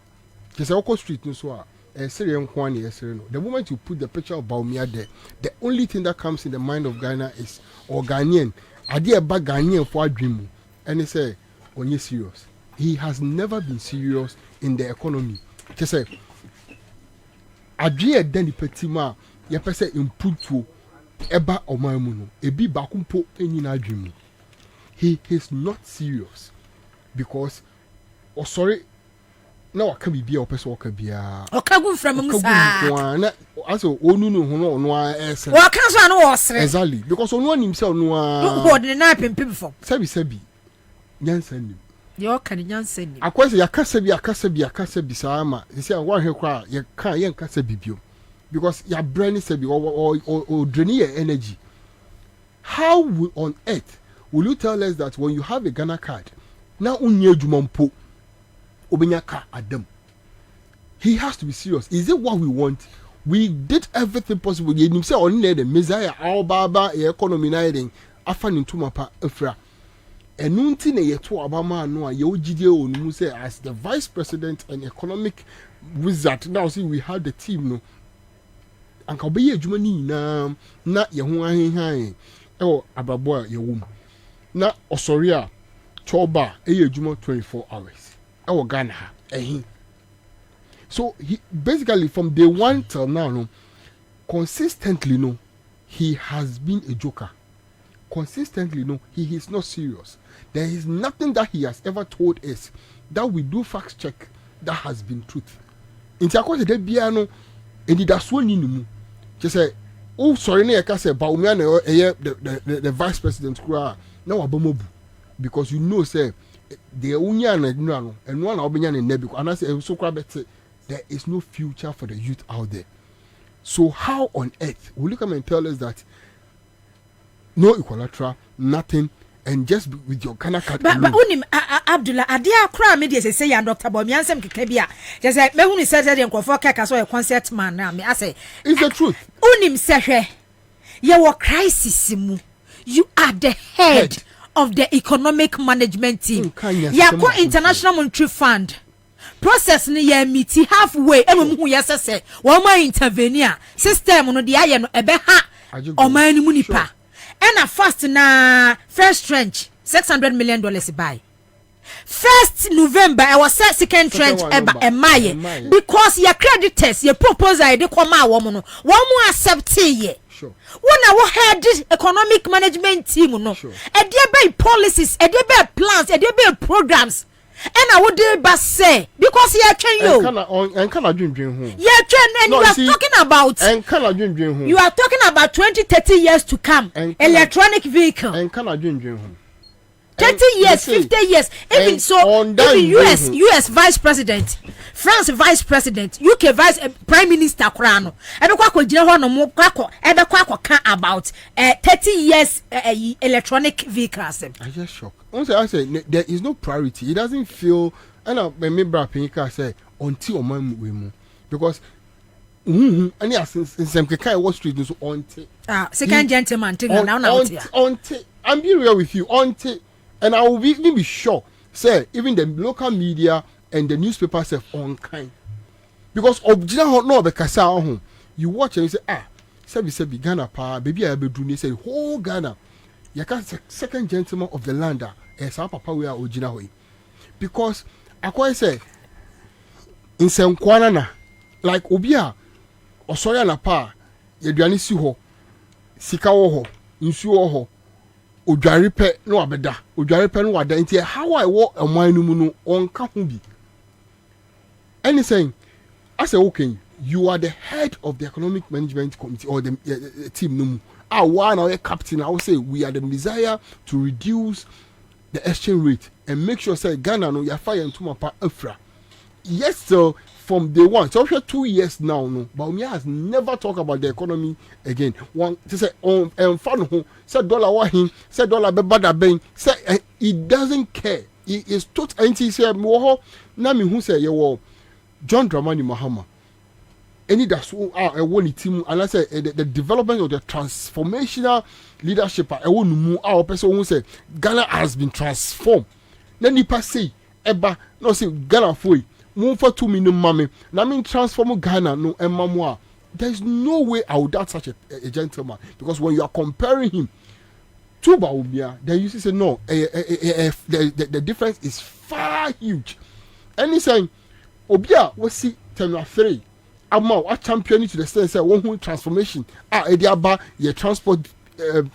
S11: ke se okọ street no so a serious nko an yesere no the moment you put the picture of Baumia there the only thing that comes in the mind of Ghana is or Ghanaian ade e ba Ghanaian for adwemu and he say onye serious he has never been serious in the economy ke say adwe e dan ipatima ye pese input to eba omamu no ebi ba kumpo enyi adwemu he is not serious because sorry na waka bibia opese waka bia
S6: okagu from musa
S11: na aso onu no ho no no ese
S6: waka so na wo sere
S11: exactly because onu anim se onu
S6: a no na pempem before
S11: sabi nyansa nim
S6: yo kan nyansa nim
S11: akwese yakasa bi sama se wa hwe kwa ye kan ye nkasa bibio because ya brain sabi or draining your energy. How on earth will you tell us that when you have a Ghana card now unye jumampo obenyaka adam? He has to be serious. Is it what we want? We did everything possible. You say only the Messiah, our Baba, economy, afa ne ntoma pa afra ɛno nti na yɛto abama no a yɛwogidie wɔ no mu sɛ as the vice president and economic wizard now see we have the team no anka obɛyɛ adwuma no nyinaa na yɛho ahenhan ɛwɔ abrabɔ a yɛwɔ mu na ɔsɔre a chɔba ɛyɛ adwuma 24 hours ɛwɔ Ghana ha ɛhin so he basically from day one till now no consistently no he has been a joker. Consistently, no, he is not serious. There is nothing that he has ever told us that we do fact check that has been truth. In Tiakote de Biano, and it does one in just say, oh, sorry, I can say, Baumia, the vice president, now Abamobu, because you know, say, the Union and one Albanian in Nebuchadnezzar, and I say, so better, there is no future for the youth out there. So, how on earth will you come and tell us that? No equilateral, nothing, and just with your Ghana card.
S6: But unim Abdullah, adia kra me dey say ya Dr. Bobie ansem keke bia. Just say me hu ni say dey nkofo keka so a concert man na me I say.
S11: It's the truth.
S6: Unim say hwe. Ye wo crisis mu. You are the head of the economic management team. Yakwa International Monetary Fund. Process ni ye meet halfway emu hu yes say wo ma intervene system no de aye no ebe ha o man ni mu nipa. And a first na first trench $600 million buy. 1st November I was set second trench eba emaye because your creditors your proposal dey come a woman no one more accept ye.
S11: Sure.
S6: When I head this economic management team no. Sure. E dey be policies, e dey be plans, e dey be programs. And I would but say because he train you.
S11: And can I dream home?
S6: Yeah, train and you are talking about.
S11: And can I dream home?
S6: You are talking about 20-30 years to come. Electronic vehicle.
S11: And can I dream home?
S6: 30 years, 50 years. Even so, even US Vice President, France Vice President, UK Vice Prime Minister Kurano. Ebe kwa ko jina ho no mo kwa ebe kwa kan about 30 years electronic vehicles.
S11: I just shocked. I say there is no priority. It doesn't feel and when me bra pinika say until oman we mu because any some kai Wall Street so until
S6: second gentleman thing now
S11: until I'm being real with you until and I will even be sure say even the local media and the newspapers have on kind because original no be kasa ho you watch and you say say Ghana pa baby I be do ni say whole Ghana you can second gentleman of the land esa papa we are original way because akwa say in some kwana na like obi a osoya na pa yeduane si ho sika wo ho nsu wo ho odware pe no abeda odware pe no wada nti how I wo aman no mu no onka ho bi anything I say okay you are the head of the economic management committee or the team no mu one our captain I will say we are the desire to reduce the exchange rate and make sure say Ghana no ya fire into my pa afra yes so from day one so after 2 years now no but Baumia has never talked about the economy again one to say on fan ho say dollar wa him say dollar be bad ben say he doesn't care he is total anti say mo ho na me hu say ye wo John Dramani Mahama any that's one team and I say the development of the transformational leadership person who say Ghana has been transformed. Then you pass say eba no say Ghana foi move for 2 million mame na mean transform Ghana no emamwa. There is no way I would doubt such a gentleman because when you are comparing him to Baumia then you say no the difference is far huge. And he's saying Obia we see terminal 3 a champion to the sense say one transformation aba your transport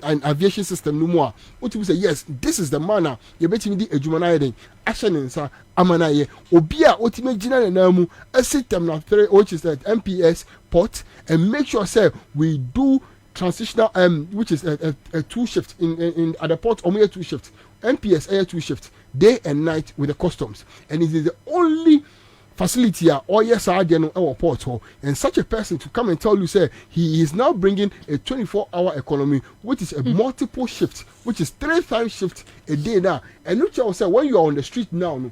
S11: and aviation system no more what you say yes this is the manner you betting the ejumana den action Ansah amana ye obi a otime gina na mu a system na 3 which is at MPS port and make sure say we do transitional which is a 2 shift in at the port or 2 shifts MPS air 2 shifts day and night with the customs and it is the only facility or yes I no our port and such a person to come and tell you say he is now bringing a 24-hour economy which is a multiple shift which is 3 times shift a day now and which I will say when you are on the street now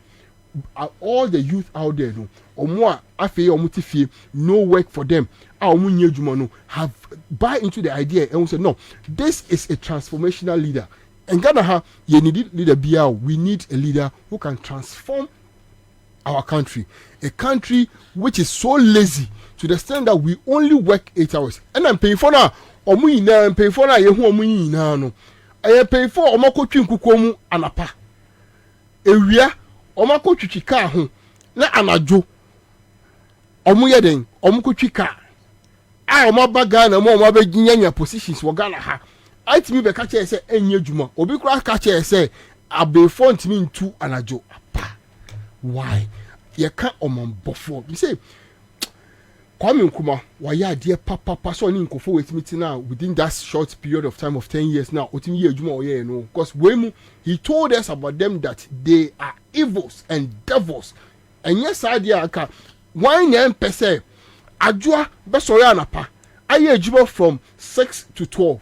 S11: all the youth out there no omo afei omo ti fie no work for them omo nye adwuma no have buy into the idea and say no, this is a transformational leader. And Ghana you need leader bia, we need a leader who can transform our country, a country which is so lazy to the extent that we only work 8 hours. And I'm paying for now omo ina I'm paying for now ye hu omo ina no I pay for omo ko twinkuko mu anapa ewia omo ko twitwi car ho na anajo omo ye den omo ko twi car a omo ba Ghana mo omo ba ginyanya positions wo Ghana ha atimi be ka che say enye dwuma obi kura ka che say abefo ntimi ntu anajo apa why ye ka omo bofo you say Kwame Nkrumah waya ade papa so ni nkofo wetimi ti now within that short period of time of 10 years now otimi ye adwuma oye no because wemu he told us about them that they are evils and devils and yes idea aka why name pese adwoa be sori anapa aye adwuma from 6 to 12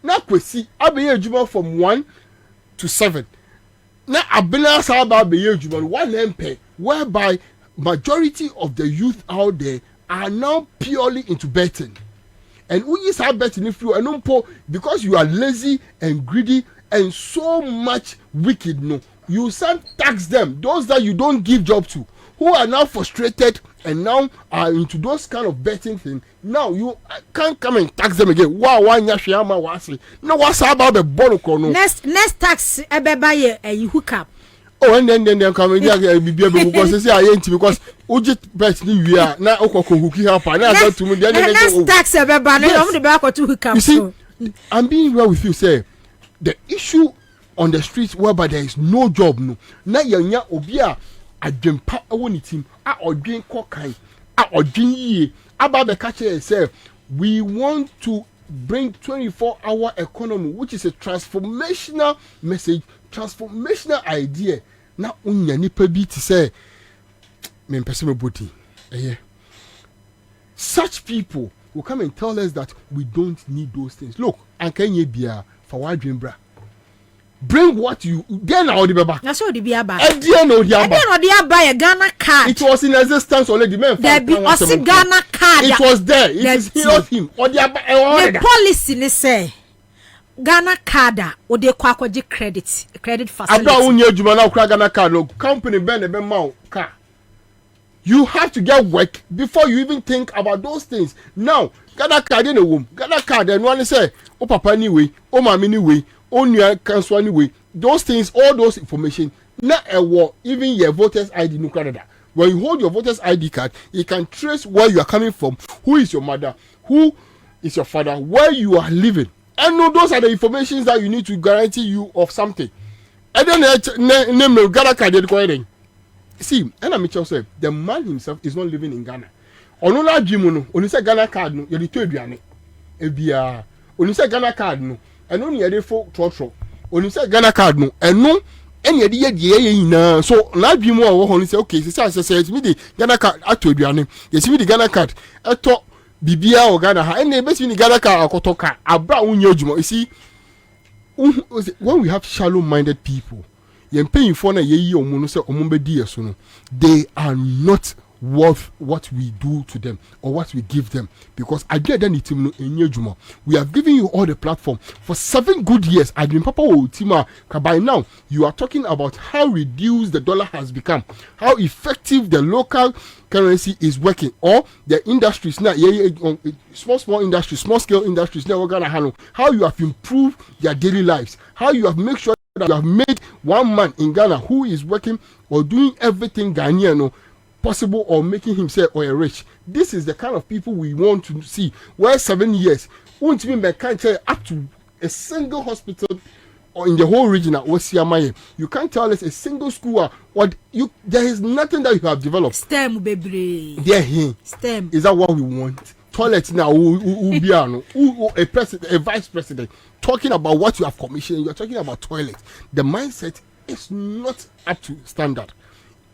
S11: na kwesi abe ye adwuma from 1 to 7 na abena sa ba be ye adwuma one MP whereby majority of the youth out there are now purely into betting. And who is our betting if you are poor because you are lazy and greedy and so much wicked no you can't tax them, those that you don't give job to, who are now frustrated and now are into those kind of betting thing. Now you can't come and tax them again. Wow, why nyashiyama wasi? No, what's about the boroko no?
S6: Next tax ebebaye you hook up.
S11: Oh, and then come in there because say I ain't because Ujit bet ni we are now okoko hooky help and I got to me then
S6: next tax ebeba no am the back to hook up.
S11: You see, I'm being well with you say the issue on the streets whereby there is no job no na yanya obi a adwempa woni team a odwen kokan a odwen yie aba be ka che say we want to bring 24-hour economy which is a transformational message, transformational idea. Na unya nipa bi ti say me mpese me body such people will come and tell us that we don't need those things. Look, ankenye bia for wadwen bra bring what you then na odi beba
S6: na so odi bia ba
S11: e no odi aba
S6: Ghana card.
S11: It was in existence already. Men
S6: there be osi Ghana card.
S11: It was there. It is not him odi aba
S6: the policy ni say Ghana card o de kwa kwaji credit facility.
S11: Abra unye adwuma na okra Ghana card no company ben be ma car. You have to get work before you even think about those things. Now Ghana card in a womb. Ghana card and one say o papa ni way, o mama ni way, o nua cancel ni way. Those things, all those information na even your voters ID no Canada. When you hold your voters ID card, you can trace where you are coming from, who is your mother, who is your father, where you are living. And no, those are the informations that you need to guarantee you of something. And then name Ghana card. See, and I'm say the man himself is not living in Ghana. Onola Jimuno, oni say Ghana card no, yedi to aduane. Ebia, oni say Ghana card no, eno ni yedi fo trotro. Oni say Ghana card no, eno eni yedi ye na. So na Jimu a wo ho ni say okay, say me the Ghana card ato aduane. Yes me the Ghana card eto bibia o Ghana ha ene be the Ghana card akotoka abra unye adwuma. You see, when we have shallow minded people, they are not worth what we do to them or what we give them, because we have given you all the platform for 7 good years. By now you are talking about how reduced the dollar has become, how effective the local currency is working, or the industries now, small industries, small scale industries now, how you have improved their daily lives, how you have made sure that you have made one man in Ghana who is working or doing everything Ghanaian possible or making himself or a rich. This is the kind of people we want to see. Where 7 years won't even be can't tell up to a single hospital or in the whole region at Wasiamaye. You can't tell us a single school or there is nothing that you have developed.
S6: STEM baby.
S11: There here.
S6: STEM.
S11: Is that what we want? Toilets now, a president, a vice president talking about what you have commissioned. You're talking about toilets. The mindset is not up to standard.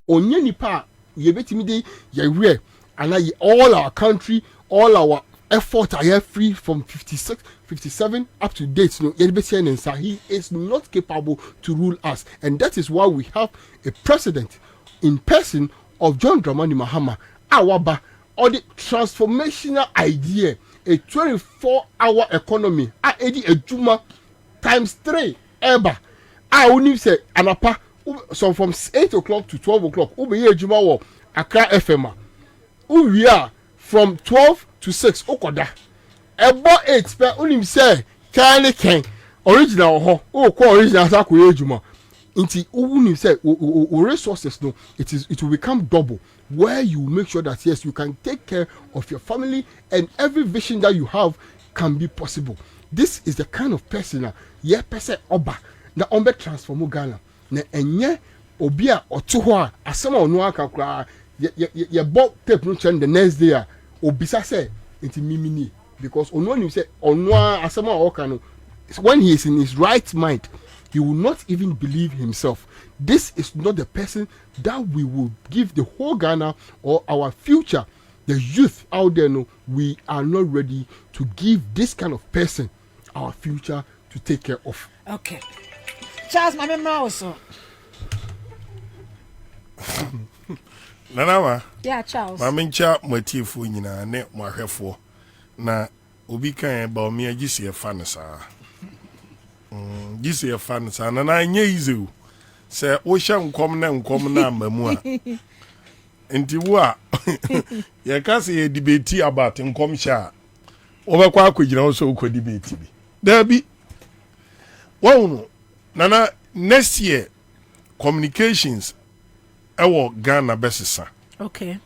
S11: Onye nipa yebetimide yewe and all our country, all our efforts are here free from 56, 57 up to date. No, he is not capable to rule us, and that is why we have a president in person of John Dramani Mahama awaba or the transformational idea a 24-hour economy edi ejuma times 3 ever only say anapa so from 8 o'clock to 12 o'clock ube ejuma wo Accra FM we are from 12 to 6 okoda ebo 8 pe onim say kale ken original ho o ko original sa ko ejuma nti onim say o resources no it will become double where you make sure that yes you can take care of your family and every vision that you have can be possible. This is the kind of person ye person oba na ombe transform Ghana na enye obi a oto ho a asema onu aka kura ye bo tape no chen the next day obisa say nti mimini because onu nim say onu asema o ka no when he is in his right mind he will not even believe himself. This is not the person that we will give the whole Ghana or our future. The youth out there know we are not ready to give this kind of person our future to take care of.
S6: Okay. Charles, my memory also.
S12: Nanawa.
S6: Yeah, Charles.
S12: Mamincha motifu nyina ne mwahwefo na obi kan ba omi agisi e fa ne saa. Gisi e fa ne saa na anye izu. Se o hye nkom na mamu a. Nti wo a ye ka se ye debate about nkom hye obekwa akogina wo so ko debate bi. Da bi wo nana next year communications ewo Ghana besisa.
S6: Okay.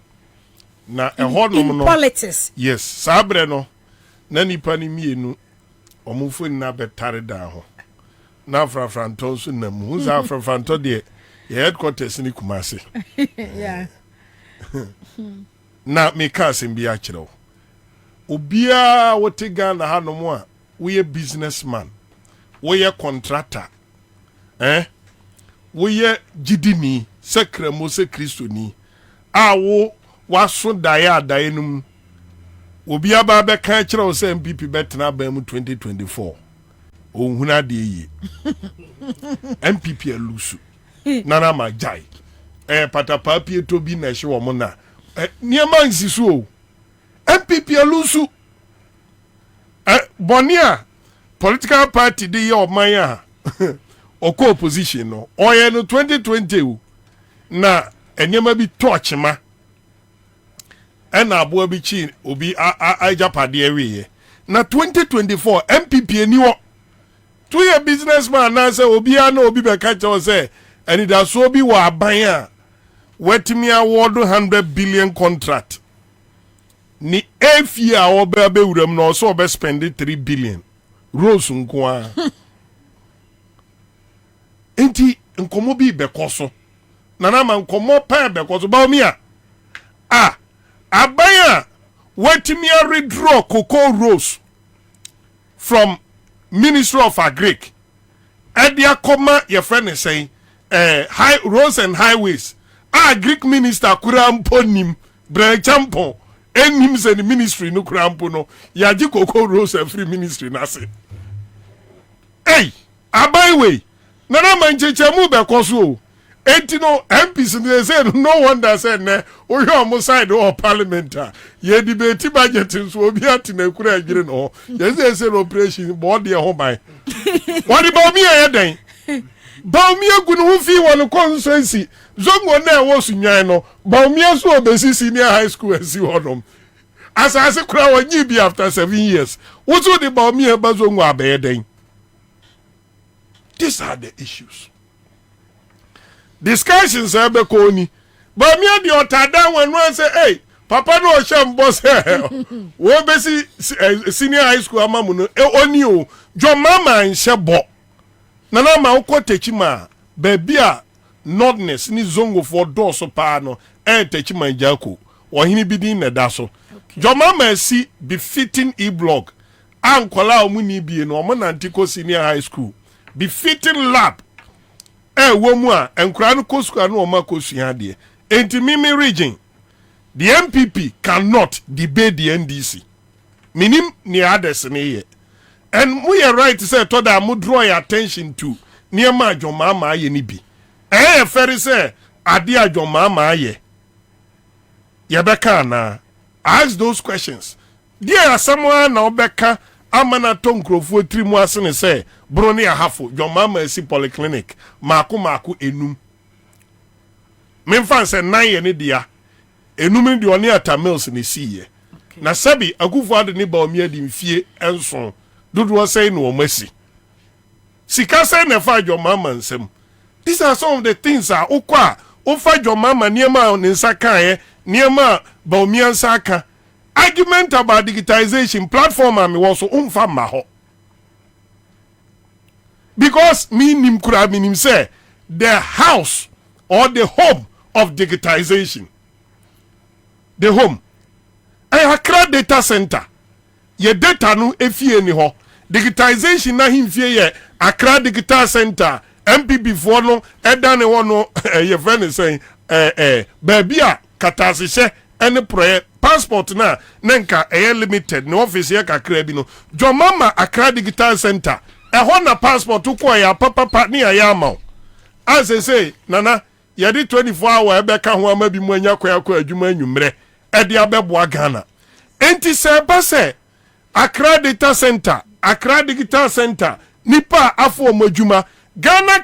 S12: Na ehodom no
S6: politics.
S12: Yes, sabre no na nipa ni mienu omufo na betare da ho. Na frafranto so na mu za frafranto de headquarters ni Kumasi.
S6: Yeah.
S12: Na me ka sembi a kire wo. Obia wote Ghana ha no mo a we businessman. We contractor. We jidini sekremo se kristoni. Awo waso dae num. Obia ba be kan kire wo se MPP betena ba mu 2024. Ohuna de yi. MPP elusu. Nana majai. Patapa pie to bi na hye wo mo na. Niema nsisu o. MPP elusu. Bonia political party de ye oman a. Oko opposition no. Oye no 2020 o. Na enyema bi torch ma. Ena abo bi chi obi ajapade ewe. Na 2024 MPP eniwo. To your businessman na say obi ana obi be catch us say and that so be wa aban a wetimi award 100 billion contract ni efie a oba be wuram no so be spend 3 billion rose nko a enti nkomo bi be koso nana ma nkomo pa be koso ba omi a aban a wetimi redraw cocoa rose from Ministry of Agric. Edia Koma, your friend is saying, high roads and highways. Agric minister kuramponim, Brechampon, enims and ministry no kurampono, Yaji Coco Rose and free ministry nase. Hey, Abaiwe, Nana Manchemu Bekosu. Etino MPs they said no wonder said ne o yo mo side or parliament ye debate budget so bi atine kura agire no ye say operation board dey ho by what about me den ba mi agu no fi won constituency zongo na wo sunyan no ba mi aso obesi senior high school asi hodom asase kura won bi after 7 years wo so the ba mi e ba zongo abaye den. These are the issues. Discussions are be koni. But me the otada when one say, hey, Papa no sham boss we be senior high school amamu no oni o jo mama nshebo. Nana ma ukotechi ma baby a nordness ni zongo for door so pa no techi ma jako. Ohini bidin na da so. Jo mama si befitting e-blog. Ankola omu ni bie no omo nantiko senior high school. Befitting lab. Womu a enkura no koskua no oma kosua de enti mimi region the MPP cannot debate the NDC minim ni others ne ye and we are right to say to that mo draw your attention to near ma joma ma ye ni bi fair say ade adwomama aye yebeka na ask those questions there someone na obeka amana to nkrofo trimu ase ne say bro ne ahafo dwomama si polyclinic mako enum memfa se nan ye ne dia enum ne de one atamils ne siye na sabi agufo ade ne ba omi adi mfie enso dodo say no omasi sika say na fa dwomama nsem. These are some of the things okwa ofa dwomama niema ne nsa kan niema ba omi nsa aka argument about digitalization platform am was umfa ma ho because me nim kura me nim say the house or the home of digitalization the home Accra data center ye data no efie ni ho digitalization na himfie ye Accra digital center MPP for no edane ho no ye friend say baby a katasehye any prayer passport na nenka limited no office ye kakra bi no Jomama Accra digital center ho na passport ko ya papa ni ya ama as say nana ye di 24 hour e be ka ho ama bi mu anya kwa adwuma anwumre e de abeboa Ghana enti se ba se Accra data center Accra digital center nipa afo madwuma Ghana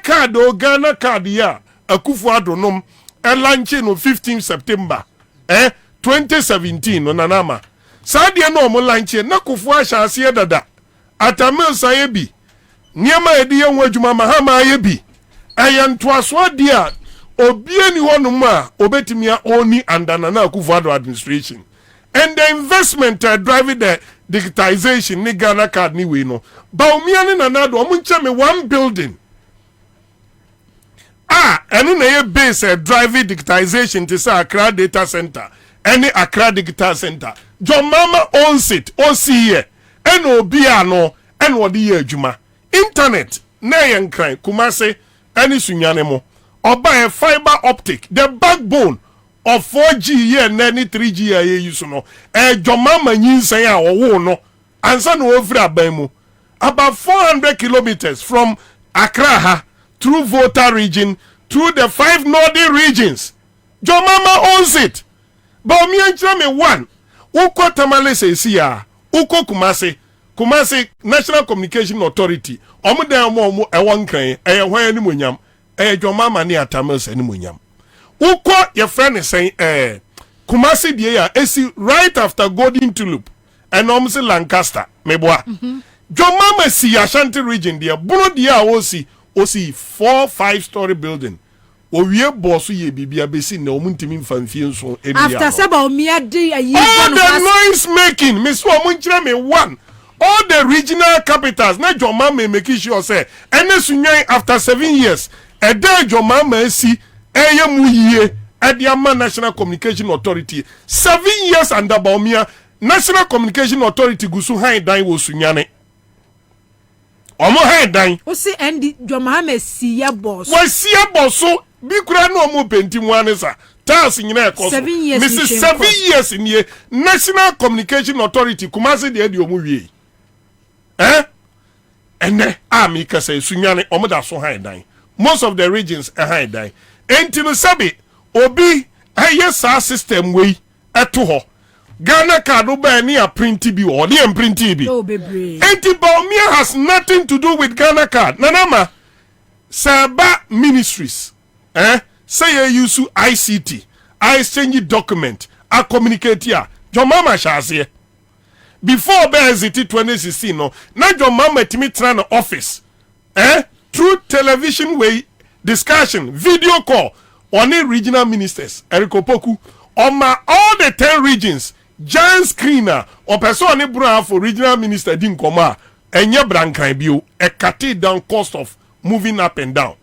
S12: card ya akufu adonom e launch no 15 September 2017 no nanama sadia no mo lanche na kufu ahase dada atamil sayebi niema edi yenwu adwuma mahama ayebi ayantoaso dia obieni honum a obetimia oni andana na kufu ado administration and the investment driving the digitalization ni Ghana card ni we no ba omiane nanado omunche me one building enu na ye base driving digitalization to say Accra data center any Accra digital center Jomama owns it OCE and obia no and wodi ye adwuma internet na ye nkran Kumase any sunyane mo oba a fiber optic the backbone of 4G ye and any 3G ye use no Jomama nyinsan a owo no Ansah no ovra aban mu about 400 kilometers from Accra through Volta region through the 5 northern regions Jomama owns it. But me and me one. Uko Tamale se siya. Uko Kumase National Communication Authority. Omo de omo ewon kan hwan ni monyam. Jomama ni atamel se ni monyam. Uko your friend is saying Kumase die ya esi right after Golden Tulip. And say Lancaster. Meboa. Jomama si Ashanti region there. Buno dia osi 4-5 story building. Owie boss ye bibia besi na omuntimi mfamfie nso edia after seba omia de ayi all the noise making me so omunchire me one all the regional capitals na Jomama make sure say ene sunyan after 7 years e dey Jomama si eye mu yie e dey ama National Communication Authority 7 years under Baumia National Communication Authority gusu han dan wo sunyane omo han dan o si endi Jomama si ya boss wa si ya boss Bikura no mo penti mu anesa task nyina ekoso 7 years Mrs. 7 years in National Communication Authority Kumase de edi omu wie ene ami kase sunyane omoda so han dan most of the regions han dan enti no sabi obi yes system we eto ho Ghana card ba ni a print bi o dey print bi oh bebre enti Baumia has nothing to do with Ghana card nanama Saba ministries say you use ICT, I exchange document, I communicate here. Jomama shase. Before Beziti 2016, no, now Jomama timi tran office. Through television way discussion, video call on the regional ministers, Eriko Poku, on all the 10 regions, giant screener, or person bra for regional minister din koma, enye brankan bio, a cutting down cost of moving up and down.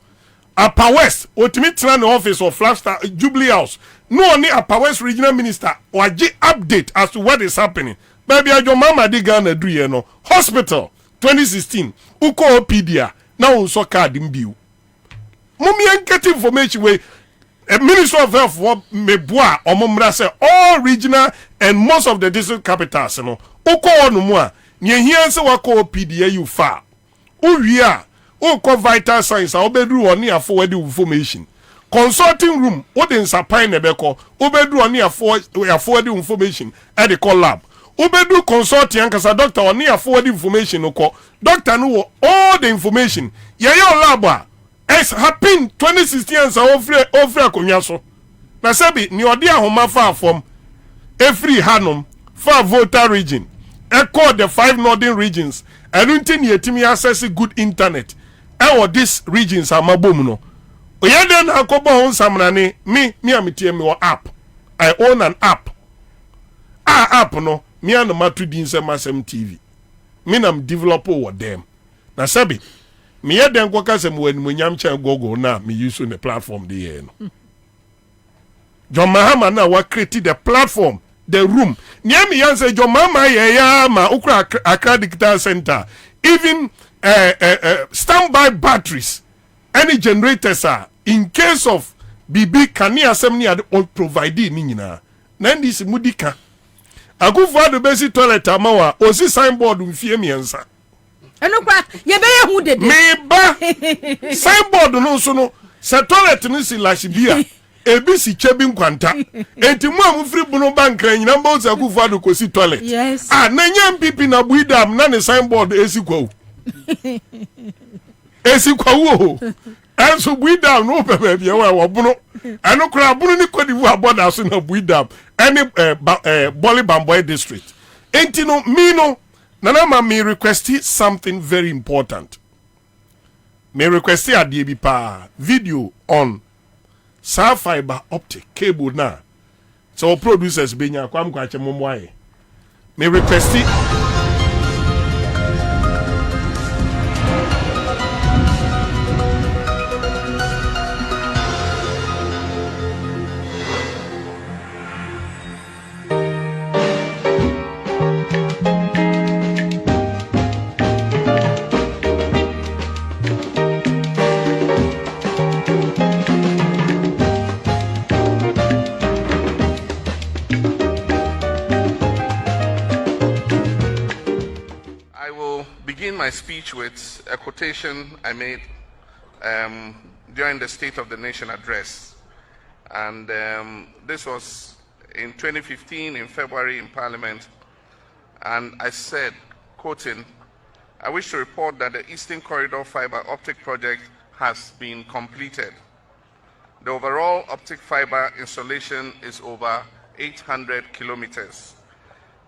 S12: Upper West, ultimate tran office of Flagstaff Jubilee House. No only Upper West regional minister or G update as to what is happening. Baby, Jomama di Ghana do you know? Hospital 2016. Uko Opedia. Now unso card imbiu. Mummy and get information way. A Minister of Health for Meboa or Mumra say all regional and most of the district capitals. No. Uko onumwa. Nye here se wako Opedia you far. Uria. Uko vital signs. I'll be do on near forward information. consulting room what in sapine nebeko obedu oni afford information at the call lab obedu consulting ankasa doctor oni afford information oko doctor no all the information ye lab es happen 2016 ansa ofre akonwa so na sebi ni odi ahoma fa afom every hanum for voter region echo the 5 northern regions and until you timi access good internet or these regions are mabom no oyeden akobo hon samrane me amitie me app I own an app app no me and matu din masem TV me nam developer with them na sabi me yeden kwa kasem when munyam chan Google na me use on the platform dey no John Mahama na wa create the platform the room near me yan say John Mahama ya ma ukra Accra Digital Center even standby batteries any generators are in case of BB can you assembly at all provided ni nyina na this mudika akufu ado basic toilet amawa osi signboard mfie miensa
S6: eno kwa ye be ye hu dede
S12: me ba signboard no so no se toilet ni si lashibia ebi si chebi nkwanta enti mu amfiri bunu bank nyina mba osi akufu ado kosi toilet
S6: yes.
S12: Na nyam pipi na buidam na ne signboard esikwo esikwo Ansah buidam no pepe bia wa bunu eno kra bunu ni kodivu aboda so na buidam any Boli Bamboy district enti no me no nana ma me request something very important me request ade bi pa video on sa fiber optic cable na so producers benya kwam kwache momwaye me request
S5: my speech with a quotation I made during the State of the Nation address. And this was in 2015 in February in Parliament. And I said, quoting, I wish to report that the Eastern Corridor fiber optic project has been completed. The overall optic fiber installation is over 800 kilometers.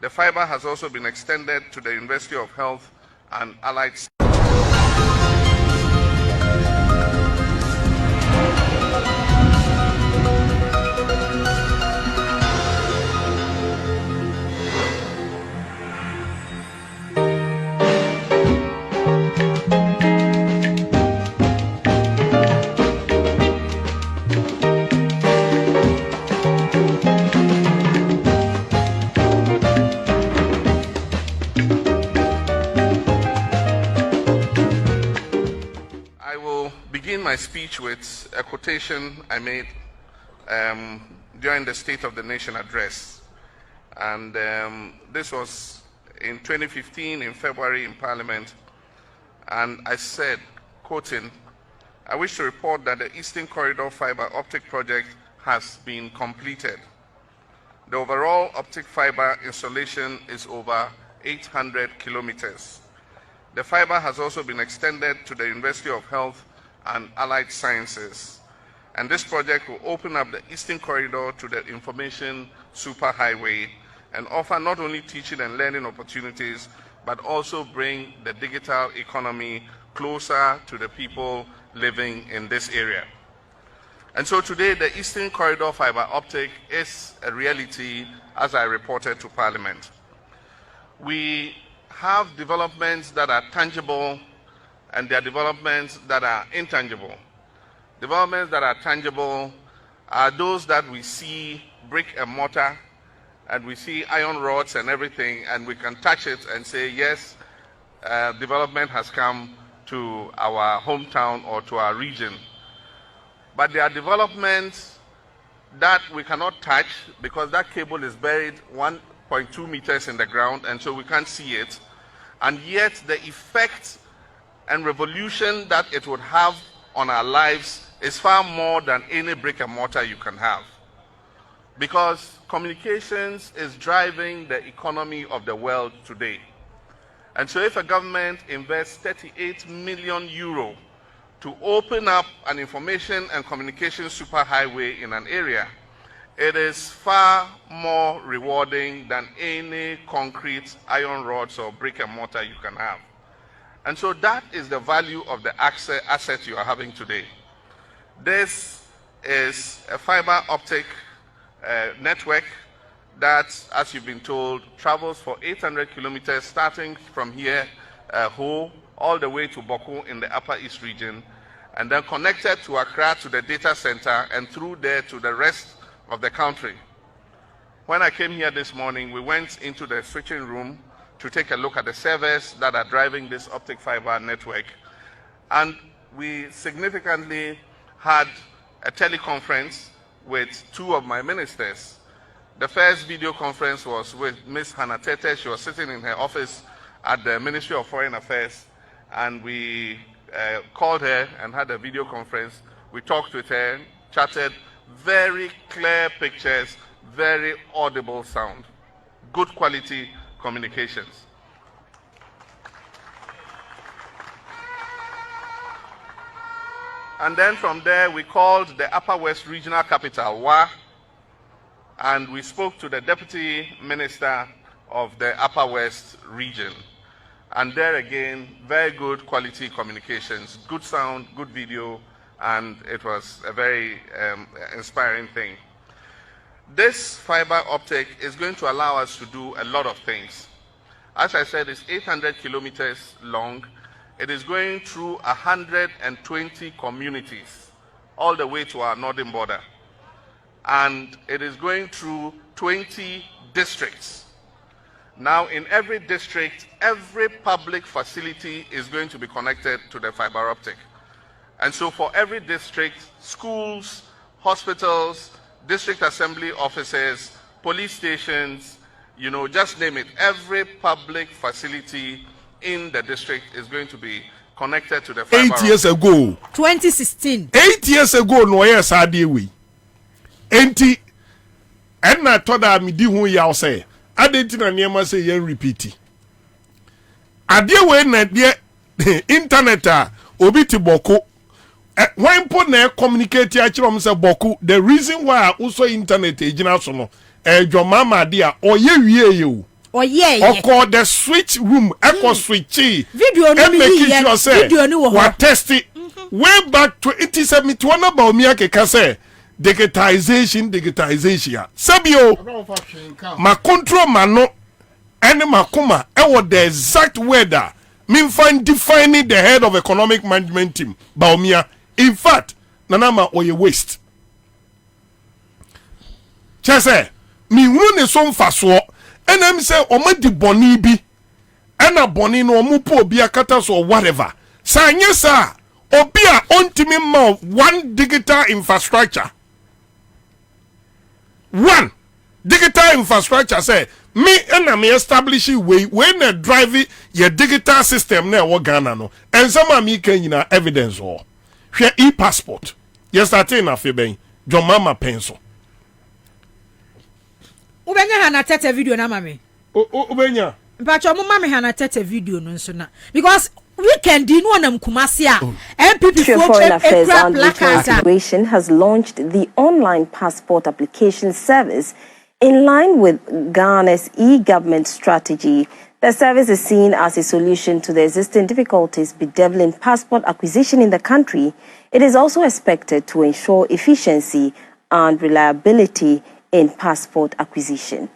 S5: The fiber has also been extended to the University of Health and Allied my speech with a quotation I made during the State of the Nation address. And this was in 2015 in February in Parliament. And I said, quoting, I wish to report that the Eastern Corridor fiber optic project has been completed. The overall optic fiber installation is over 800 kilometers. The fiber has also been extended to the University of Health and Allied Sciences. And this project will open up the Eastern Corridor to the information superhighway and offer not only teaching and learning opportunities, but also bring the digital economy closer to the people living in this area. And so today, the Eastern Corridor fiber optic is a reality, as I reported to Parliament. We have developments that are tangible, and there are developments that are intangible. Developments that are tangible are those that we see brick and mortar, and we see iron rods and everything, and we can touch it and say, yes, development has come to our hometown or to our region. But there are developments that we cannot touch because that cable is buried 1.2 meters in the ground, and so we can't see it. And yet the effect and revolution that it would have on our lives is far more than any brick and mortar you can have. Because communications is driving the economy of the world today. And so if a government invests 38 million euro to open up an information and communication superhighway in an area, it is far more rewarding than any concrete, iron rods, or brick and mortar you can have. And so that is the value of the asset you are having today. This is a fiber optic network that, as you've been told, travels for 800 kilometers starting from here, Ho, all the way to Boku in the Upper East region, and then connected to Accra to the data center and through there to the rest of the country. When I came here this morning, we went into the switching room to take a look at the servers that are driving this optic fiber network. And we significantly had a teleconference with two of my ministers. The first video conference was with Ms. Hannah Tete. She was sitting in her office at the Ministry of Foreign Affairs, and we called her and had a video conference. We talked with her, chatted, very clear pictures, very audible sound, good quality communications. And then from there, we called the Upper West Regional Capital, Wa, and we spoke to the Deputy Minister of the Upper West region. And there again, very good quality communications, good sound, good video, and it was a very inspiring thing. This fiber optic is going to allow us to do a lot of things. As I said, it's 800 kilometers long. It is going through 120 communities, all the way to our northern border. And it is going through 20 districts. Now, in every district, every public facility is going to be connected to the fiber optic. And so for every district, schools, hospitals, district assembly offices, police stations, you know, just name it, every public facility in the district is going to be connected to the fiber optic.
S12: 8 years ago.
S6: 2016.
S12: 8 years ago, no yes, I did we. Enti, and I thought that me di who y'all say. I didn't know say yen repeat it. I did when the internet obi ti Boku. When put na communicate actually say Boku. The reason why also internet ejina so no. Your mama dia oye.
S6: Oh yeah.
S12: Oko the switch room, echo switchy.
S6: Video no me
S12: here. Video no wo test it. Way back to 1971 about me ake say digitalization. Sabio. Ma control mano and makuma was the exact word that me find defining the head of economic management team. Baumia. In fact, nanama oye waste. Chese, me run a song fast war. And I'm say omo di boni bi and a boni no omo po obi akatas or whatever. Sa nyesa obi a ontimi ma one digital infrastructure. One digital infrastructure say me and me establish way when a drive your digital system na wo Ghana no. And some me can evidence or share e-passport. Yes, that in a feben. John Mama pencil.
S6: Ubenya hana tete video na mami.
S12: Ubenya.
S6: Mpacho mo mami hana tete video no nso na because weekend di no na Kumasi a MPP
S13: Foreign Affairs and Digitalization has launched the online passport application service in line with Ghana's e-government strategy. The service is seen as a solution to the existing difficulties bedeviling passport acquisition in the country. It is also expected to ensure efficiency and reliability in passport acquisition.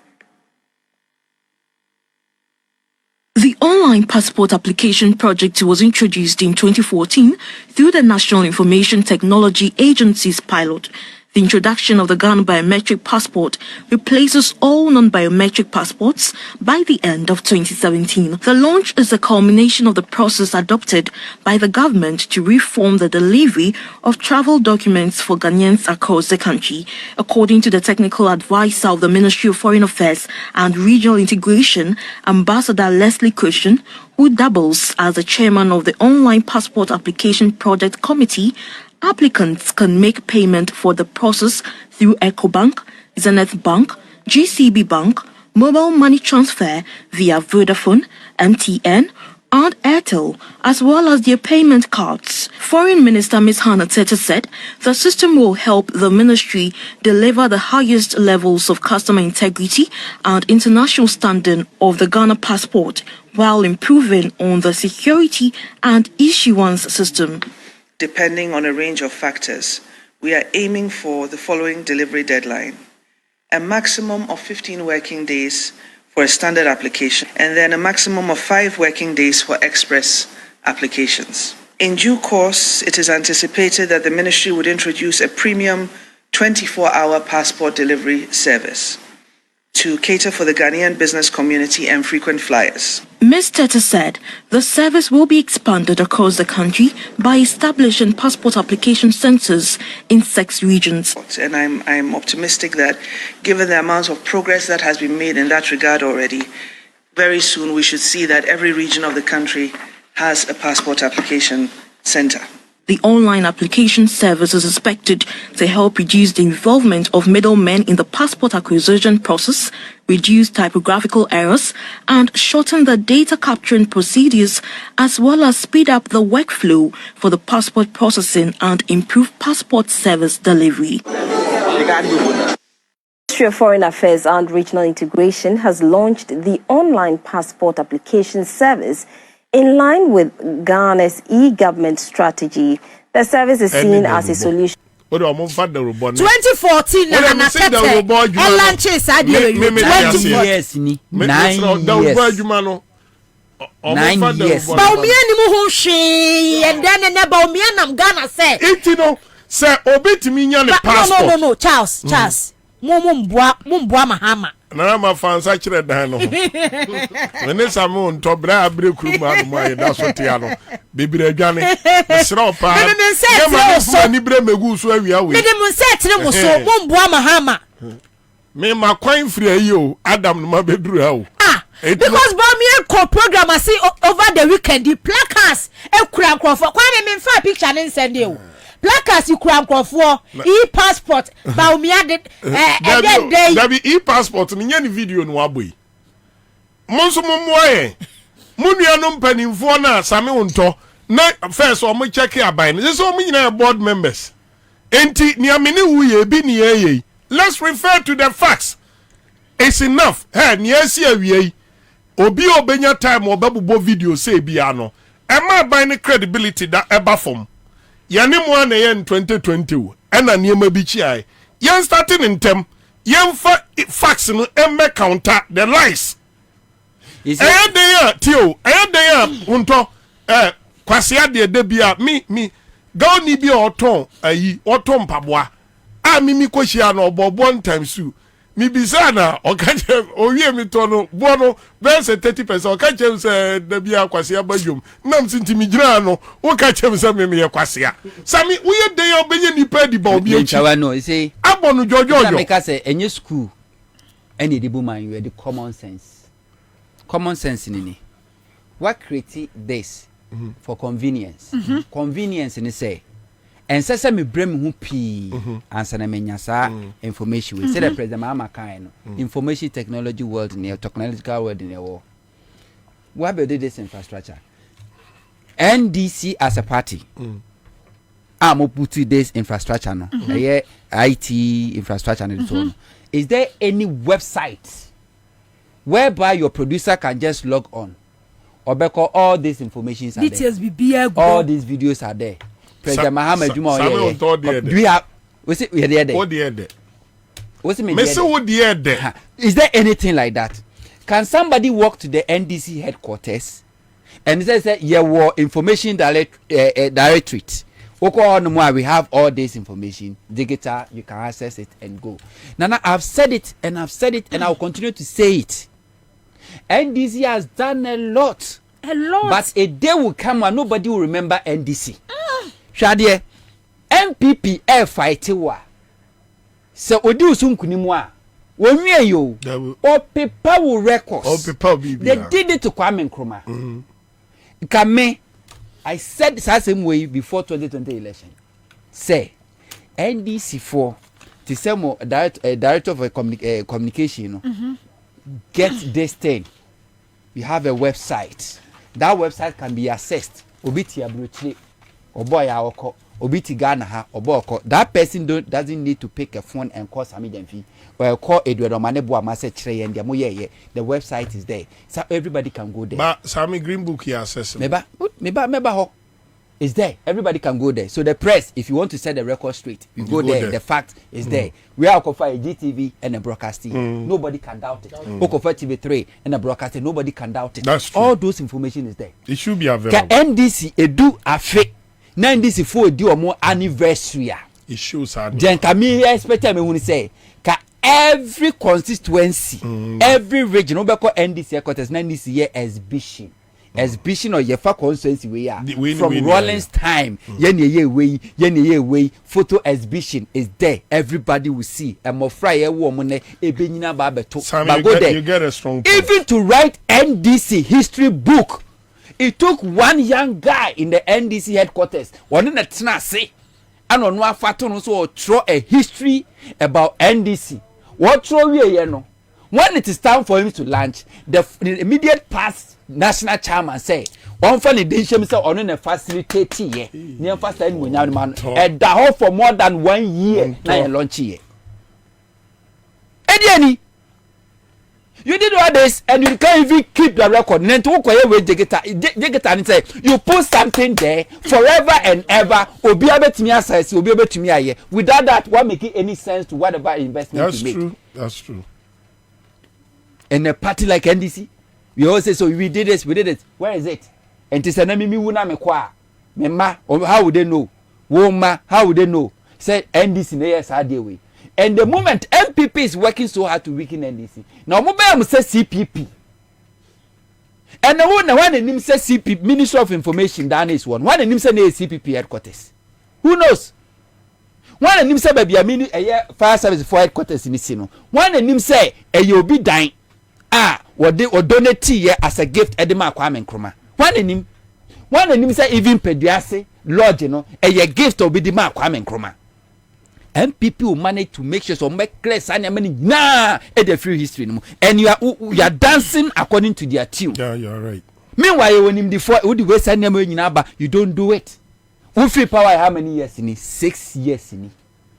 S14: The online passport application project was introduced in 2014 through the National Information Technology Agency's pilot. The introduction of the Ghana biometric passport replaces all non-biometric passports by the end of 2017. The launch is a culmination of the process adopted by the government to reform the delivery of travel documents for Ghanaians across the country. According to the technical advisor of the Ministry of Foreign Affairs and Regional Integration, Ambassador Leslie Cushion, who doubles as the chairman of the Online Passport Application Project Committee, applicants can make payment for the process through EcoBank, Zenith Bank, GCB Bank, mobile money transfer via Vodafone, MTN, and Airtel, as well as their payment cards. Foreign Minister Ms. Hannah Tete said the system will help the ministry deliver the highest levels of customer integrity and international standing of the Ghana passport while improving on the security and issuance system.
S15: Depending on a range of factors, we are aiming for the following delivery deadline: a maximum of 15 working days for a standard application, and then a maximum of 5 working days for express applications. In due course, it is anticipated that the ministry would introduce a premium 24-hour passport delivery service to cater for the Ghanaian business community and frequent flyers.
S14: Ms. Tete said the service will be expanded across the country by establishing passport application centers in 6 regions.
S15: And I'm optimistic that given the amount of progress that has been made in that regard already, very soon we should see that every region of the country has a passport application center.
S14: The online application service is expected to help reduce the involvement of middlemen in the passport acquisition process, reduce typographical errors, and shorten the data capturing procedures, as well as speed up the workflow for the passport processing and improve passport service delivery.
S13: The Ministry of Foreign Affairs and Regional Integration has launched the online passport application service in line with Ghana's e-government strategy. The service is seen as a solution.
S6: 2014 na nakete elanche sadie
S10: 20 years ni 9 years
S6: baumia ni mu ho hwe endene ne baumia nam Ghana say
S12: itino say obetimi nya ne passport
S6: no Charles mumboa mahama
S12: na ma fansa kire dan no ene samu ntobra abre kuru ma no ayi da so tia no bibire adwane sira pa ya ni bre megu so awia we
S6: me dem se tire mu so mumboa mahama
S12: me ma kwan free ayi o Adam no ma beduru ha o
S6: because Bobie call program say over the weekend the placards ekura nkrofo kwa me mfa picture ne send e o placards ekura nkrofo e-passport baumia de
S12: da bi e-passport ni nya ni video no aboyi monso momoye munua no mpanimfo na same wonto na first o mo check aban no so mo nyina board members enti ni amene wuye bi ni yeye let's refer to the facts. It's enough hey ni esi awie obi obenya time obabubo video say bia no ema ban ne credibility da eba form yane mo na ye 2020 ena niema bi chi ai yen starting in tem yen fa facts no emme counter the lies tio unto kwasia de bia mi go ni bi oton ayi oton paboa a mimi koshia no obobo times 2 mi bisana okache owie mi tono bono bense 30% okache se da bia kwasia badwom nam sintimi gina no okache se me ye kwasia sami uye de yo benye nipa di ba obi echi
S10: nchawa no say
S12: abonu jojojo
S10: make say enye school any the woman you the common sense ni what create this for convenience convenience ni say and say me brem hu pi answer na menya sa information we say the president mama kan no information technology world near technological world near war what build this infrastructure NDC as a party am put this infrastructure no IT infrastructure and so on. Is there any website whereby your producer can just log on or because all these informations are
S6: details
S10: there. All these videos are there. President Muhammad Juma do we have what's it we are there
S12: what there
S10: what's it mean
S12: there
S10: is there anything like that? Can somebody walk to the NDC headquarters and say yeah war information directorate we have all this information digital, you can access it and go. Nana, I've said it and I'll continue to say it. NDC has done a lot, but a day will come when nobody will remember NDC. Shadie MPP air fight wa so odi usunkunimwa wonwie yo o paper will records they did it to Kwame Nkrumah kame I said the same way before 2020 election say NDC for the same director of communication, get this thing. You have a website. That website can be accessed. Obiti abrochi, oboy awoko, obiti Ghana ha, oboko. That person doesn't need to pick a phone and call Sami fee or call Edward Omanebu Amase Tre and the website is there. So everybody can go there.
S12: But Sami Green Book here access.
S10: Meba ho. Is there. Everybody can go there. So the press, if you want to set the record straight, you go there. The fact is there. We are for a GTV and a broadcasting. Nobody can doubt it. For TV3 and a broadcasting. Nobody can doubt it.
S12: That's true.
S10: All those information is there.
S12: It should be available.
S10: NDC edu afe. Na NDC for do more anniversary.
S12: It shows hard.
S10: Then kami expect me when say ka every constituency, every region, obeko NDC headquarters, NDC here exhibition. Exhibition or yefa constituency we are from Rollins time. Way photo exhibition is there. Everybody will see. And more Friday woman ebenina babeto.
S12: But
S10: go there.
S12: You get a strong point.
S10: Even to write NDC history book, it took one young guy in the NDC headquarters. One in the Tennessee, and on one faton so throw a history about NDC. What throw we no? When it is time for him to launch, the immediate past national chairman say, one funny decision say on a facilitate here. Near first time we now man and the whole for more than 1 year now launch here. Ediani, you did all this and you can't even keep the record. Then to walk away with Digita and say you put something there forever and ever. Will be able to me access. Will be able to me here. Without that, what make it any sense to whatever investment you make?
S12: That's true. That's true.
S10: And a party like NDC, we all say so. We did this. We did it. Where is it? And to say na me wuna me kwa. Me ma. How would they know? Woma. How would they know? Say NDC na yes hard way. And the moment MPP is working so hard to weaken NDC. Now mobile say CPP. And the one him say CPP Ministry of Information down is one. One him say na CPP headquarters. Who knows? One him say baby a fire service for headquarters in Sino. One him say you be dying. What they or donate here as a gift at the Kwame Nkrumah. One in him say even Pediase, Lord, a gift will be the Kwame Nkrumah. MPP will manage to make sure so make clear sign at the free history no. And you are dancing according to their tune.
S12: Yeah, you are right.
S10: Meanwhile, when him before would the sign you don't do it. Who free power how many years in it? 6 years in it.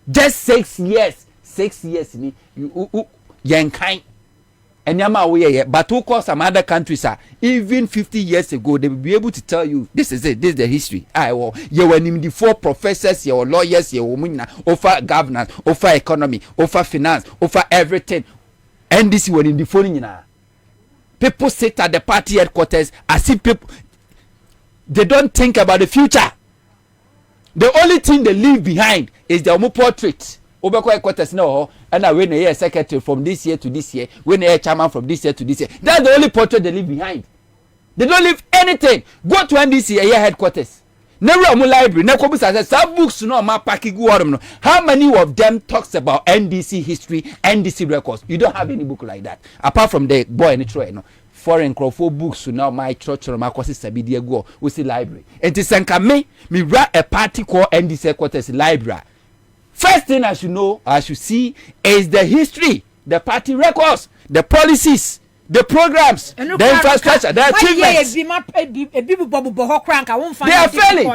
S10: Just 6 years. 6 years in it. You yankai. And yama we but who call some other countries even 50 years ago they will be able to tell you this is it, this is the history. You were named the 4 professors, your lawyers, your women over governance, over economy, over finance, over everything. And this one in the phone people sit at the party headquarters as if people they don't think about the future. The only thing they leave behind is their own portrait. Obeko headquarters no, and I when a secretary from this year to this year, when a chairman from this year to this year. That's the only portrait they leave behind. They don't leave anything. Go to NDC a year headquarters. Never a library. Never says some books no ma packing no. How many of them talks about NDC history, NDC records? You don't have any book like that. Apart from the boy in the tray, no. Foreign Crawford books now my church or my courses Sabidia go with the library. And to send me write a party called NDC headquarters library. First thing I should know, I should see is the history, the party records, the policies, the programs, the infrastructure, the achievements. They are failing.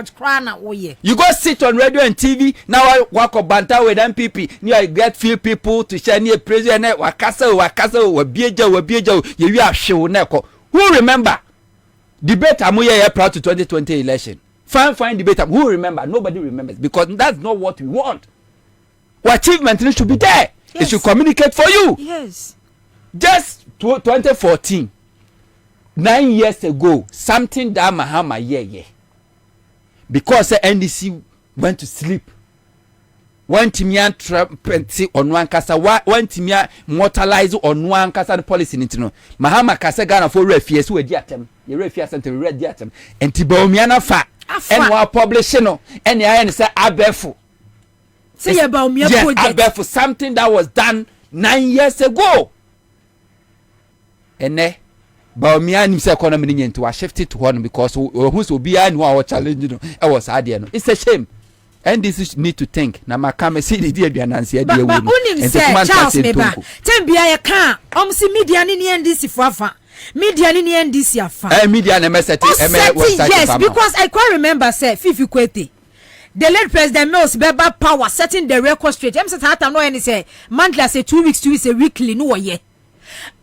S10: You go sit on radio and TV, now I walk up banter with MPP, now I get few people to share near president, wakasa, you are show neko. Who remember? Debate amuye prior to 2020 election. Fine debate. Who remember? Nobody remembers because that's not what we want. What achievement should be there. Yes. It should communicate for you.
S6: Yes.
S10: Just 2014, 9 years ago, something that Mahama yeah. Because the NDC went to sleep. One timia trumpet on one casa, one timia mortalize on one casa policy nintino. Mahama kasa Ghana for refugees who diatem. You refugees and to read diatem. And Tibomiana fa. And while publishing and the iron say abefu.
S6: Say about me
S10: for something that was done 9 years ago. And Baumia himself economy into a shifted to one because who's will be and our challenge, I was idea. It's a shame. NDC need to think na makame see the dia nansi
S6: but unim say Charles Meba tembia ye kan si media ni NDC foafa media ni NDC afa
S10: media na message
S6: yes because I quite remember say Fifi Kwete the late President Mills Beba power setting the record straight. I'm saying that no any say monthly say 2 weeks a weekly no ye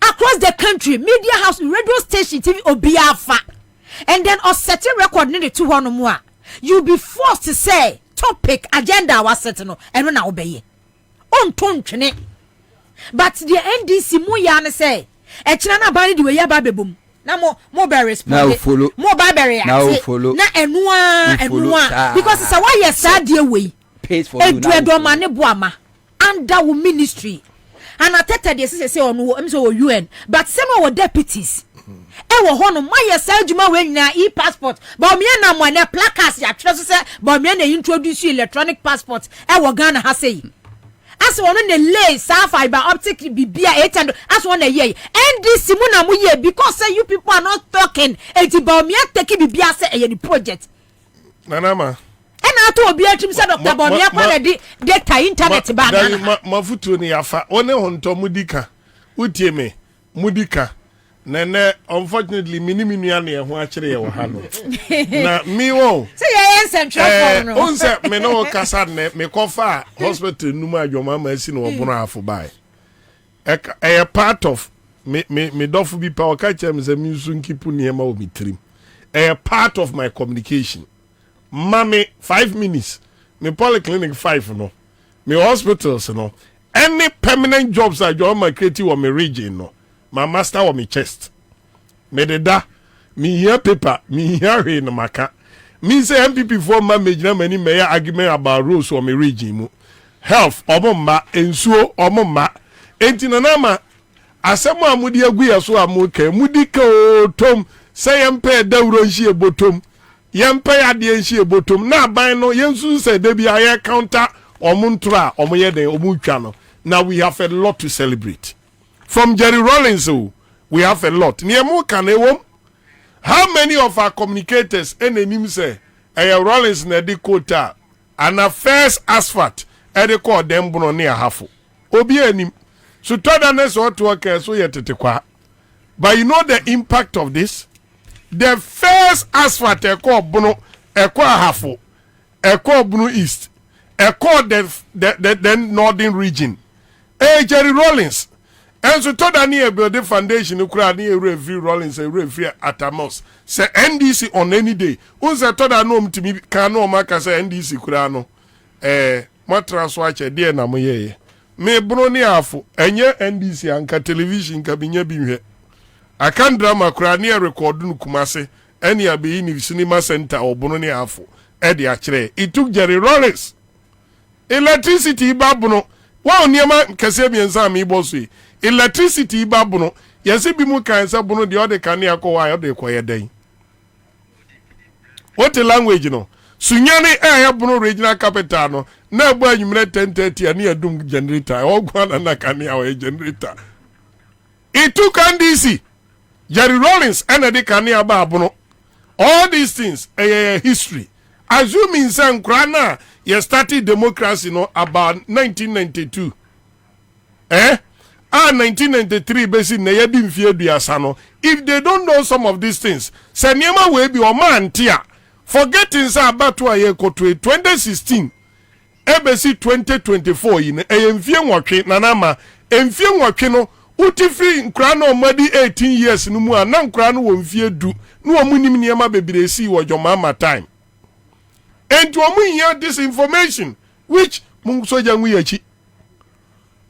S6: across the country media house radio station TV obiafa and then us setting record ni the 200 more you be forced to say topic agenda was setting no and na obey on tontwene but the NDC mu ya na say e kina na ba ni the way ya ba bebom na mo be respond mo ba be react na enua because it's a why you sad dey way edu mane boama under wo ministry and atete dey say onu em so UN but some of deputies e wo ho no ma ye sa adwuma we nyina e-passport ba me na mo na placards ya twere so say ba me na introduce electronic passport e wo Ghana ha say as one on the lay fiber optic bibia 800 as one a year NDC mu na mu ye because say you people are not talking enti ba me take bibia say e the project
S12: nanama
S6: na to obi atrim say Dr. Bobie kwa na data internet ba na
S12: mafutu ni yafa one honto mudika utie me mudika nene unfortunately miniminu ya na ho akire ye wo ha no na mi wo
S6: say ye central phone no
S12: onse me no kasa ne me kofa hospital numa adwoma ma asi no obono afo bai e part of me dofu bi pa oka chem ze mi nsu nkipu ne ma o mitrim e part of my communication mame 5 minutes me polyclinic 5 no me hospitals no any permanent jobs I join my creative or me region no my master or me chest me de da me here paper me here in maka me say MPP for manage na many may argument about rules or me region mu health omomma ensuo omomma enti na ma asemo amudi agu yaso amuka mudi ka tom say empe dawro nhie botom yempe ade nhie botom na ban no yensu say da bia ye counter omuntra omoye den omutwa no. Now we have a lot to celebrate. From Jerry Rawlings, we have a lot. How many of our communicators and say Rawlings na di quota and a first asphalt e de call them bono near half. Obi enim. So toderness or to work so yet. But you know the impact of this? The first asphalt e call bono e call half. E call bono east. E call the northern region. Jerry Rawlings. And so told any build the foundation you could near review Rawlings and review at Amos. Say NDC on any day. Unsa told no to me can no maka say NDC kurano. Matras watch a dear na moye. Me broni afu enye NDC anka television kabinye bi. I can drama kura near record no kumase. Any abi in cinema center or broni afu. Eddie achre. It took Jerry Rawlings. Electricity babuno. Wow, niema kese mienza mi bosi. Electricity babuno. Yesi bimu kansa bunu di ode kani ako wa ode kwa yedai. What the language no? Sunyani ya bunu regional capital no. Na ebu anyumre 10:30 ani adum generator. Ogwana na kani awa generator. It took NDC. Jerry Rawlings ene di kani ababuno. All these things history. Assuming san krana you started democracy no about 1992. 1993 basic na yedi mfie duasa no. If they don't know some of these things, say niema we bi o man tia. Forgetting say about to aye kotwe 2016. Ebesi 2024 yin mfie nwotwe nanama mfie nwotwe no utifri nkra na omadi 18 years no mu na nkra no wo mfie du no omunim niema bebiresi wo jomama time. And to hear this information, which Munso Janguyachi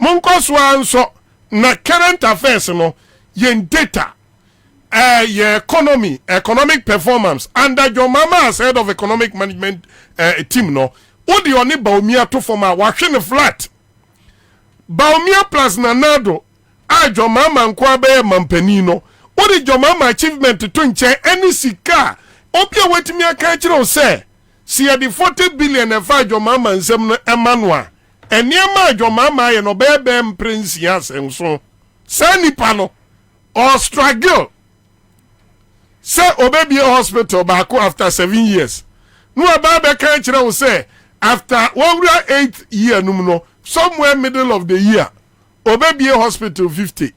S12: Munko so na current affairs no yen data your economic performance under your mama as head of economic management team no odi oni Baumia to forma wahwe flat Baumia plus Nanado your mama nkwa be mampani no odi your mama achievement to nche any sika opia wetimi aka kire say see the 40 billion efa jo mama nsem no Emmanuel eniema jo mama ye no bebe prince yas enso sani pano or struggle say obebi hospital back after 7 years no aba be kan kire wo say after 8th year no somewhere middle of the year obebie hospital 50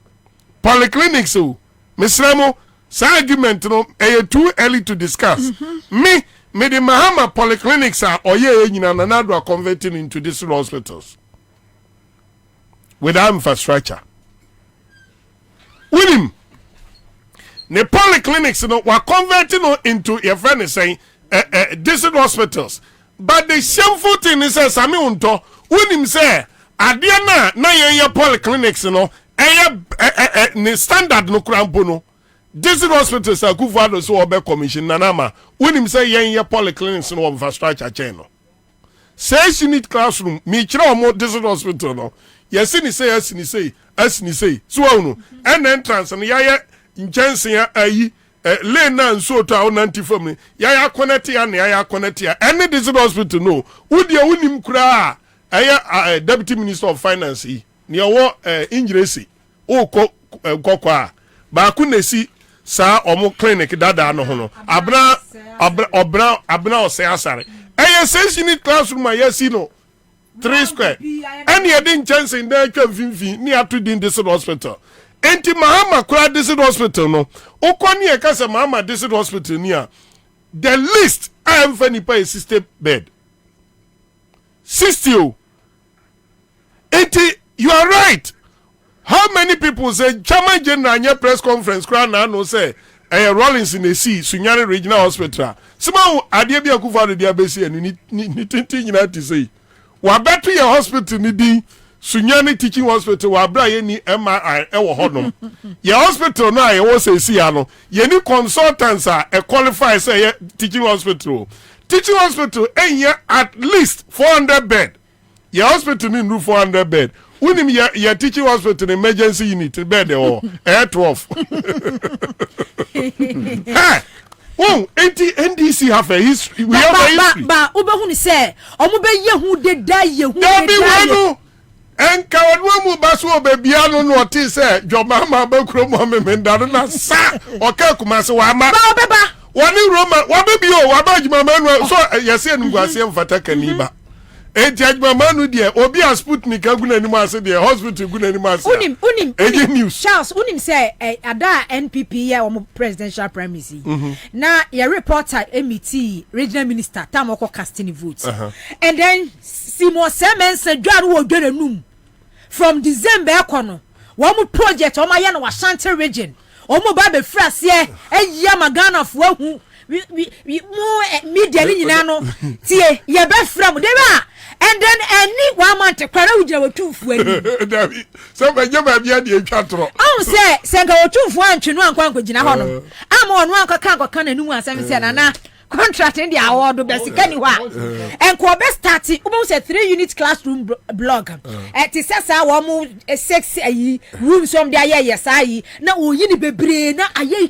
S12: polyclinics o mesremo sa argument no too early to discuss me the Mahama polyclinics are oye nyina na do converting into these hospitals without infrastructure William the polyclinics no were converting into your friend is saying district hospitals but the shameful thing is sami unto William say adia na ye polyclinics no ne standard no krampo no district hospitals are good for so obe commission nanama William say ye polyclinics no infrastructure chain no 6 unit classroom me kira omo district hospital no yes ni say so no and entrance no ya nkyɛnse ayi lane na nso to a wonanti fam ni ya connect ya na ya connect ya any district hospital no wodi wonim kura a deputy minister of finance yi ne wo injiresi o kokwa ba ku nesi sa omo clinic dada no ho no abna ose asare 6 unit classroom ayesi no 3 square any edin nkyɛnse na atwa mfimfin ni ato din district hospital enti Mahama kura district hospital no ukoni e kase Mahama district hospital ni a the list I am for nipa 60 bed 60 enti you are right how many people say chairman general nya press conference kura na no say Rollins in the sea Sunyani regional hospital sima ade bia kufa de abesi enu ni tintin nyina ti say wa beto your hospital ni din Sunyani teaching hospital wa bra ye ni MRI e wo hodom ye hospital na ye wo say si ano ye ni consultants a qualify say ye teaching hospital at least 400 bed ye hospital ni no 400 bed unim ye teaching hospital emergency unit bed or 12 hey oh NDC have a history we have a history
S6: ba obehu ni say omo be yehu de da yehu
S12: enka wonu baso bebia no no ti se jomama bakro mo memenda na sa oka kumase wa ma
S6: ba obeba
S12: woni roma wa bebio wa ba juma manu so yese ngwase mfata kaniba enti ajuma manu de obi a Sputnik aguna ni ase de hospital guna ni ase unim news
S6: Charles unim say ada NPP ya o presidential primacy na ya reporter MET regional minister tamoko casting votes and then Simo Semen said John wo dwenanum from December ekono wo project o ma ye na Ashanti region o mo ba be frase eya magana fo ahu we media ni nyina no tie ye be fra mu de ba and then any 1 month kwara ujira wotufu ani
S12: so be jema bia de atwatro
S6: say senga wotufu antwenu ankwa gina ho no ama onu ankaka na num asem se na contract in the award basically wa and ko be start we say 3 unit classroom block it is say wo 6 rooms from there yes ayi na oyi ni bebre na aye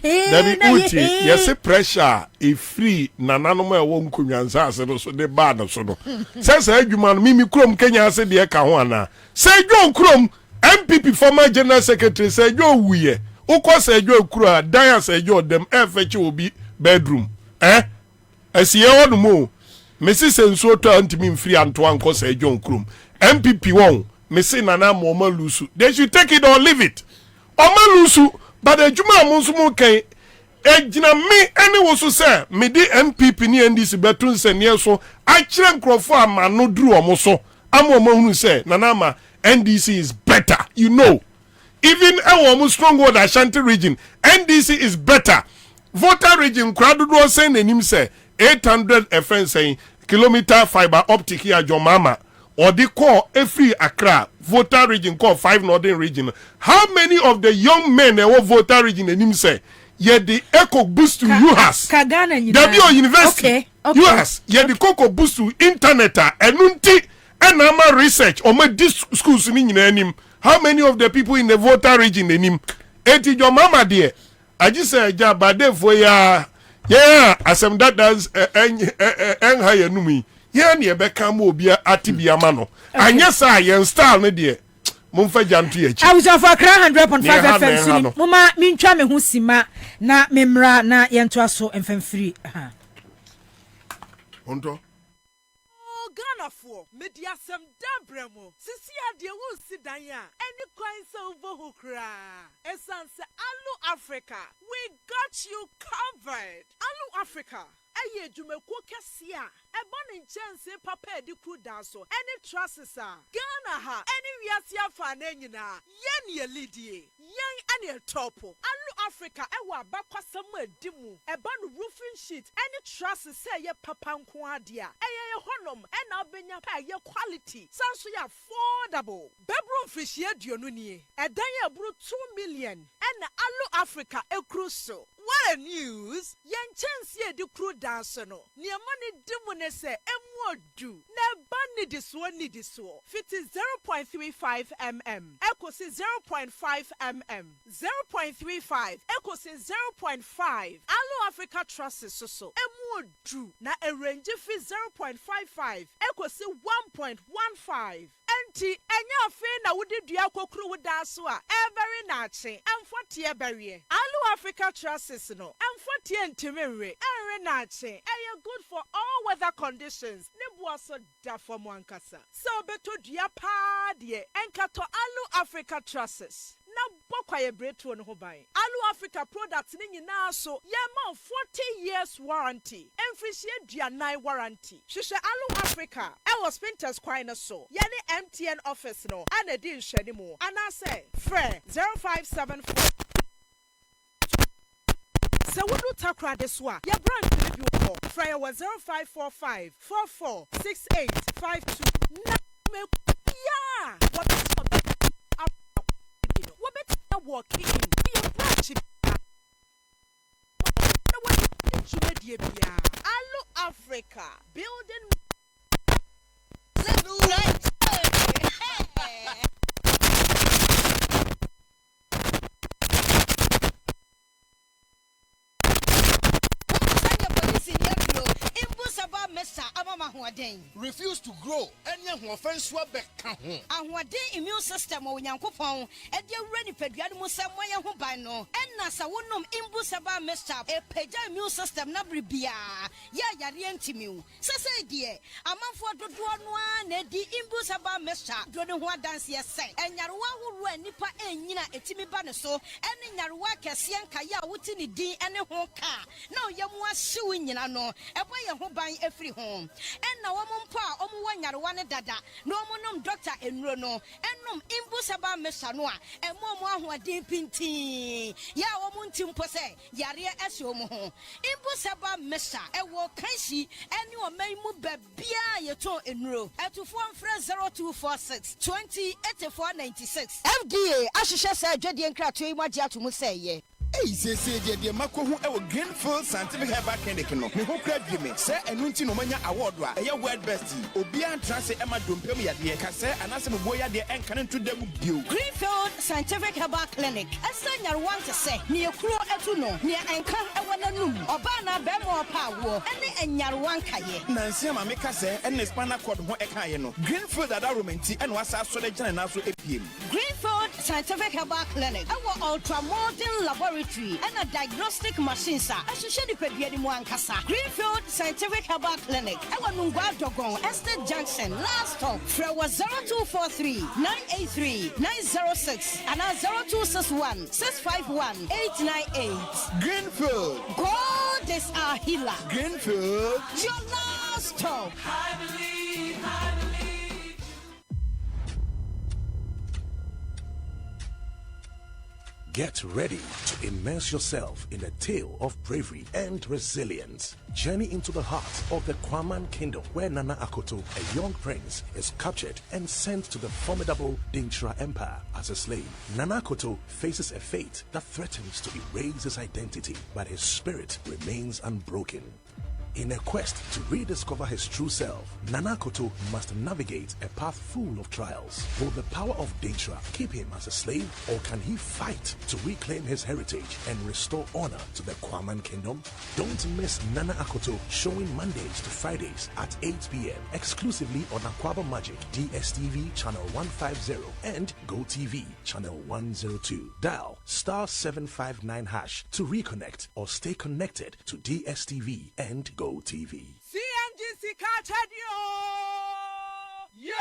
S12: na uti yes pressure e free nananom e wo nkonwanza ase no so de ba no so no say adwuma no mimi krom Kenya ase de ka ho ana say John krom MPP former general secretary say John wuye ukọ say John kura dan say John dem e feche obi bedroom asiye wonu mo mesi senso to antimi mfiri anto anko say John krom MPP won mesi nana mo ma lusu they should take it or leave it oma lusu but adwuma mo nso mo kan ejina me ene wo so say me di MPP ni NDC betu nsenie so a kire nkrofo ama no duru omo so ama mo hunu say nana ma NDC is better you know even a strong word Ashanti region NDC is better voter region crowd do say nanim say 800 FN saying kilometer fiber optic here Jomama or the core every Accra voter region called 5 northern region. How many of the young men who voter region and him say yet the echo boost to UHAS W University UHAS yet the coco boost to internet and nunti and ama research or my this schools in him. How many of the people in the voter region in him? Eti Jomama dear I just say but for ya yeah, asem that does en higher numi. Yeah, near Beckham will be a atibia mano. And yes, I am style, my dear. Mumfa Janti.
S6: I was off a 100.5 FM. Mama, min chame husima na memra na yentwaso FM free. Ghana for media some dabremo. Sisi ade wo si dan ya. Any coin so over hukra. Esanse Alu Africa. We got you covered. Alu Africa. Eye dwumako kɛse a ɛbɔ ne nkyɛnse papa edi kru da so ɛne trusses a Ghana ha ɛne wiase afa na nyinaa yɛn ye lidie yɛn ɛne topo Alu Africa ɛwɔ abakwasam edi mu ɛbɔ no roofing sheet ɛne trusses sɛ yɛ papa nko ade a ɛyɛ yɛ honom ɛna obenya pa yɛ quality sanso yɛ affordable bedroom fishie aduonu nie ɛdan yɛ buru 2 million ɛna Alu Africa ekru so. What a news! Yen chance ye di kru dance no. Ni amani dimu ne se emwodu. Ne bani diswo ni diswo. Fiti 0.35 mm. Eko si 0.5 mm. 0.35. Eko si 0.5. Alu Africa Trusses so emwodu. Na range fi 0.55. Eko si 1.15. Enti enya fe na wudi dua kokru wuda so a very nache. Emfotie berie. Alu Africa Trusses no emfotie ntimere enre nache. Eye good for all weather conditions. Ne boaso da for mo ankasa. So beto dua pa de enkato Alu Africa Trusses. Na bokwaye breto no ho ban. Alu Africa products ni nyina so yema 40 years warranty. Emfrishie duanai warranty. Hwehwe Alu Africa. Ewo Spinters kwan no so. Yene MTN office no. Ana di nhwani mu. Ana say frɛ 0574 Se wudu takra de so a ye branch ne bi wo frɛ was 0545 446852 na me ya what walking in your branch na what you bia Alu Africa building
S16: refuse to grow any offense immune system onyankopon e de ready pedua mu sem moye ho ban no enna sa wonom imbu saba mixture e pagya immune system na bribia ya yare ntimiu sese die amanfo dodo no a na di imbu saba mixture do ne ho adanse yesen enyarewa horo anipa enyina etimi ba ne so ene nyarewa kese nka ya wuti ne din ene ho ka na oyemu ahyew nyina no ebo ye ho ban efiri ho enna wo mpo a omu wanyarewa ne dada no omunum doctor enuro no enum imbu saba mixture no a emo mo ahoden pintin ya wo munti mpo se yare ese omu ho imbu saba mixture ewo kanshi ene o man mu babia ye to enuro etufo mfre 0246 208496 FDA ahihye se adwade nkrato yi magye atomu se ye.
S17: Hey, say the Mako who ever Greenfield Scientific Herbal Clinic no. Me who crave you me. Say enunti no manya award wa. Eya word best. Obian transe Emma Dumpem ya de. Ka say anase me boya de enkan to dem bio.
S16: Greenfield Scientific Herbal Clinic. Asa nyarwan te say ne ekuro etu no. Ne enkan ewo nanum. Oba na be mo pa wo. Ene enyarwan kaye.
S17: Nansi ma me ka say ene spinal cord ho ekaye no. Greenfield ada romenti ene wasa so de gina na so epiem.
S16: Greenfield Scientific Herbal Clinic. Ewo ultra modern laboratory and a diagnostic machine sa ahihye ni pedua ni mu ankasa. Greenfield Scientific Herbal Clinic ewa Nungwa Dogon Estate Junction last stop fra was 0243 983 906 and 0261 651 898.
S17: Greenfield,
S16: God is our healer.
S17: Greenfield,
S16: your last stop.
S18: I believe.
S19: Get ready to immerse yourself in a tale of bravery and resilience. Journey into the heart of the Kwaman Kingdom, where Nana Akoto, a young prince, is captured and sent to the formidable Dintra Empire as a slave. Nana Akoto faces a fate that threatens to erase his identity, but his spirit remains unbroken. In a quest to rediscover his true self, Nana Akoto must navigate a path full of trials. Will the power of Dintra keep him as a slave, or can he fight to reclaim his heritage and restore honor to the Kwaman Kingdom? Don't miss Nana Akoto, showing Mondays to Fridays at 8 p.m. exclusively on Aquaba Magic, DSTV channel 150 and GoTV channel 102. Dial *759# to reconnect or stay connected to DSTV and GoTV.
S6: CMGC Cartadio! Here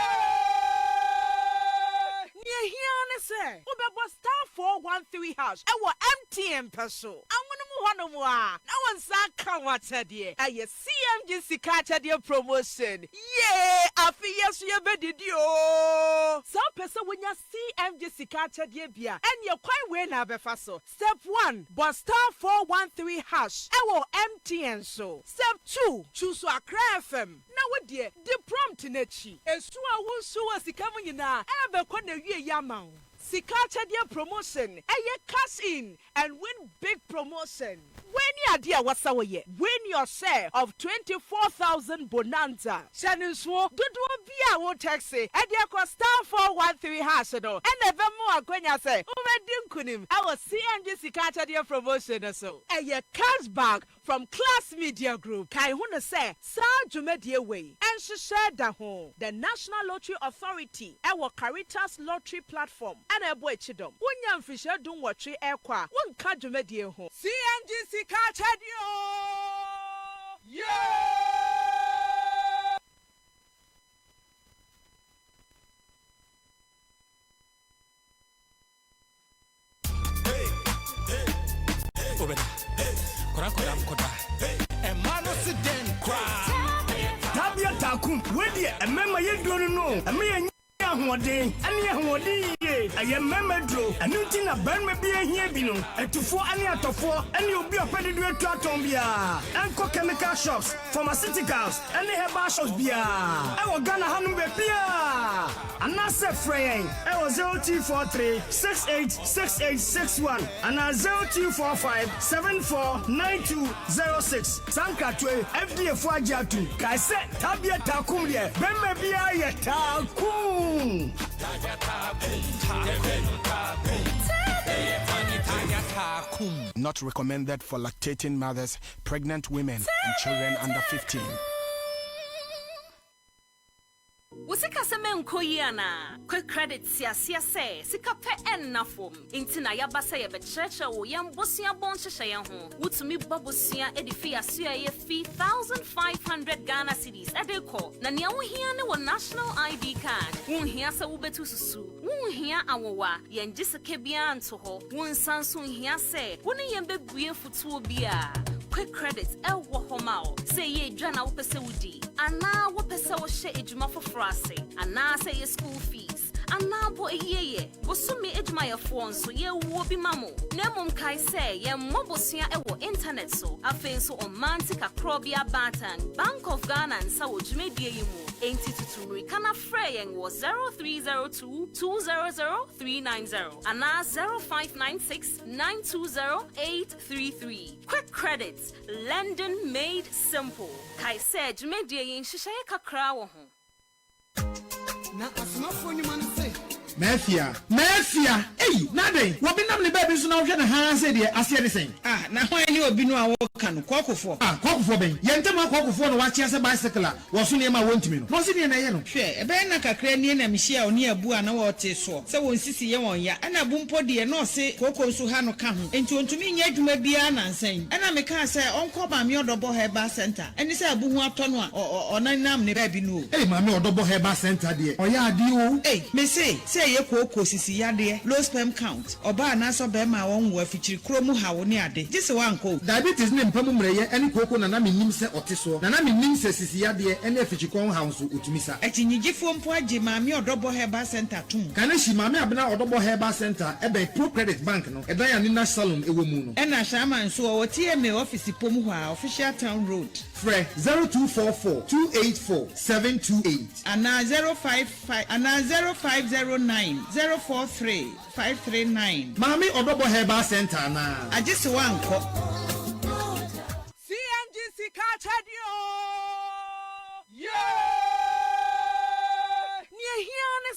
S6: say, Ubebo star 413 hash. Ewo MTN peso. Amunumu honomwa. Na wansa kawata die. Aye CMG sikacha die promotion. Yeah, afi yesu ye bedidio. So pesa wonya CMG sikacha die bia. Enye kwai we na befa so. Step 1, bo star 413 hash. Ewo MTN so. Step 2, choose Accra FM. Na we die the prompt nechi. Esu a wonsu wa sikamu nyina. Ebe kwa na wie yamao. Sikacha dia promotion. Eye cash in and win big promotion. When you idea what's our year, win your share of 24,000 bonanza. Shaniswo, Dudu Bia won't taxi. Edia ko star 413 hasado. And never more Gwenya say, Umedim kunim. Our CMG Sikacha dia promotion so. Eye cashback from Class Media Group. Kai huna say, Sa Jumedie way. And she shared the home. The National Lottery Authority. Our Caritas Lottery Platform. And a boy chidom. Wunyam fisher dun watri ekwa. Wun ka Jumedie home. CMG Sikacha dio. Yeah!
S18: Tabia takum, wedi a member you don't know. A me ahoɔden ane ahoɔden yie ɛyɛ mmɛmɛduro ɛno nti na bɛrima bi ahia bi no ɛtufoɔ ane atɔfoɔ ane obi ɔpɛde do atu atɔn biara ɛnkɔ chemical shops pharmaceuticals ane herbal shops biara ɛwɔ Ghana hanom baabiara anaasɛ frɛ yɛn ɛwɔ 0243 686861 anaa 0245 749206 sankratwe FDA fo agye atum kae sɛ tabia takum deɛ bɛrima biara yɛ takum.
S17: Not recommended for lactating mothers, pregnant women, and children under 15.
S20: Usika seme nkoyiana quick credit siasia se sika pe ennafom inti na yaba se ye becheche wo yam bosia bon hyehyɛ yɛn ho wutumi babosia edifi aso ye fee 1500 Ghana cedis edeko na nea wo hia ne wo national ID card wo hia se wo betu susu wo hia awowa yɛn giseke bia nto ho wo nsanso hia se wo ne yɛn bebue futuo bia quick credit ewo homao say ye dwana wo pese wudi ana wo pese wo hye ejuma foforo ase ana say ye school fees ana bo eyeye wo sumi ejuma ye fo nso ye wo bi mamo na mom kai say ye mobosua ewo internet so afen so omantika krobia batan Bank of Ghana nsa wo dwumedie yi mu enti tutumri kana frɛ yɛn wo 0302 200390 ana 0596 920833 quick credit London made simple kai say dwumedie yi nhyehyɛ kakra wo ho
S21: na asmafo nyuma no se
S22: Mafia, hey, nothing. What be namely baby so now get a hand said here, I said the same.
S21: Ah, now why you be no walk can cock for?
S22: Ah, cock for me. Yentama cock for the watch as a bicycle was soon my 1 minute. Was it in a yellow?
S21: Sure, a banaka cranium and Michelle near Bua no water so. So when Sissy on ya, and a boom pody and no say Coco Suhano come into to me yet may be an saying. And I make her say, Uncle, I'm your double hair bar center. And it's a boom tonwa or 9 nam baby no. Hey, mammy, or double hair bar center, dear. Or ya, do hey, may say ye Coco Sissy yade, low sperm count, or bar naso bear my own worth feature chromo how near day. Just one code. Diabetes name Pamumre, any coco nanami nimse otiso, nanami nimse Sissy yade, and if you come house utumisa. At in Jifon Poji, mammy or double hair bar center too. Can she mammy abna or double hair bar center, ebe pro credit bank no, a Diana salon a woman. And a shaman so our TMA office Pomua, official town road. Fre 0244 284 728 and now 055 and now 0509 043 539. Mommy or double hair bar center now. I just want
S6: CMGC Cartadio. Here,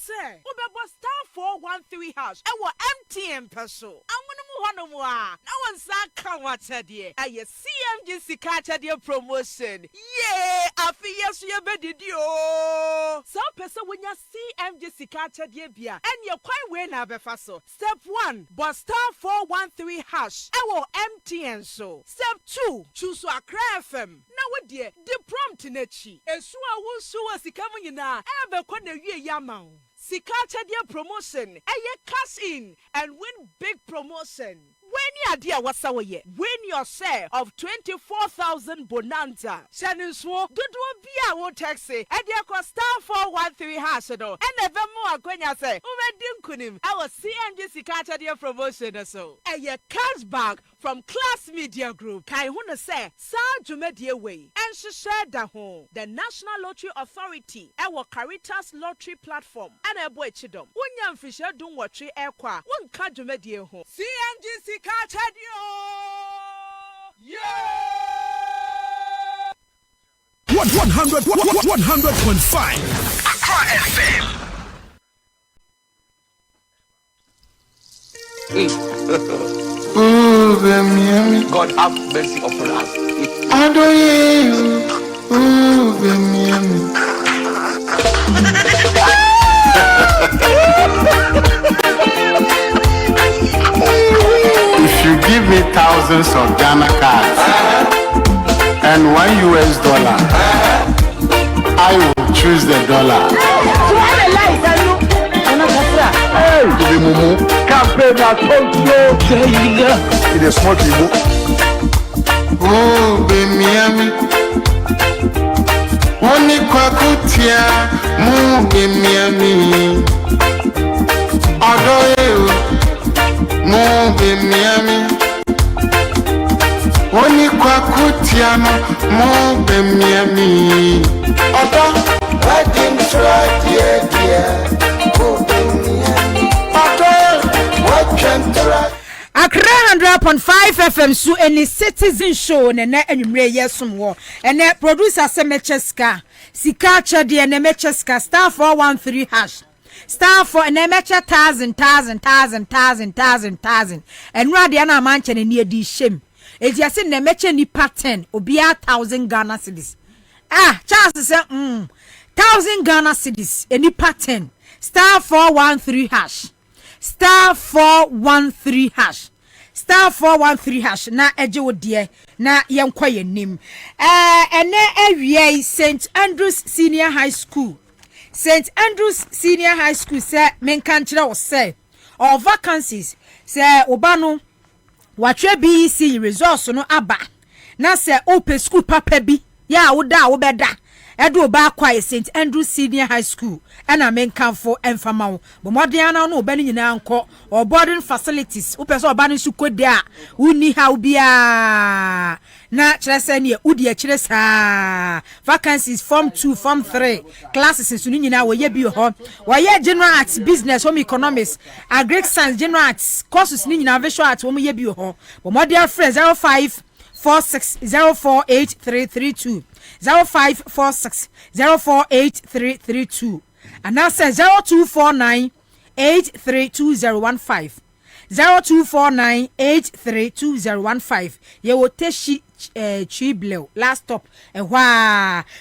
S6: say, Ubebo star 413 house. I will MTN peso. I'm gonna
S1: honomwa na wonsa ka wachade aye CMG sika chade promotion yeah afi yesu ye bedidi o so pese wonya CMG sika chade bia enye kwan we na befa so step 1 but star 413 hash ewo MTN so step 2 choose Accra FM na wo de prompt na chi esu a wo su wa sika mu nyina ebe kwa na wie yama Sika Chadia promotion, cash in and win big promotion. When you idea what's our year, win your share of 24,000 bonanza. Shannon Swo, Dudu Bia will taxi, and you cost star 413 hash and never more when you say, Kunim, our CMG Sika Chadia promotion or so. A cash bag from Class Media Group. Kai Huna say, Sa Jumedia Way, and she shared the home, the National Lottery Authority, our Caritas Lottery Platform, and a boy chidom. Unyam Fisher don't watch it airqua, one card Jumedia home. CMG Kachadio!
S3: Yeah! 100.5 Accra FM.
S4: God have mercy upon us.
S23: If you give me thousands of Ghana cards and $1 I will choose the dollar. It is small people. Oh, Miami. One kwakutia, Miami. Miami. Oni kwa kutiano Miami. Oda wedding track dear. Miami. Oda wedding track.
S6: Accra 100.5 FM so any citizen show ne na anwumre yesum wo ene producer Semecheska Sika Chade ne Mecheska star 413 hash star for an amateur thousand. And Radia na manche ne edi shame. E dia se ne meche ni pattern obia 1,000 Ghana cedis. Charles say 1,000 Ghana cedis any pattern star 413 hash. Star 413 hash. Star 413 hash na eje wodie na yenkwa yenim. Ene awie St Andrews Senior High School. St Andrews Senior High School say men kanchira wo say or vacancies say obano watwe BEC resource no aba na say open school papa bi ya woda wo beda edo ba kwa St Andrews Senior High School na men kanfo emfama wo bomodin na no obani nyina anko or boarding facilities opese obani su kode a uni ha ubia na chrese ne udi a chrese vacancies form 2 form 3 classes su nyina wo ye bi ho wo ye general arts business home economics agric science general arts courses ni nyina visual arts wo ye bi ho bomodin friends 0546048332 0546048332 and now says 0249832015 0249832015 ye wo teshi chibleo last stop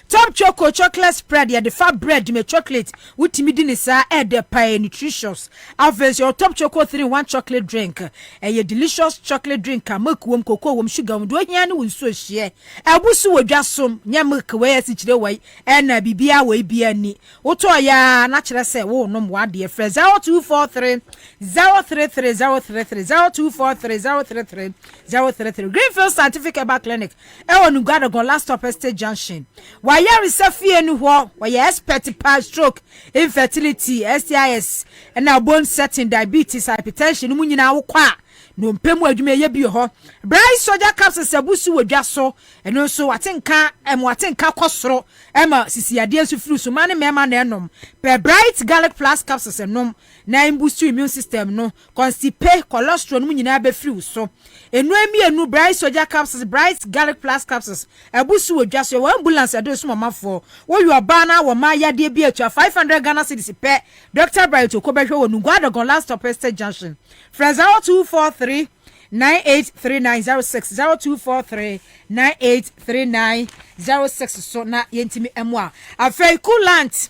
S6: top choco chocolate spread ya the fat bread me chocolate wutimi di ne sa the pie nutritious obviously your top choco 3-in-1 chocolate drink ye delicious chocolate drink milk wom cocoa wom sugar wom do hia ne won so hie abusu wodwasom nya milk we asichire wai na bibia we bia ni woto ya na kire se wo nom wa de frɛ 0243 033 033 0243 033 Greenfield certificate back clinic wonu gado go last stop estate junction why resafie nu ho why expert pa stroke infertility STIs na bone setting diabetes hypertension mu nyina wo kwa no mpemu adwuma ye bi ho bright soldier capsules abusu wodwa so eno so watenka kosoro ema sisiade asu fru so mane mema na enom per bright garlic plus capsules enom na boost immune system no constipate cholesterol mu nyina be fru so enu emienu bright soldier capsules bright garlic plus capsules abusu wodwa so wa ambulance ado so mamafo wo yo ba na wo ma yade bi atua 500 Ghana cedis per Dr. Bright okobehwe wonu gwadagon last stop estate junction Fraser 243 983906 0243 983906 so na yentimi emwa afei coolant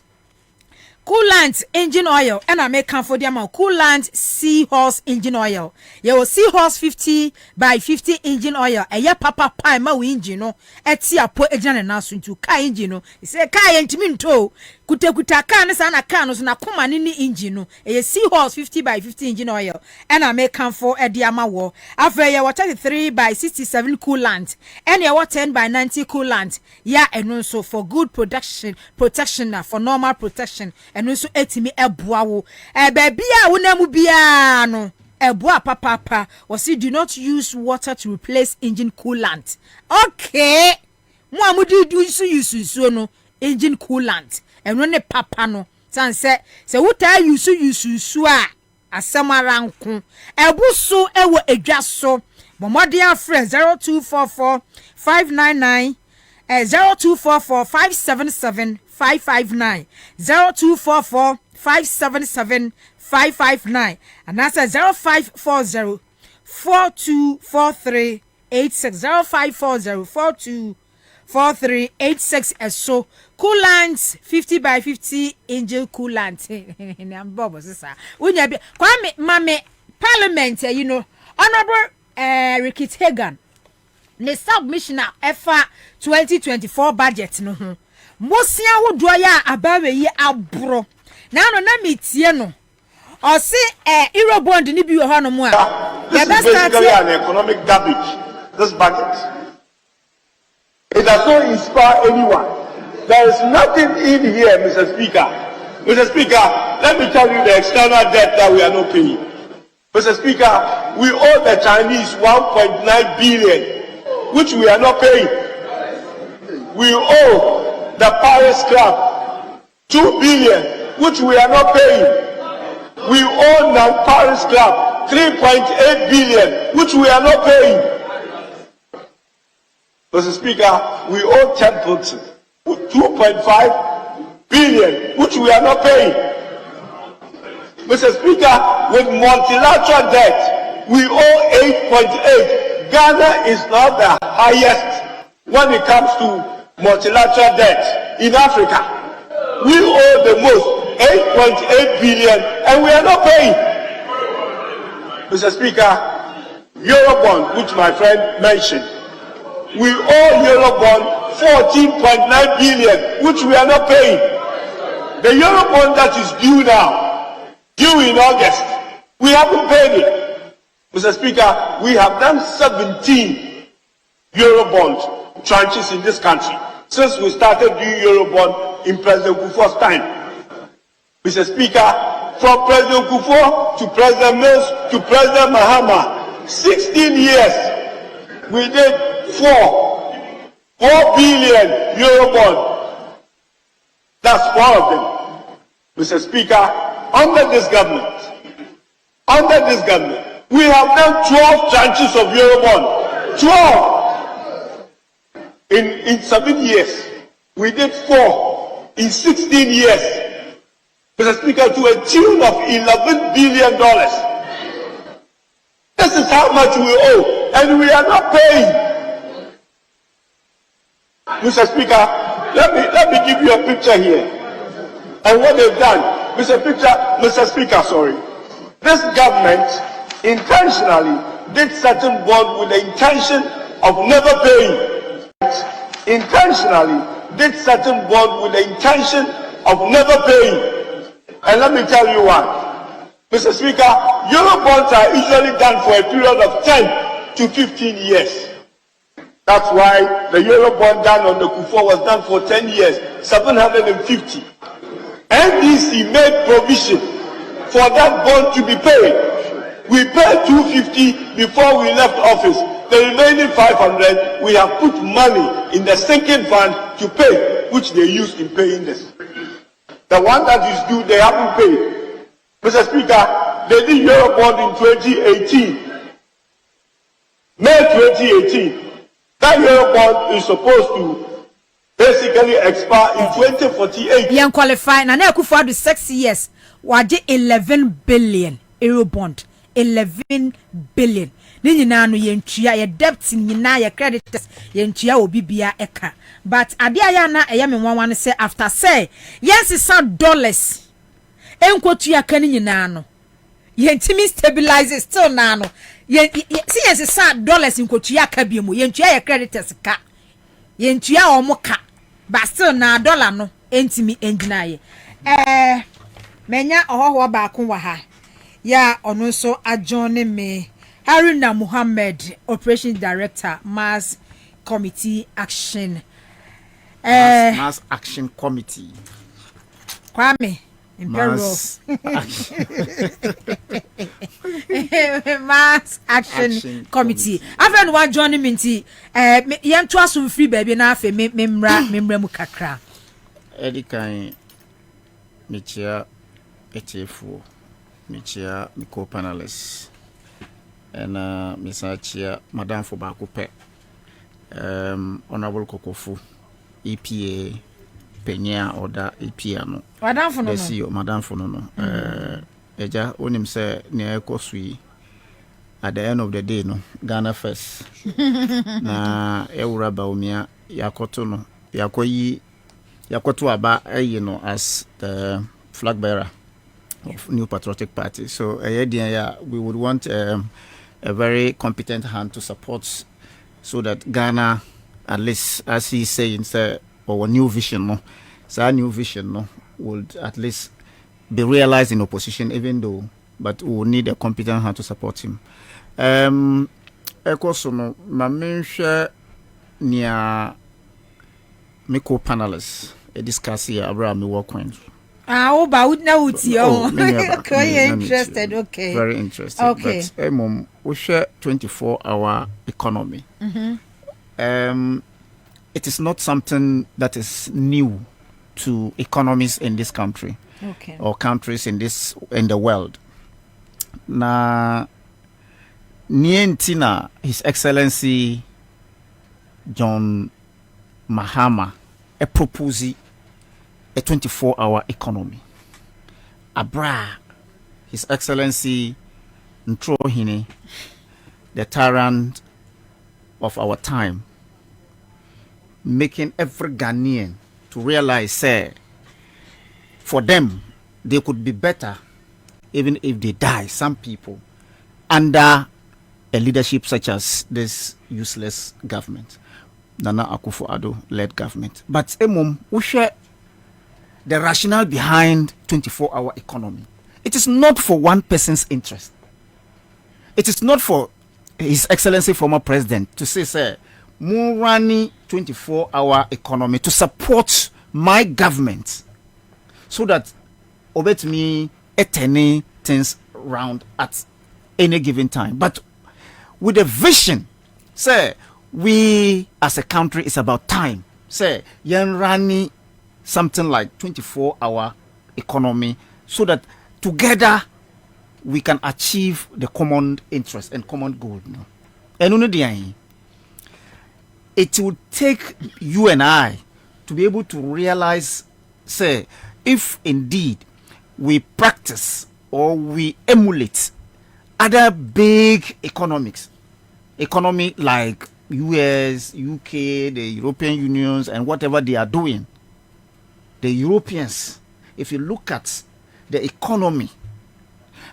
S6: engine oil and I make comfort diama coolant seahorse engine oil ye seahorse 50 by 50 engine oil eye papa pie ma we engine no eti apo ejana na so ntu car engine no say car yentimi nto kuta car ne sa na car no so na koma ni engine no eye seahorse 50 by 50 engine oil and I make comfort ediama wo after ye 33 by 67 coolant and ye 10 by 90 coolant ya eno so for good protection for normal protection eno so etimi eboa wo baby a wonamu bia no eboa papa was do not use water to replace engine coolant okay mo amudi use no engine coolant eno ne papa no san se wuta use a asamara nko ebuso ewo edwa so bomode afre 0244 599 0244 577 559 0244 577 559 and that's 0540 4243 86 0540 4243 86 so coolant 50 by 50 engine coolant and Bobo sisa unya bi kwame mame parliament you know honorable Ricky Hagan ne submission efa 2024 budget no ho mosia wodo ya abawe yi abro na no na metie no o se Eurobond ni bi ho no mo a
S4: this is basically an economic garbage, this budget. It does not inspire anyone. There is nothing in here, Mr. Speaker. Mr. Speaker, let me tell you the external debt that we are not paying. Mr. Speaker, we owe the Chinese 1.9 billion, which we are not paying. We owe the Paris Club 2 billion, which we are not paying. We owe the Paris Club 3.8 billion, which we are not paying. Mr. Speaker, we owe Templeton with 2.5 billion, which we are not paying. Mr. Speaker, with multilateral debt, we owe 8.8. Ghana is not the highest when it comes to multilateral debt in Africa. We owe the most, 8.8 billion, and we are not paying. Mr. Speaker, Eurobond, which my friend mentioned, we owe Eurobond 14.9 billion, which we are not paying. The Eurobond that is due now, due in August, we haven't paid it. Mr. Speaker, we have done 17 Eurobond tranches in this country since we started doing Eurobond in President Kufuor's time. Mr. Speaker, from President Kufuor to President Mills to President Mahama, 16 years, we did 4 billion Eurobond. That's 4 of them. Mr. Speaker, under this government, we have done 12 tranches of Eurobond. 12! In 7 years. We did 4 in 16 years. Mr. Speaker, to a tune of $11 billion. This is how much we owe, and we are not paying. Mr. Speaker, let me give you a picture here. And what they've done. Mr. Speaker, sorry. This government intentionally did certain bond with the intention of never paying. Intentionally did certain bond with the intention of never paying. And let me tell you why. Mr. Speaker, Eurobonds are usually done for a period of 10 to 15 years. That's why the Eurobond done on the Kufuor was done for 10 years, 750. NDC made provision for that bond to be paid. We paid 250 before we left office. The remaining 500, we have put money in the sinking fund to pay, which they used in paying this. The one that is due, they haven't paid. Mr. Speaker, they did Eurobond in 2018. May 2018. That Eurobond is supposed to basically expire in 2048.
S6: Young qualify, and I could for 6 years. Waje 11 billion Eurobond. 11 billion. Ne nyinaa no yentua ye debt nyinaa ye creditors yentua obi bia eka. But ade aya na eya me nwanwan say after say yes is $1 enkotu ya kan nyinaa no yentimi stabilize still na no si yes is $1 enkotu ya ka bi mu yentua ye creditors ka yentua omo ka but still na dollar no entimi engina ye menya ohoho ba ko wa ha ya ono so ajone me Haruna Muhammad, Operation Director, Mass Committee Action.
S2: Mass Action Committee.
S6: Kwame, Imperial. Mass Action Committee. I've been one joining me. Yam twas free baby na fe memra mu kakra.
S2: Edikan Michia Echefu. Michia mi co-panelists. And Miss Achia, Madame Fobakupe, Honorable Kokofu, EPA, Penya, or that EPA. No,
S6: Madame Fono,
S2: CEO, Madame Fono, Eja, onim say near Kosui. At the end of the day, no, Ghana first. Na Eura Baumia, Yakoto, Yakoto Aba, as the flag bearer of New Patriotic Party. So, we would want a very competent hand to support so that Ghana, at least as he's saying, our new vision, no, so our new vision, no, would at least be realized in opposition, even though, but we will need a competent hand to support him. Also, no, my main share near me co-panelists discuss here about me work on.
S6: About now it's your interested, okay.
S2: Very interested.
S6: Okay.
S2: But mom, we share 24-hour economy. It is not something that is new to economies in this country,
S6: okay,
S2: or countries in the world. Na Nientina, His Excellency John Mahama, a proposal. A 24-hour economy. Abra, His Excellency Ntrohine, the tyrant of our time, making every Ghanaian to realize, for them, they could be better even if they die, some people, under a leadership such as this useless government, Nana Akufo-Addo led government. But we share the rationale behind 24-hour economy. It is not for one person's interest. It is not for His Excellency former president to say, Murani 24-hour economy to support my government so that obet me eternity things round at any given time. But with a vision, we as a country is about time. Yanrani something like 24-hour economy so that together we can achieve the common interest and common goal. And it will take you and I to be able to realize, if indeed we practice or we emulate other big economy like US, UK, the European Unions, and whatever they are doing. The Europeans, if you look at the economy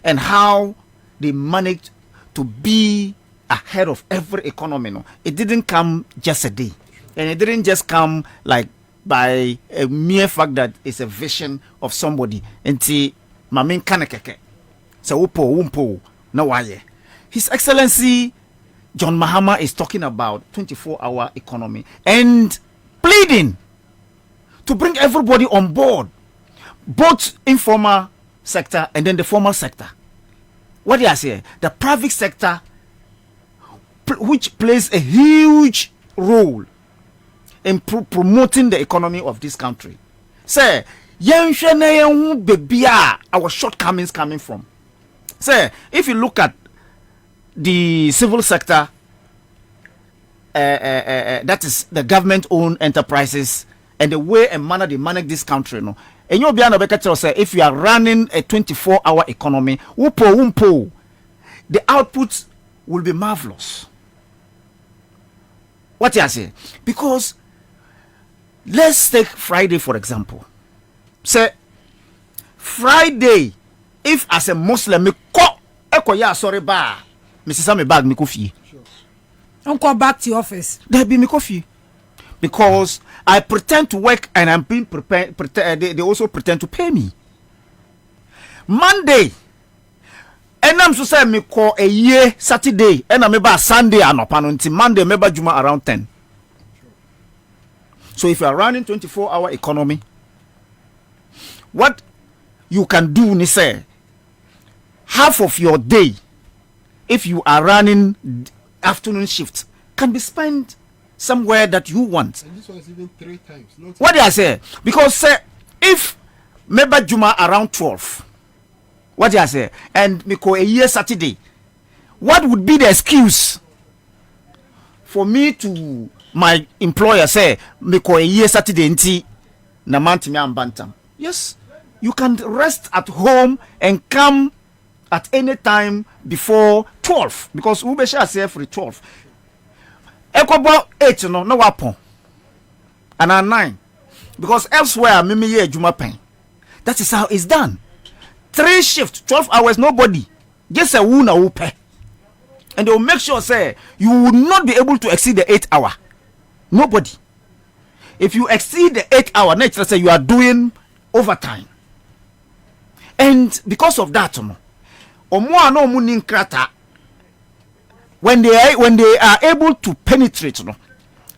S2: and how they managed to be ahead of every economy, it didn't come just a day. And it didn't just come like by a mere fact that it's a vision of somebody. And Mamin Kanekeke. So umpo no why. His Excellency John Mahama is talking about 24-hour economy and pleading to bring everybody on board, both informal sector and then the formal sector. What do I say? The private sector, which plays a huge role in promoting the economy of this country. Say, our shortcomings coming from. Say, if you look at the civil sector, that is the government-owned enterprises, and the way and manner they manage this country, and you'll be able to say if you are running a 24-hour economy, the output will be marvelous. What I say? Because let's take Friday for example. Say Friday, if as a Muslim me ya sorry ba, Mrs. Me bag me coffee.
S6: Don't go back to your office.
S2: There be me coffee. Because I pretend to work and I'm being prepared. They also pretend to pay me. Monday, and I'm so say me call a year Saturday, and I'm about Sunday and up until Monday, maybe Juma around 10. So if you are running 24-hour economy, what you can do is say half of your day, if you are running afternoon shift, can be spent somewhere that you want.
S11: And this one is even 3 times.
S2: What do I say? Because say if maybe Juma around 12, what do I say? And me call a year Saturday, what would be the excuse for me to my employer say me call a year Saturday nti na month me am bantam? Yes, you can rest at home and come at any time before 12 because we be shall say every 12. Ekobo 8 no wapon. And 9 because elsewhere me ye juma pen. That is how it's done. 3 shifts, 12 hours, nobody. Just a wound or pay. And they will make sure say you will not be able to exceed the 8 hour. Nobody. If you exceed the 8 hour, nature say you are doing overtime. And because of that, when they are able to penetrate,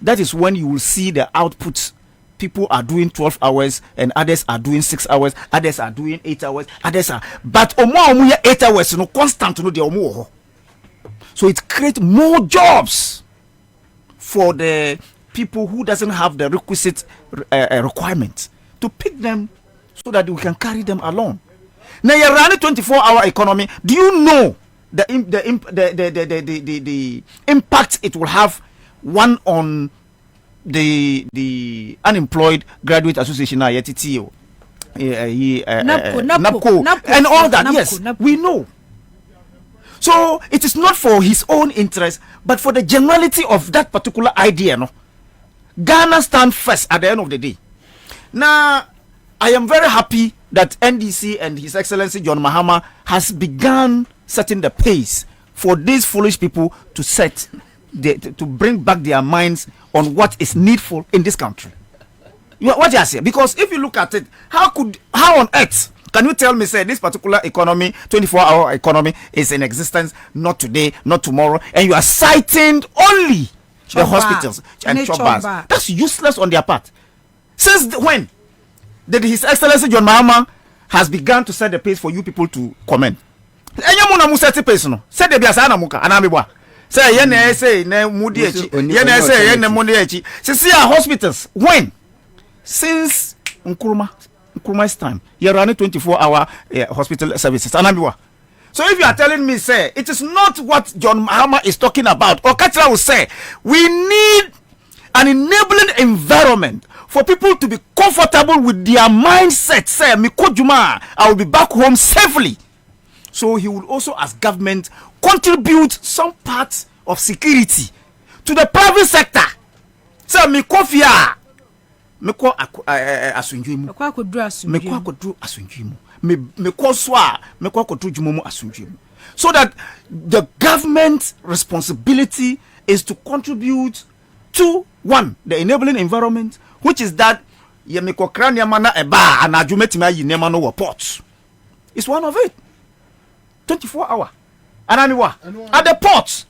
S2: that is when you will see the output. People are doing 12 hours and others are doing 6 hours, others are doing 8 hours, others are, but 8 hours constant. So it creates more jobs for the people who doesn't have the requisite requirements to pick them so that we can carry them along. Now you're running 24-hour economy. Do you know the impact it will have on the unemployed graduate association NAPCO and all that? Yes, we know. So it is not for his own interest, but for the generality of that particular idea. No, Ghana stand first at the end of the day. Now, I am very happy that NDC and His Excellency John Mahama has begun setting the pace for these foolish people to to bring back their minds on what is needful in this country. What I say? Because if you look at it, how on earth can you tell me say this particular economy, 24-hour economy, is in existence not today, not tomorrow, and you are citing only the hospitals and chop bars? That's useless on their part. Since when did His Excellency John Mahama has begun to set the pace for you people to comment? Enyamuna musa ti pace no. Say de biasa na muka anamibwa. Say ye na say na mudi echi. Ye na say ye na mudi echi. See our hospitals when since Nkrumah's time you running 24-hour hospital services anamibwa. So if you are telling me say it is not what John Mahama is talking about, or Katra will say we need an enabling environment for people to be comfortable with their mindset. Say, Mikojuma, I will be back home safely. So he will also, as government, contribute some part of security to the private sector. Say, Mikofia, Miko asunjuimu, Miko akodru asunjuimu, Miko swa, Miko akodru jumomu asunjuimu. So that the government's responsibility is to contribute to one, the enabling environment, which is that yemiko krania mana eba anajumetima yinemano wa ports. It's one of it. 24-hour. Ananiwa. At the ports.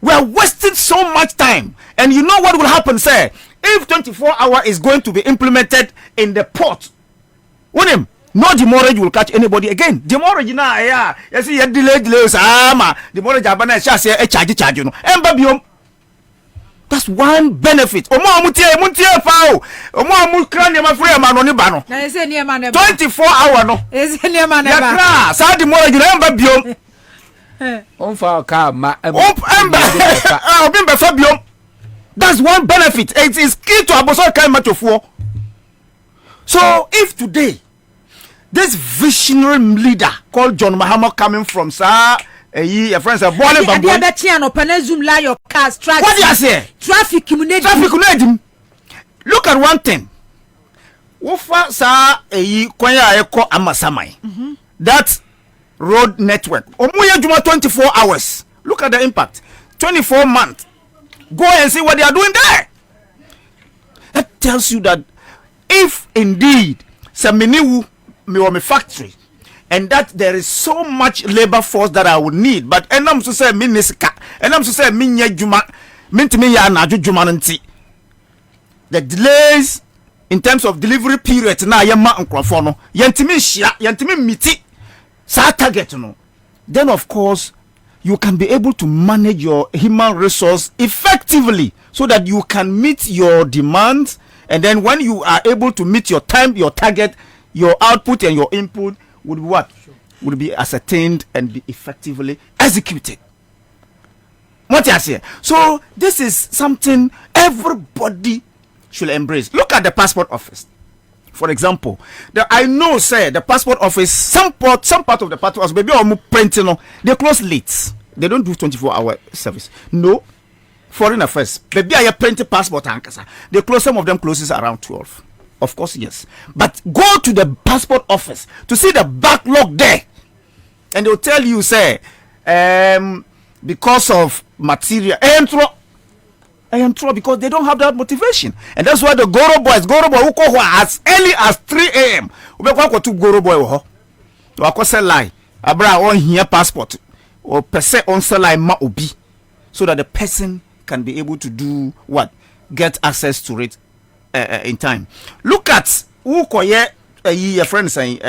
S2: We are wasting so much time. And you know what will happen, sir? If 24-hour is going to be implemented in the port, no demurrage will catch anybody again. Demurrage na you see delay demurrage abana charge no. Embabium. That's one benefit. 24 hour no. That's one benefit. It is key to aboso kai matofo. So if today this visionary leader called John Mahama coming from your friends are born
S6: and the other chain or zoom lie your cars traffic.
S2: What do you say?
S6: Traffic
S2: Look at one thing. Wofa sa kwanya eko amasamai. That road network. Omuya juma 24 hours. Look at the impact. 24 months. Go and see what they are doing there. That tells you that if indeed Saminiwu me factory and that there is so much labor force that I would need, but enam so say minisika, enam so say minya juma, mintimi ya na juma nti. The delays in terms of delivery period na yema nkrofo no, yentimi hia, yentimi miti sa target no. Then of course you can be able to manage your human resource effectively so that you can meet your demands, and then when you are able to meet your time, your target, your output and your input would be what? Would be ascertained and be effectively executed. What I say? So this is something everybody should embrace. Look at the passport office. For example, I know, say the passport office, some part of the passport office, maybe I'm printing, they close late. They don't do 24-hour service. No, foreign affairs. Maybe I print a passport, they close. Some of them closes around 12. Of course, yes. But go to the passport office to see the backlog there, and they'll tell you, say, because of material, I am true because they don't have that motivation, and that's why the Goro boy who go as early as 3 a.m. We go to Goro boy who sell lie abra on here passport or per se on sell lie ma obi, so that the person can be able to do what, get access to it in time. Look at who koye your friends saying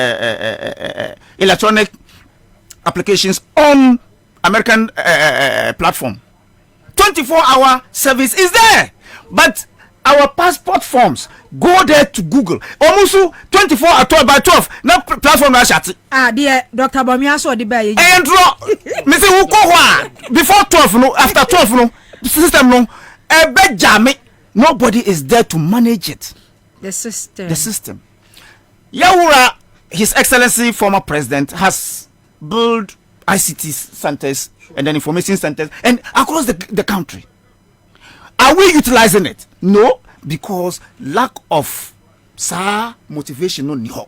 S2: electronic applications on American platform. 24-hour service is there, but our passport forms go there to Google. Almost 24 at 12 by 12. Now platform na shati.
S6: Dear Dr. Bamia so the bay.
S2: And me say who go before 12 no, after 12 no, system no. Nobody is there to manage it.
S6: The system.
S2: Yawura, His Excellency former president, has built ICT centers and then information centers and across the country. Are we utilizing it? No, because lack of motivation no niho.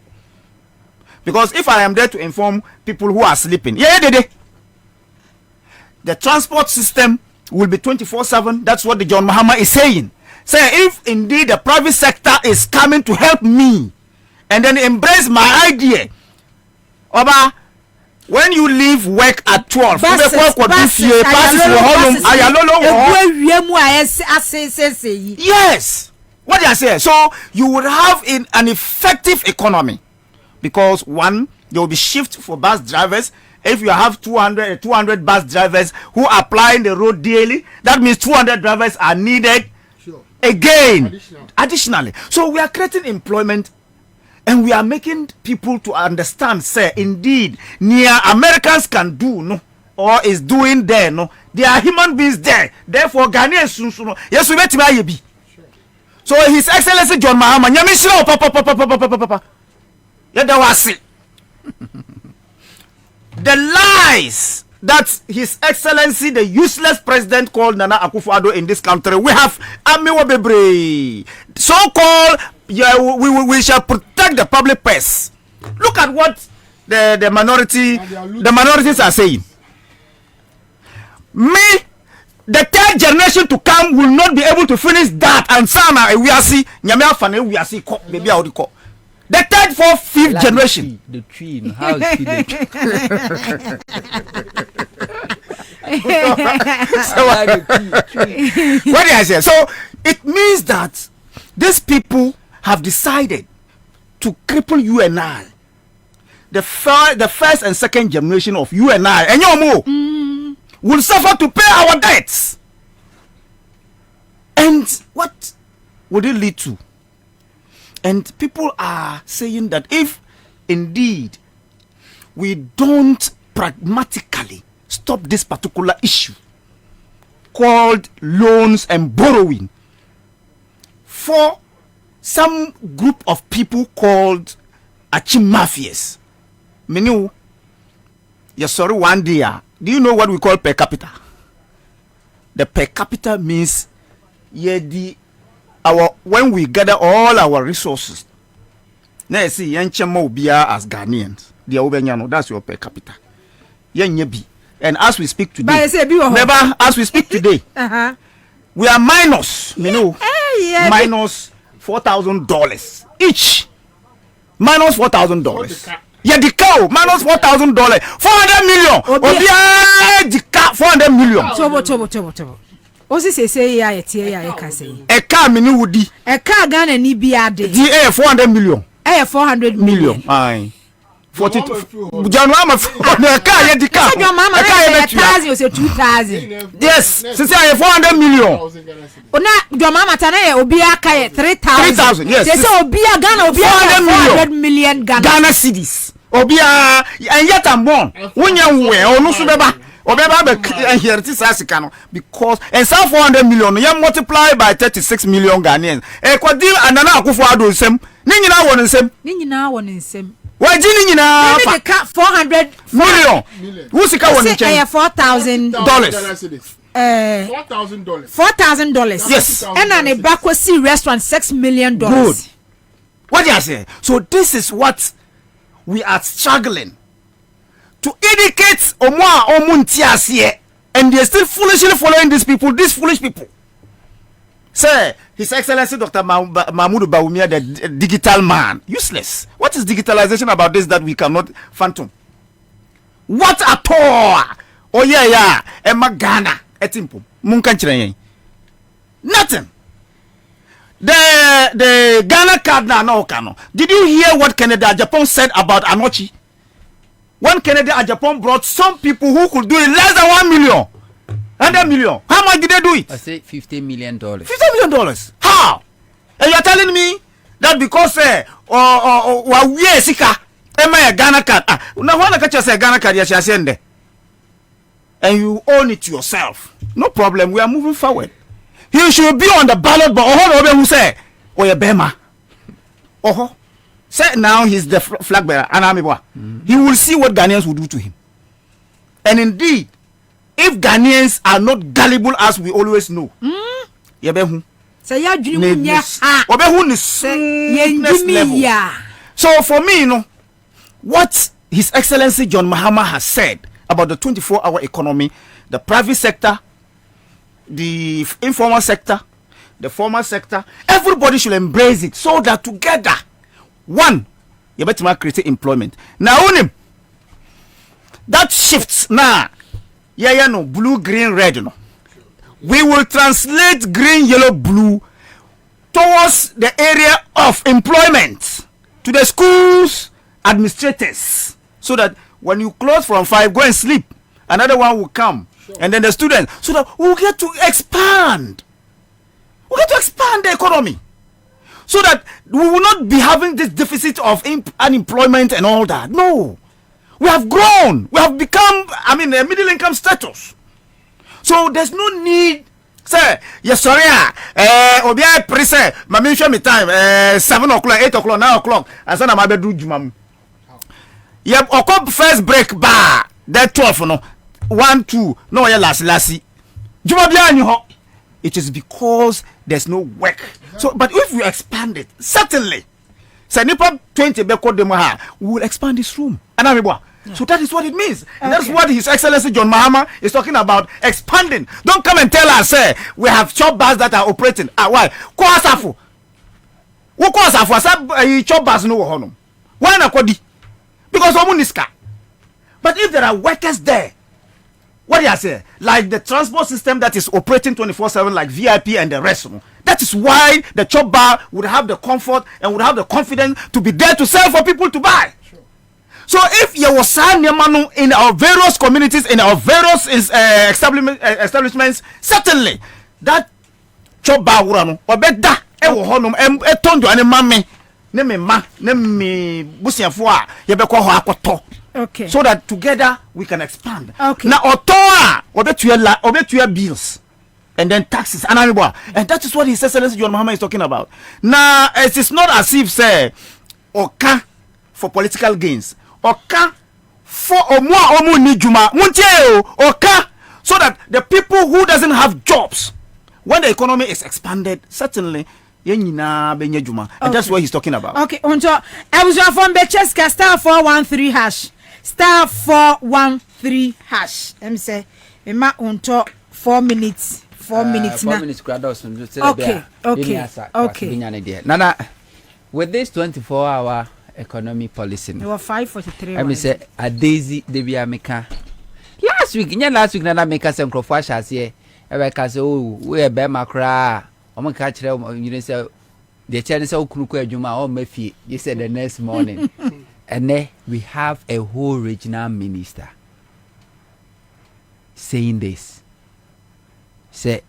S2: Because if I am there to inform people who are sleeping, the transport system will be 24/7. That's what the John Mahama is saying. Say if indeed the private sector is coming to help me and then embrace my idea, Oba, when you leave work at 12, yes. What do I say? So you would have an effective economy, because one, there will be shift for bus drivers. If you have 200 bus drivers who are applying the road daily, that means 200 drivers are needed again additionally. So we are creating employment. And we are making people to understand, say, indeed, near Americans can do, no, or is doing there, no. There are human beings there. Therefore, Ghanaians, no. Yes, we met him. So, His Excellency John Mahama, papa. The lies that His Excellency, the useless president called Nana Akufo-Addo in this country, we have Amiwa Bebre, so-called. Yeah, we shall protect the public purse. Look at what the minorities are saying. Me, the third generation to come will not be able to finish that. And Sana, we are see, we are see, maybe I would call the third, fourth, fifth generation.
S10: The tree, how is the tree?
S2: What did I say? So it means that these people have decided to cripple you and I. The first and second generation of you and I, and your more, will suffer to pay our debts. And what would it lead to? And people are saying that if indeed we don't pragmatically stop this particular issue called loans and borrowing for some group of people called Achim Mafias. Menu, sorry, one day, Do you know what we call per capita? The per capita means when we gather all our resources. Now see yenchemo bia as Ghanaians. That's your per capita. And as we speak today, never as we speak today, we are minus, minus $4,000 each. Minus $4,000. Yeah, the cow minus $4,000. 400 million. The cow 400 million.
S6: Chobo. Osi say ya say.
S2: A car mini woody.
S6: A car Ghana ni biade.
S2: The 400 million.
S6: 400 million.
S2: Aye. 42 January car ye the car.
S6: A car 2,000.
S2: Yes, since I 400 million.
S6: Ona your mama tana obi aka 3,000.
S2: Yes.
S6: They say obi Ghana obi 400 million
S2: Ghana cedis. Obi and yet I'm born. When you we onu so beba. Obeba be here this asika no because and some 400 million you multiply by 36 million Ghanaians. E kwadi anana akufo ado nsem. Ni nyina won nsem. Why didn't you know?
S6: Maybe they cut 400
S2: million. Who's the car one?
S6: $4,000. $4,000.
S2: Yes.
S6: And then a Bakwasi restaurant $6 million.
S2: Good. What do you say? So this is what we are struggling to educate Omuntiasie, and they're still foolishly following these foolish people. Sir, His Excellency Dr. Mahmoud Bawumia, the digital man. Useless. What is digitalization about this that we cannot fathom? What at all? Oh yeah. Emma Ghana. Etimpo. Munkanchire. Nothing. The Ghana card now no. Did you hear what Canada Japan said about Anochi? When Canada Japan brought some people who could do it less than 1 million. 100 million. How much did they do it?
S10: I say $50 million.
S2: $50 million. How? And you are telling me that because we sika a Ghana card. Now when I catch you say Ghana card, you shall send and you own it yourself. No problem. We are moving forward. He should be on the ballot, but who say, "Oh, Bema." Say now he's the flag bearer. He will see what Ghanaians will do to him. And indeed, if Ghanaians are not gullible as we always know, so for me, what His Excellency John Mahama has said about the 24-hour economy, the private sector, the informal sector, the formal sector, everybody should embrace it so that together, one, you better create employment. Now, that shifts now. No, blue, green, red. No, we will translate green, yellow, blue towards the area of employment to the schools administrators, so that when you close from 5, go and sleep. Another one will come, and then the students, so that we'll get to expand. We'll get to expand the economy, so that we will not be having this deficit of unemployment and all that. No. We have grown. We have become, a middle income status. So there's no need. Say, yes, sorry. Obia prese. Mami show me time. 7 o'clock, 8 o'clock, 9 o'clock. And so na my bedroom jumam. Yep. Okop first break bar. That 12 no. 1, 2. No ya last. Juma biya ni ho. It is because there's no work. So, but if we expand it, certainly, say nipa 20 beko demo ha, we will expand this room. So that is what it means. And that's what His Excellency John Mahama is talking about, expanding. Don't come and tell us, say, we have chop bars that are operating. Why? Kwasafu. What kwasafu? Asa chop bars no honum. Why na kwadi? Because omuniska. But if there are workers there, what do you say? Like the transport system that is operating 24/7, like VIP and the rest. That is why the chop bar would have the comfort and would have the confidence to be there to sell for people to buy. So if you was in our various communities, in our various establishments, certainly that chop bar would obeda ewo honum etondo ane mame ne me ma ne me busiafo a ye be ko ho akoto.
S6: Okay.
S2: So that together we can expand.
S6: Okay.
S2: Now otoa obetua bills and then taxes and that is what His Excellency John Mahama is talking about. Now it is not as if say oka for political gains. Oka for omo ni juma muntie oka, so that the people who doesn't have jobs, when the economy is expanded, certainly yenyina benye juma. And that's what he's talking about.
S6: Okay, unto I was from Becheska star 413 hash. Star 413 hash. Let me say Emma unto 4 minutes. 4 minutes now.
S10: 4 minutes grados.
S6: Okay.
S10: Nana, with this 24-hour economy policy,
S6: there were 543.
S10: Let me say a daisy Debia Meka. Last week Nana make us some crofashas here. Every say, oh, we are Bema cra. I'm catch them, you say the Chinese Okruku Juma or Mefi. You said the next morning. And then we have a whole regional minister saying this. Say,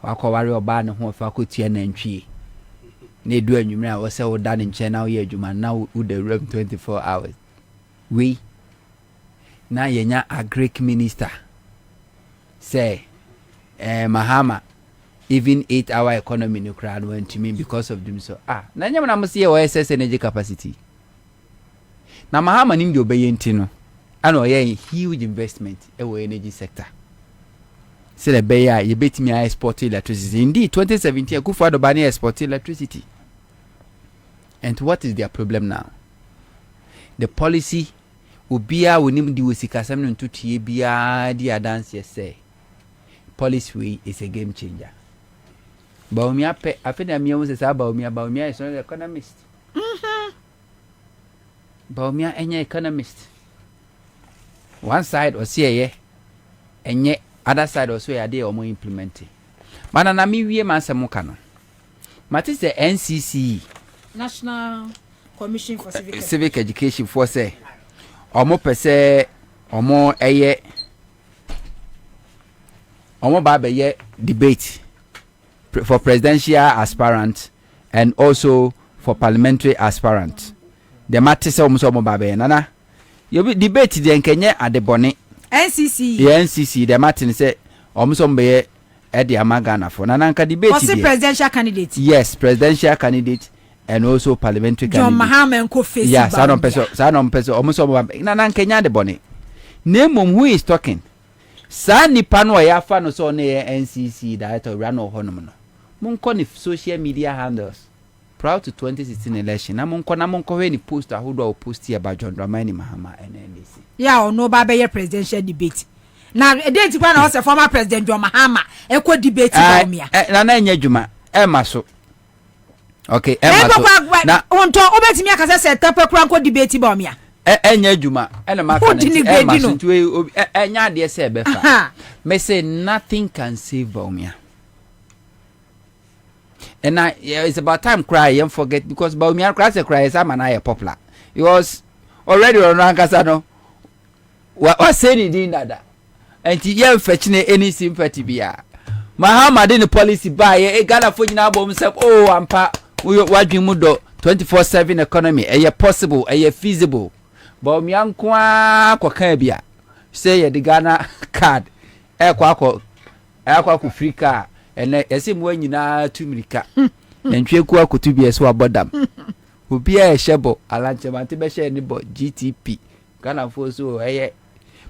S10: Wakawari Obana, who faculty and entry. Ne do anwumre a wo se wo da ne nche na wo ye adwuma na wo the room 24 hours. We na yenya a Greek minister say Mahama even 8-hour economy no crowd went to me because of them. So na nyama na mse ye OSS energy capacity na Mahama nim de obeye ntino ana o ye huge investment e wo energy sector. Say the beya you bet me I export electricity. Indeed 2017 Akufo-Addo bani export electricity. And what is their problem now? The policy ubia wonim di wosikasam no ntutie bia di adanse say policy way is a game changer. Baumia pe afena mi won say Baumia is not an economist. Baumia enye economist. One side or say enye other side also ya dey omo implementing. Mana na mi wie man semo ka no. Mati say NCC
S6: National Commission for
S10: Civic Education for say omo pese omo eye omo ba be ye debate for presidential aspirant and also for parliamentary aspirant. The matter say omo ba be nana you be debate de nkenye adebone
S6: NCC.
S10: The NCC, the Martin said, Omsombe Eddie Amagana for Nananka debate.
S6: Was the presidential candidate?
S10: Yes, presidential candidate and also parliamentary
S6: John
S10: candidate.
S6: Mahama and Kofi.
S10: Yes, Sanon Peso, Omsombe Nanankenya de Bonnet. Name who is talking. Sani Pano Yafa no so near NCC director Rano Honomono. Munkoni social media handles. Proud to 2016 election. Namonko any poster who do post here about John Dramani Mahama and NDC. Yeah,
S6: or no Babaye presidential debate. Now, a date when I was a former president John Mahama, equal debate about me.
S10: Nana Juma, Emma so. Okay, Emma.
S6: Now, on top of me, as I said, Tapa Cranko debate about me.
S10: Juma, and a Emma to a dear Sebefa. May say nothing can save Baumia. And it's about time cry and forget because Baumia cries a cry as I'm an eye popular. It was already on Rankasano. What said he did that? And he yelled fetching any sympathy beer. Mahama didn't policy buy a Ghana for now himself. Oh, I'm we watching Mudo 24/7 economy. A possible, a feasible. Baumia Kwakabia say the Ghana card. Aqua free car. And I see when you na 2 milika and Chekua could to be a swab bodam. Who be a shebo, Alanchamanti Besha and GTP. Ghana for so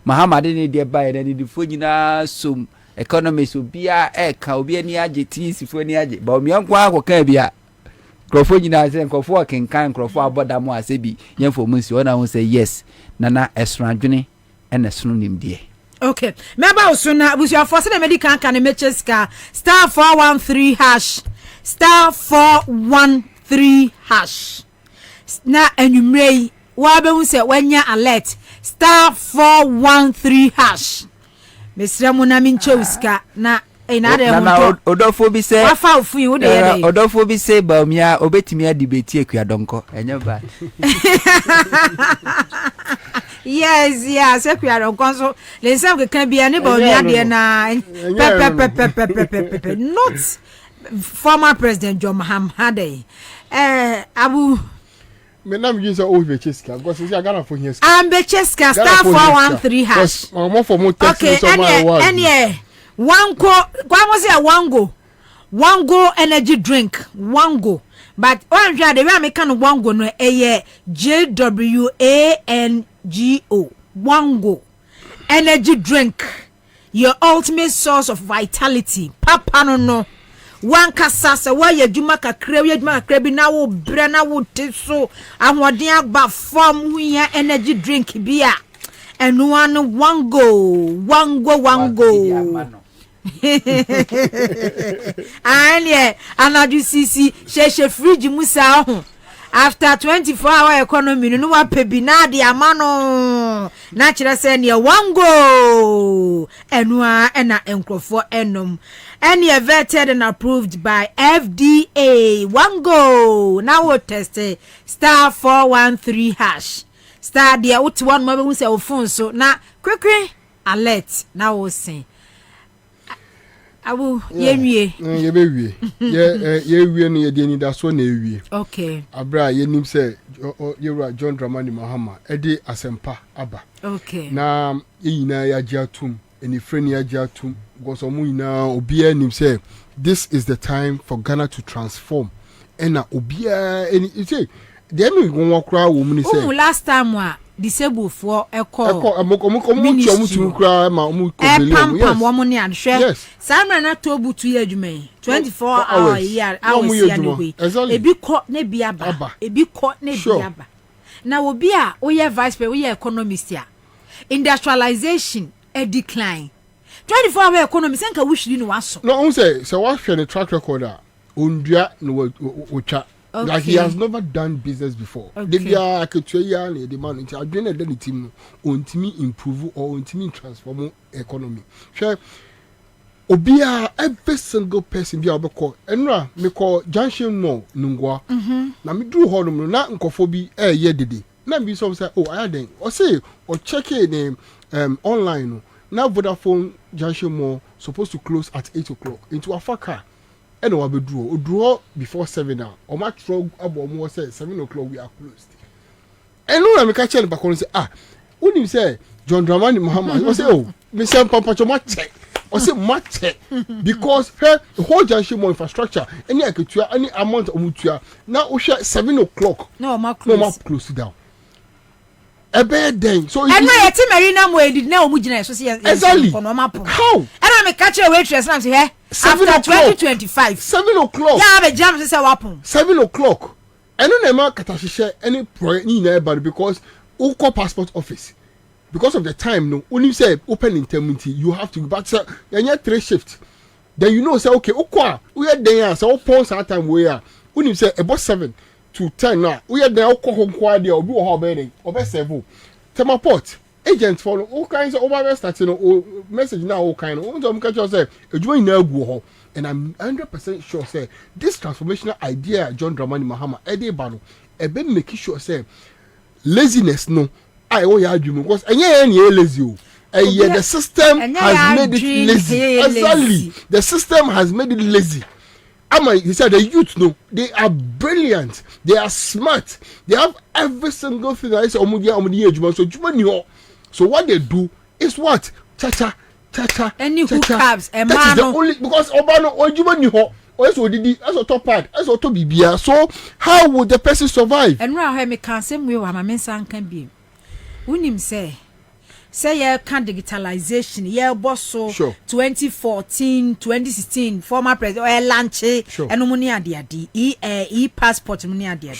S10: Mahama didn't dear buy any the Fujina sum economists will be a Kaubia GTs if any agent. But me uncle Cabia Crofogina and Crofo can Crofo Bodamo Asebi, young for Monsieur. I will say yes, Nana Esranguni and a synonym dear.
S6: Okay. Remember also now with your first medical can mecheska star 413 hash star 413 hash. Na enumere wa be hu se wanya alert star 413 hash. Mesra mu na minche uska na ina de ho.
S10: Odofo bi se
S6: afa ofun wo de ye.
S10: Odofo bi se Baumia obetimi adibeti akuadonko enye ba.
S6: Yes, Sequia Consul. Les some can be an not former President John Mahama. Abu
S11: Menam use old Becheska because I got for his.
S6: I'm Becheska star 413 hash. Okay, and one go energy drink, one go. But one the way I make one go no JWANGO. Wango energy drink, your ultimate source of vitality. Papa no one kasasa wa ye dwuma kakra ye dwuma kakra bi na wo bre na wo teso ahoden agba form wi energy drink bia enu an wango anye anaju sisi she fridge musa ho after 24-hour economy no wa pebi na de amano na kire se ne wango enu na enkrofo enom and you vetted and approved by FDA. Wango now we test star 413 hash star there what one moment we say phone so now quick alert now we say abu ye
S11: be ye no ye de ni da so na ewie
S6: okay
S11: abra ye nim say ye John Dramani Mahama e de asempa aba
S6: okay
S11: na yina ya giatum eni freni ya giatum because omuina obia nim say this is the time for Ghana to transform ena obia eni say the enu go wakra wo mu ni say
S6: last time wa disabled for eko
S11: omu kra ma omu ko believe
S6: yes wo mu ni ahwe samra na tobu tu ye adwuma 24 hours ya hours ya no we ebi ko na bi aba ebi ko na bi aba na obi a wo ye vice president wo ye economist ya industrialization a decline 24-hour economy senka wishiri no waso
S11: no on say what hwe track record a ondua no ocha like he has never done business before they be aketua ya na the man nti adwene na the team no ontimi improve or ontimi transform economy hwe obia every single person bia obekọ enura me call junction no ngwa na me duru ho no na nkofo bi ye dede na bi so say oh I den o say o check in online no now Vodafone junction mall supposed to close at 8 o'clock into Afaka and we be draw before 7 now or my truck abo say 7 o'clock we are closed and no me catch back on say when you say John Dramani Mahama you say oh me say papa cho match or say match because the whole junction mall infrastructure any amount of mutua now we share 7 o'clock
S6: no ma
S11: close down a bad day. So
S6: and my marina mo did na omugina so say
S11: exactly how
S6: and me catch a waitress na say after 2025
S11: 7 o'clock
S6: yeah be jam say wapon
S11: 7 o'clock and no ma katahye any project ni na eba because uko passport office because of the time no only say open intermittent you have to but you 3 shifts then you know say okay uko we are there so upon that time we are only say about 7 to 10 now we are there home there obi wo be obe 7 temaport agent follow all kinds of over starting message now all kind of so catch say ejuma na agu ho and I'm 100% sure say this transformational idea John Dramani Mahama ede ba no ebe make sure say laziness no I wo ya adwuma because enye na lazy o the system has made it lazy exactly the system has made it lazy. He said the youth no, they are brilliant, they are smart, they have every single thing that is so what they do is what? Cha-cha.
S6: Any hookups, a man.
S11: That is the only because Obano Ojumani also did that's top part, that's to Bibia. So how would the person survive?
S6: And now me can same way my men can be. Unim say yeah can digitalization yeah boss so 2014 2016 former president launch and money ade e passport money ade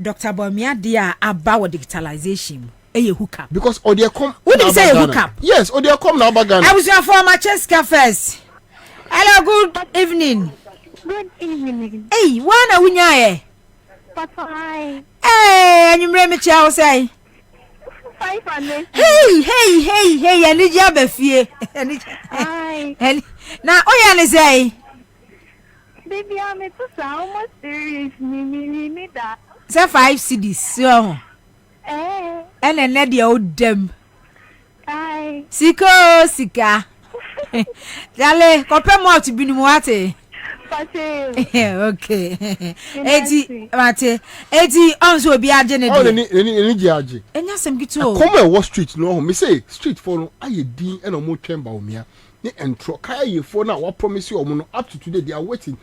S6: Dr. Bobie dia about digitalization hookup
S11: because they come
S6: when you say hookup
S11: yes they come now Ghana
S6: I was your former Cheska first. Hello, good evening. Hey wana wunya
S7: Papa
S6: and you me chia say hey, and the job of fear. And now, oh, yeah, say,
S7: baby, I'm almost serious. Me that.
S6: Say 5 CDs, so. And then let the old dem. Sika. Dale, compare more to be no okay. 80 mate 80 onso bi agene
S11: oh ni giaje
S6: enya sem gitu
S11: come on Wall Street no me say street for no aye din e no mo twemba omia ni entro kai ye for na wa promise you no up to today they are waiting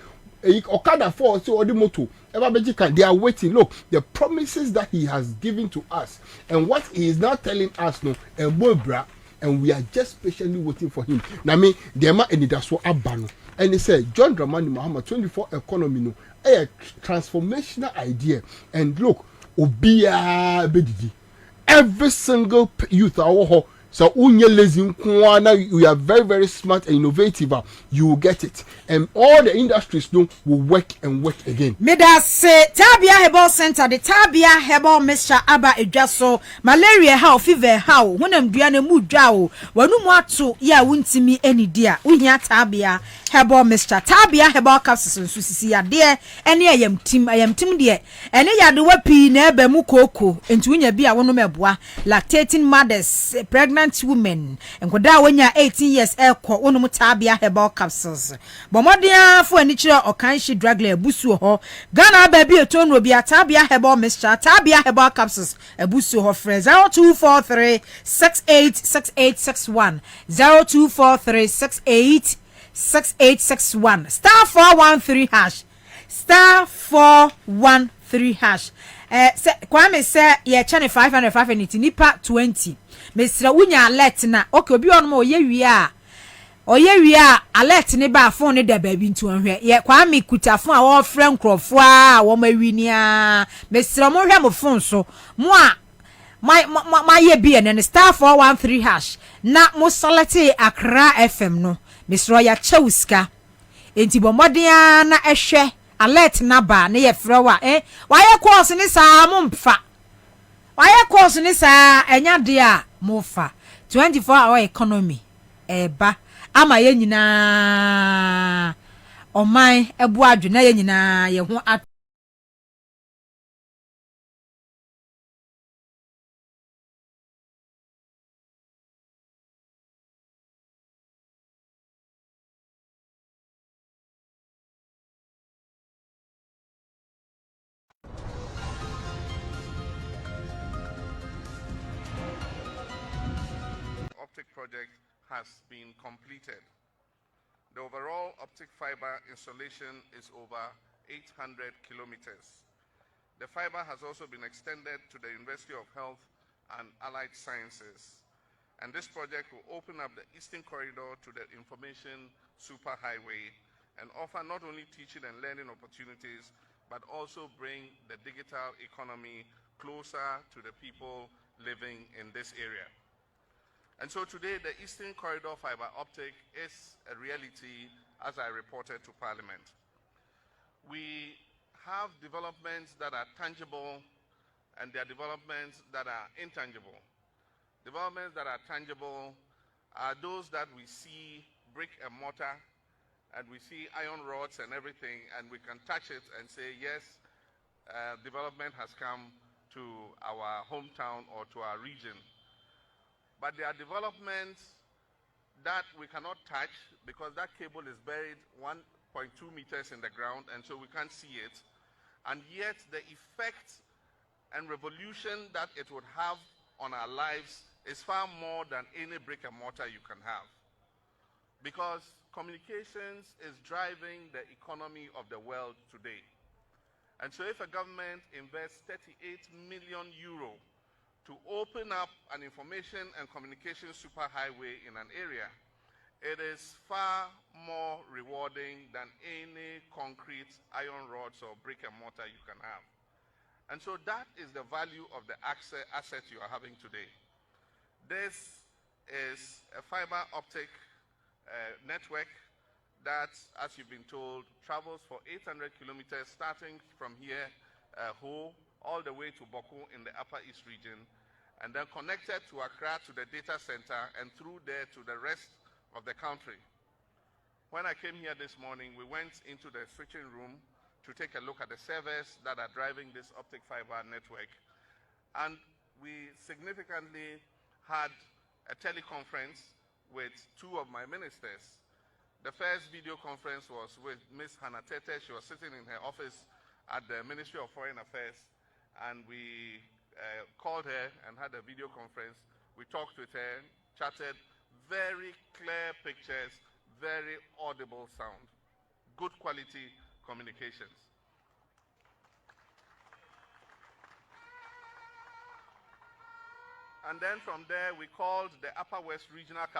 S11: Okada for so odi moto they are waiting. Look, the promises that he has given to us and what he is now telling us no and we are just patiently waiting for him. Na me dema enidaso abano. And he said John Dramani Muhammad 24 economy no a transformational idea. And look, obia bedidi. Every single youth our so unye lazy nkwana, we are very very smart and innovative. You will get it, and all the industries will work and work again.
S6: Mida say Tabia Herbal Center, the Tabia Herbal Mixture Aba Ejaso, malaria how, fever how, when I'm doing a mood draw, when you want to, yeah, wouldn't see me any dear. We hear Tabia Herbal Mixture, Tabia Herbal Capsules and Susia dear, and I am Tim dear, and I had the weapon nebe mukoko, and to win a beer one mebwa, lactating mothers, pregnant women, and koda when you're 18 years elko, one Tabia Herbal Capsules. Bomodia for nature or kind she dragle busu ho. Ghana baby a tone will be a Tabia Herbal Mixture, Tabia Herbal Capsules, a busu ho friend 0243 686861 0243 6861 star 413 hash star 413 hash. Kwame say ye chane 505 and it nipa 20. Mr. Wunya alert na okay obi on mo ye wi a alert ne ba phone ne da baby ntu anhwe ye Kwame kuta phone a wo friend crofo a wo mawi ni a Mr. mo hwe mo phone so mo a my ye bi en star 413 hash na mo select Accra FM no Mr. ya chewska enti bomoden na ehwe alert na ba ne ye frɛ wa wa ye course ni sa mo mfa wa ye course ni sa enya de a mo fa 24-hour economy eba ama ye nyina oman ebu adwena ye nyina ye ho
S5: optic project has been completed. The overall optic fiber installation is over 800 kilometers. The fiber has also been extended to the University of Health and Allied Sciences. And this project will open up the Eastern Corridor to the Information Superhighway and offer not only teaching and learning opportunities, but also bring the digital economy closer to the people living in this area. And so today, the Eastern Corridor fiber optic is a reality, as I reported to Parliament. We have developments that are tangible, and there are developments that are intangible. Developments that are tangible are those that we see brick and mortar, and we see iron rods and everything, and we can touch it and say, yes, development has come to our hometown or to our region. But there are developments that we cannot touch because that cable is buried 1.2 meters in the ground, and so we can't see it. And yet the effect and revolution that it would have on our lives is far more than any brick and mortar you can have. Because communications is driving the economy of the world today. And so if a government invests 38 million euro to open up an information and communication superhighway in an area, it is far more rewarding than any concrete, iron rods, or brick and mortar you can have. And so that is the value of the asset you are having today. This is a fiber optic network that, as you've been told, travels for 800 kilometers starting from here, Ho, all the way to Boku in the Upper East region, and then connected to Accra to the data center and through there to the rest of the country. When I came here this morning, we went into the switching room to take a look at the servers that are driving this optic fiber network. And we significantly had a teleconference with two of my ministers. The first video conference was with Ms. Hannah Tete. She was sitting in her office at the Ministry of Foreign Affairs, and we called her and had a video conference. We talked with her, chatted, very clear pictures, very audible sound, good quality, Communications. And then from there, we called the Upper West Regional Capital